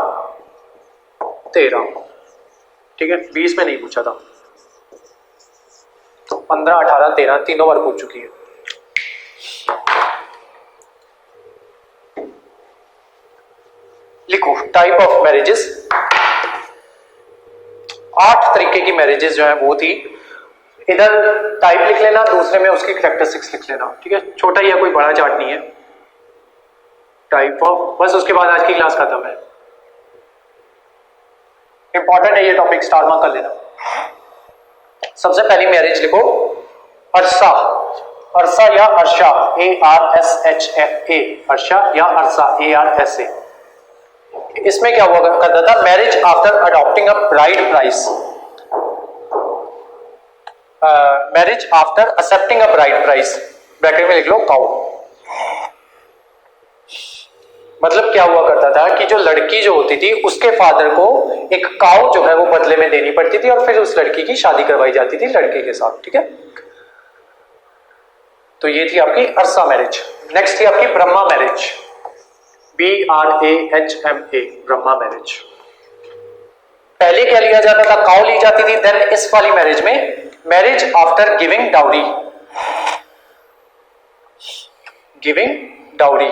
13, ठीक है। 20 में नहीं पूछा था, 15, 18, 13 तीनों बार पूछ चुकी है। लिखो टाइप ऑफ मैरिजेस, 8 तरीके की मैरिजेस जो है वो थी। इधर टाइप लिख लेना, दूसरे में उसकी कैरेक्टरिस्टिक्स लिख लेना, ठीक है। छोटा ही है, कोई बड़ा चार्ट नहीं है। टाइप ऑफ, बस उसके बाद आज की क्लास खत्म है। इंपॉर्टेंट है ये टॉपिक, स्टार मार्क कर लेना। सबसे पहली मैरिज लिखो अर्सा, अर्सा या अर्शा, ARSHA, अर्शा या अर्सा, ARSA। इसमें क्या हुआ करता था, marriage after adopting a bride price, marriage after accepting a bride price, bracket में लिख लो काउ। मतलब क्या हुआ करता था कि जो लड़की जो होती थी उसके फादर को एक काउ जो है वो बदले में देनी पड़ती थी और फिर उस लड़की की शादी करवाई जाती थी लड़के के साथ, ठीक है। तो ये थी आपकी अर्सा मैरिज। नेक्स्ट थी आपकी Brahma marriage, BRAHMA, Brahma marriage. पहले क्या लिया जाता था, काउ ली जाती थी। देन इस वाली मैरिज में marriage after giving dowry, giving dowry.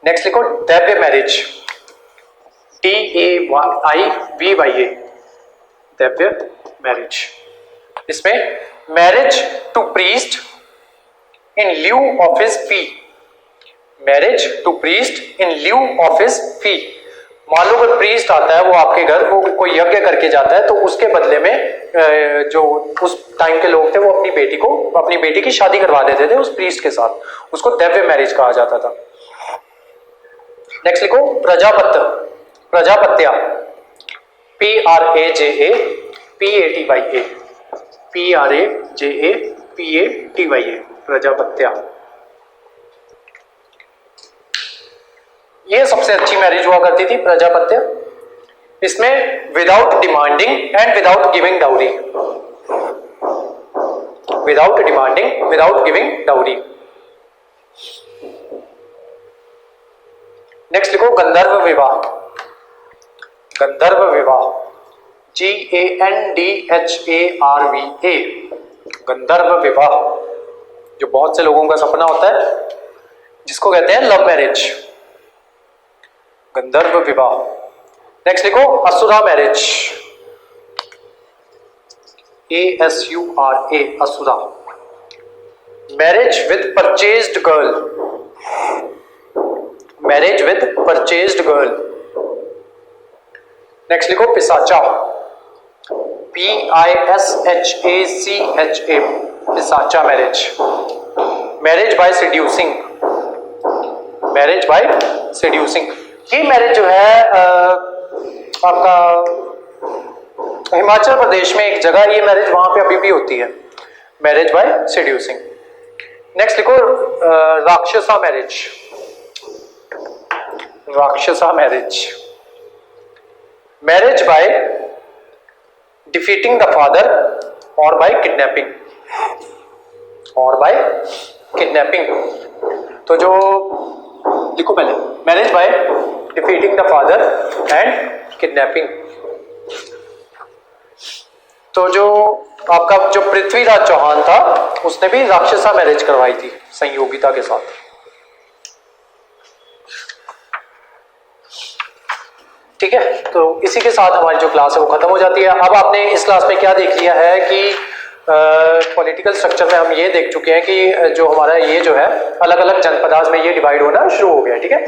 Next लिखो daivya marriage, DAIVYA, daivya marriage. इसमें marriage to priest in lieu of his fee, marriage to priest in lieu of his fee. मान लो कोई प्रीस्ट आता है, वो आपके घर वो कोई यज्ञ करके जाता है, तो उसके बदले में जो उस टाइम के लोग थे वो अपनी बेटी को, अपनी बेटी की शादी करवा देते थे उस प्रीस्ट के साथ। उसको दैव्य मैरिज कहा जाता था। नेक्स्ट लिखो प्रजापत्य, प्रजापत्या, PRAJAPATYA, PRAJAPATYA, प्रजापत्या। ये सबसे अच्छी मैरिज हुआ करती थी प्रजापत्य। इसमें without demanding and without giving dowry, without demanding without giving dowry. Next लिखो गंधर्व विवाह, गंधर्व विवाह, GANDHARVA, गंधर्व विवाह, जो बहुत से लोगों का सपना होता है, जिसको कहते हैं लव मैरिज, गंधर्व विवाह। नेक्स्ट लिखो asura marriage, ASURA, asura. Marriage with purchased girl, marriage with purchased girl. Next लिखो pishacha, PISHACHA, pishacha marriage. Marriage by seducing, marriage by seducing, ये मैरिज जो है आपका हिमाचल प्रदेश में एक जगह, ये मैरिज वहां पे अभी भी होती है, मैरिज बाय सेड्यूसिंग। नेक्स्ट लिखो rakshasa marriage, rakshasa marriage, marriage by defeating the father और बाय किडनैपिंग, और बाय किडनैपिंग। तो जो लिखो पहले, marriage by defeating the father and kidnapping. तो जो आपका जो पृथ्वीराज चौहान था उसने भी राक्षसा मैरिज करवाई थी संयोगिता के साथ। ठीक है, तो इसी के साथ हमारी जो क्लास है वो खत्म हो जाती है। अब आपने इस क्लास में क्या देख लिया है कि पॉलिटिकल स्ट्रक्चर में हम ये देख चुके हैं कि जो हमारा ये जो है अलग अलग जनपदाज में ये डिवाइड होना शुरू हो गया। ठीक है,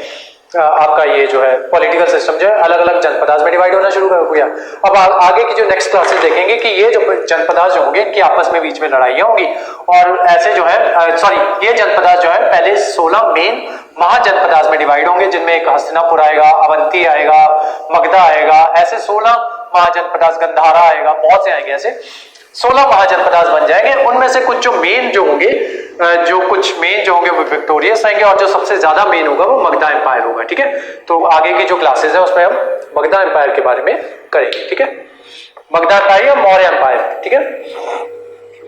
आपका ये जो है पॉलिटिकल सिस्टम जो है अलग अलग जनपदाज में डिवाइड होना शुरू हो गया। अब आगे की जो नेक्स्ट क्लासेस देखेंगे कि ये जो जनपदाज जो होंगे इनकी आपस में बीच में लड़ाइयाँ होंगी, और ऐसे जो है ये जनपदाज जो है पहले 16 मेन महाजनपदाज में डिवाइड होंगे, जिनमें एक हस्तिनापुर आएगा, अवंती आएगा, मगधा आएगा, ऐसे 16 महाजनपदाज, गंधारा आएगा, बहुत से आएंगे, ऐसे 16 महाजनपदाज बन जाएंगे। उनमें से कुछ जो मेन जो होंगे वो विक्टोरियस आएंगे, और जो सबसे ज्यादा मेन होगा वो मगधा एम्पायर होगा। ठीक है, तो आगे की जो क्लासेस है उसमें हम मगधा एम्पायर के बारे में करेंगे। ठीक है, मगधा एम्पायर या मौर्य एम्पायर। ठीक है,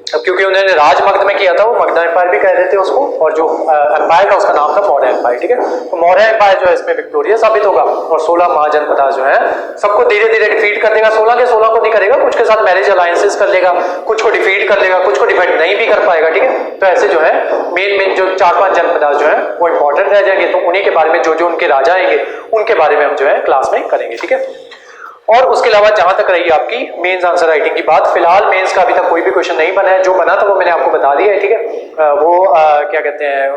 अब क्योंकि उन्होंने राजमगध में किया था वो मगधा एम्पायर भी कह रहे थे उसको, और जो एम्पायर का उसका नाम था मौर्य एम्पायर। ठीक है, तो मौर्य एम्पायर जो है इसमें विक्टोरियस साबित होगा, और 16 महाजनपदाज जो है सबको धीरे धीरे डिफीट कर देगा। 16 के 16 को नहीं करेगा, कुछ के साथ मैरिज अलायंसेस कर लेगा, कुछ को डिफीट कर लेगा, कुछ को डिफीट नहीं भी कर पाएगा। ठीक है, तो ऐसे जो है मेन जो 4-5 जनपदाज जो है वो इंपॉर्टेंट रह जाएंगे, तो उन्हीं के बारे में जो उनके राजा आएंगे उनके बारे में हम जो है क्लास में करेंगे। ठीक है, और उसके अलावा जहां तक रही आपकी मेंस आंसर राइटिंग की बात, फिलहाल मेंस का अभी तक कोई भी क्वेश्चन नहीं बना है, जो बना था वो मैंने आपको बता दिया है। ठीक है, वो क्या कहते हैं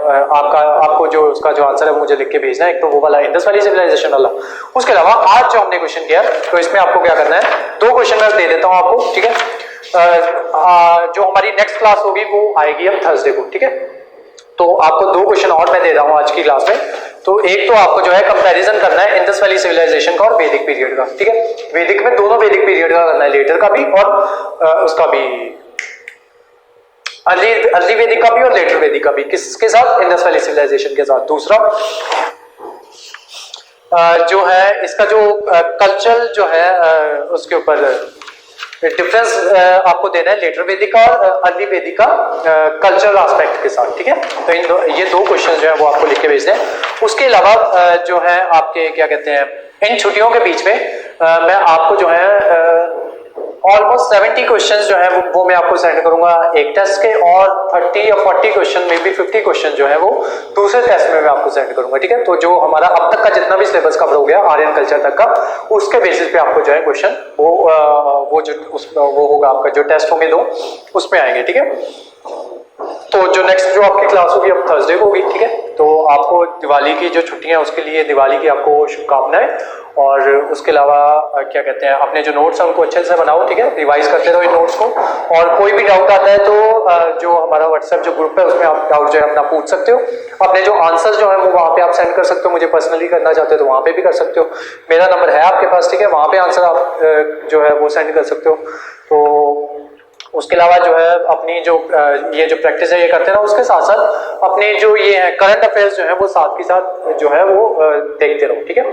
आपको जो उसका जो आंसर है वो मुझे लिख के भेजना है, एक तो वो वाला इंडस वैली सिविलाइजेशन वाला। उसके अलावा आज जो हमने क्वेश्चन किया तो इसमें आपको क्या करना है, 2 क्वेश्चन मैं दे देता हूं आपको। ठीक है, जो हमारी नेक्स्ट क्लास होगी वो आएगी अब थर्सडे को। ठीक है, तो आपको 2 क्वेश्चन और मैं दे रहा हूं आज की क्लास में। तो एक तो आपको जो है कंपैरिजन करना है इंडस वैली सिविलाइजेशन का और वैदिक पीरियड का। ठीक है, वैदिक में दोनों वैदिक पीरियड का करना है, लेटर का भी और उसका भी अर्ली वैदिक का भी और लेटर वैदिक का भी। किसके साथ? इंडस वैली सिविलाइजेशन के साथ। दूसरा जो है इसका जो कल्चरल जो है उसके ऊपर डिफरेंस आपको देना है लेटर वैदिक का और अर्ली वैदिक का कल्चरल एस्पेक्ट के साथ। ठीक है, तो ये 2 क्वेश्चन जो है वो आपको लिख के भेजने हैं। उसके अलावा जो है आपके क्या कहते हैं इन छुट्टियों के बीच में मैं आपको जो है ऑलमोस्ट 70 क्वेश्चंस जो है वो मैं आपको सेंड करूंगा एक टेस्ट के, और 30 या 40 क्वेश्चन में भी 50 क्वेश्चन जो है वो दूसरे टेस्ट में मैं आपको सेंड करूंगा। ठीक है, तो जो हमारा अब तक का जितना भी सिलेबस कवर हो गया आर्यन कल्चर तक का, उसके बेसिस पे आपको जो है क्वेश्चन वो होगा आपका जो टेस्ट होंगे 2 उसमें आएंगे। ठीक है, तो जो नेक्स्ट जो आपकी क्लास होगी अब थर्सडे को होगी। ठीक है, तो आपको दिवाली की जो छुट्टियां हैं उसके लिए दिवाली की आपको शुभकामनाएं, और उसके अलावा क्या कहते हैं अपने जो नोट्स हैं उनको अच्छे से बनाओ। ठीक है, रिवाइज करते रहो इन नोट्स को, और कोई भी डाउट आता है तो जो हमारा व्हाट्सएप जो ग्रुप है उसमें आप डाउट जो है अपना पूछ सकते हो। अपने जो आंसर्स जो है वो वहाँ पे आप सेंड कर सकते हो, मुझे पर्सनली करना चाहते हो तो वहाँ पे भी कर सकते हो, मेरा नंबर है आपके पास। ठीक है, वहाँ पे आंसर आप जो है वो सेंड कर सकते हो। तो उसके अलावा जो है अपनी जो ये जो प्रैक्टिस है ये करते रहो, उसके साथ साथ अपने जो ये है करंट अफेयर्स जो है वो साथ के साथ जो है वो देखते रहो। ठीक है,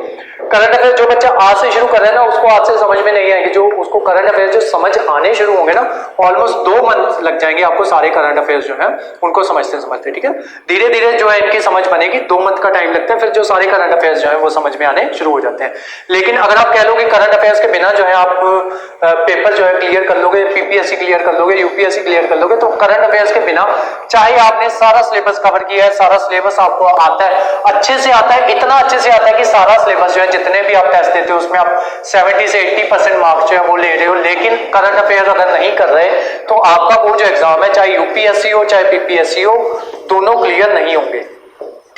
करंट अफेयर जो बच्चा आज से शुरू कर रहे हैं ना उसको आज से समझ में नहीं आएगी, जो उसको करंट अफेयर जो समझ आने शुरू होंगे ना ऑलमोस्ट 2 मंथ लग जाएंगे आपको सारे करंट अफेयर्स जो है उनको समझते। ठीक है, धीरे धीरे जो है इनकी समझ बनेगी, 2 मंथ का टाइम लगता है, फिर जो सारे करंट अफेयर्स जो है वो समझ में आने शुरू हो जाते हैं। लेकिन अगर आप कह लो कि करंट अफेयर्स के बिना जो है आप पेपर जो है क्लियर कर लोगे, पीपीएससी क्लियर कर लोगे, यूपीएससी क्लियर कर लोगे, तो करंट अफेयर्स के बिना चाहे आपने सारा सिलेबस कवर किया है, सारा सिलेबस आपको आता है, अच्छे से आता है, इतना अच्छे से आता है कि सारा सिलेबस जो है जितने भी आप टेस्ट देते हो उसमें आप 70 से 80% मार्क्स जो है वो ले रहे हो, लेकिन करंट अफेयर अगर नहीं कर रहे तो आपका वो जो एग्जाम है चाहे यूपीएससी हो चाहे पीपीएससी हो दोनों क्लियर नहीं होंगे।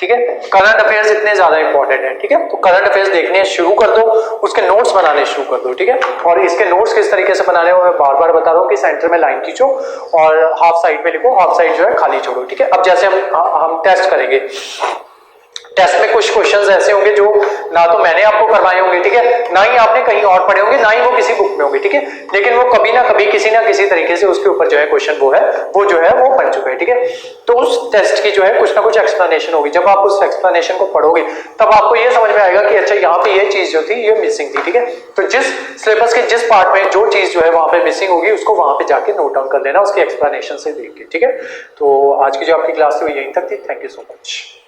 ठीक है। करंट अफेयर्स इतने ज्यादा इंपॉर्टेंट है, ठीक है। तो करंट अफेयर्स देखने शुरू कर दो, उसके नोट्स बनाने शुरू कर दो, ठीक है। और इसके नोट्स किस तरीके से बनाने हो मैं बार बार बता रहा हूँ कि सेंटर में लाइन खींचो और हाफ साइड में लिखो, हाफ साइड जो है खाली छोड़ो, ठीक है। अब जैसे हम टेस्ट करेंगे, टेस्ट में कुछ क्वेश्चंस ऐसे होंगे जो ना तो मैंने आपको करवाए होंगे, ठीक है, ना ही आपने कहीं और पढ़े होंगे, ना ही वो किसी बुक में होंगे, ठीक है, लेकिन वो कभी ना कभी किसी ना किसी तरीके से उसके ऊपर जो है क्वेश्चन वो जो है वो बन चुका है, ठीक है। तो उस टेस्ट की जो है कुछ ना कुछ एक्सप्लेनेशन होगी। जब आप उस एक्सप्लेनेशन को पढ़ोगे तब आपको ये समझ में आएगा कि अच्छा यहाँ पे ये चीज जो थी ये मिसिंग थी, ठीक है। तो जिस सिलेबस के जिस पार्ट में जो चीज जो है वहां पे मिसिंग होगी उसको वहां पे जाके नोट डाउन कर लेना उसकी एक्सप्लेनेशन से देख के, ठीक है। तो आज की जो आपकी क्लास थी वो यहीं तक थी। Thank you so much.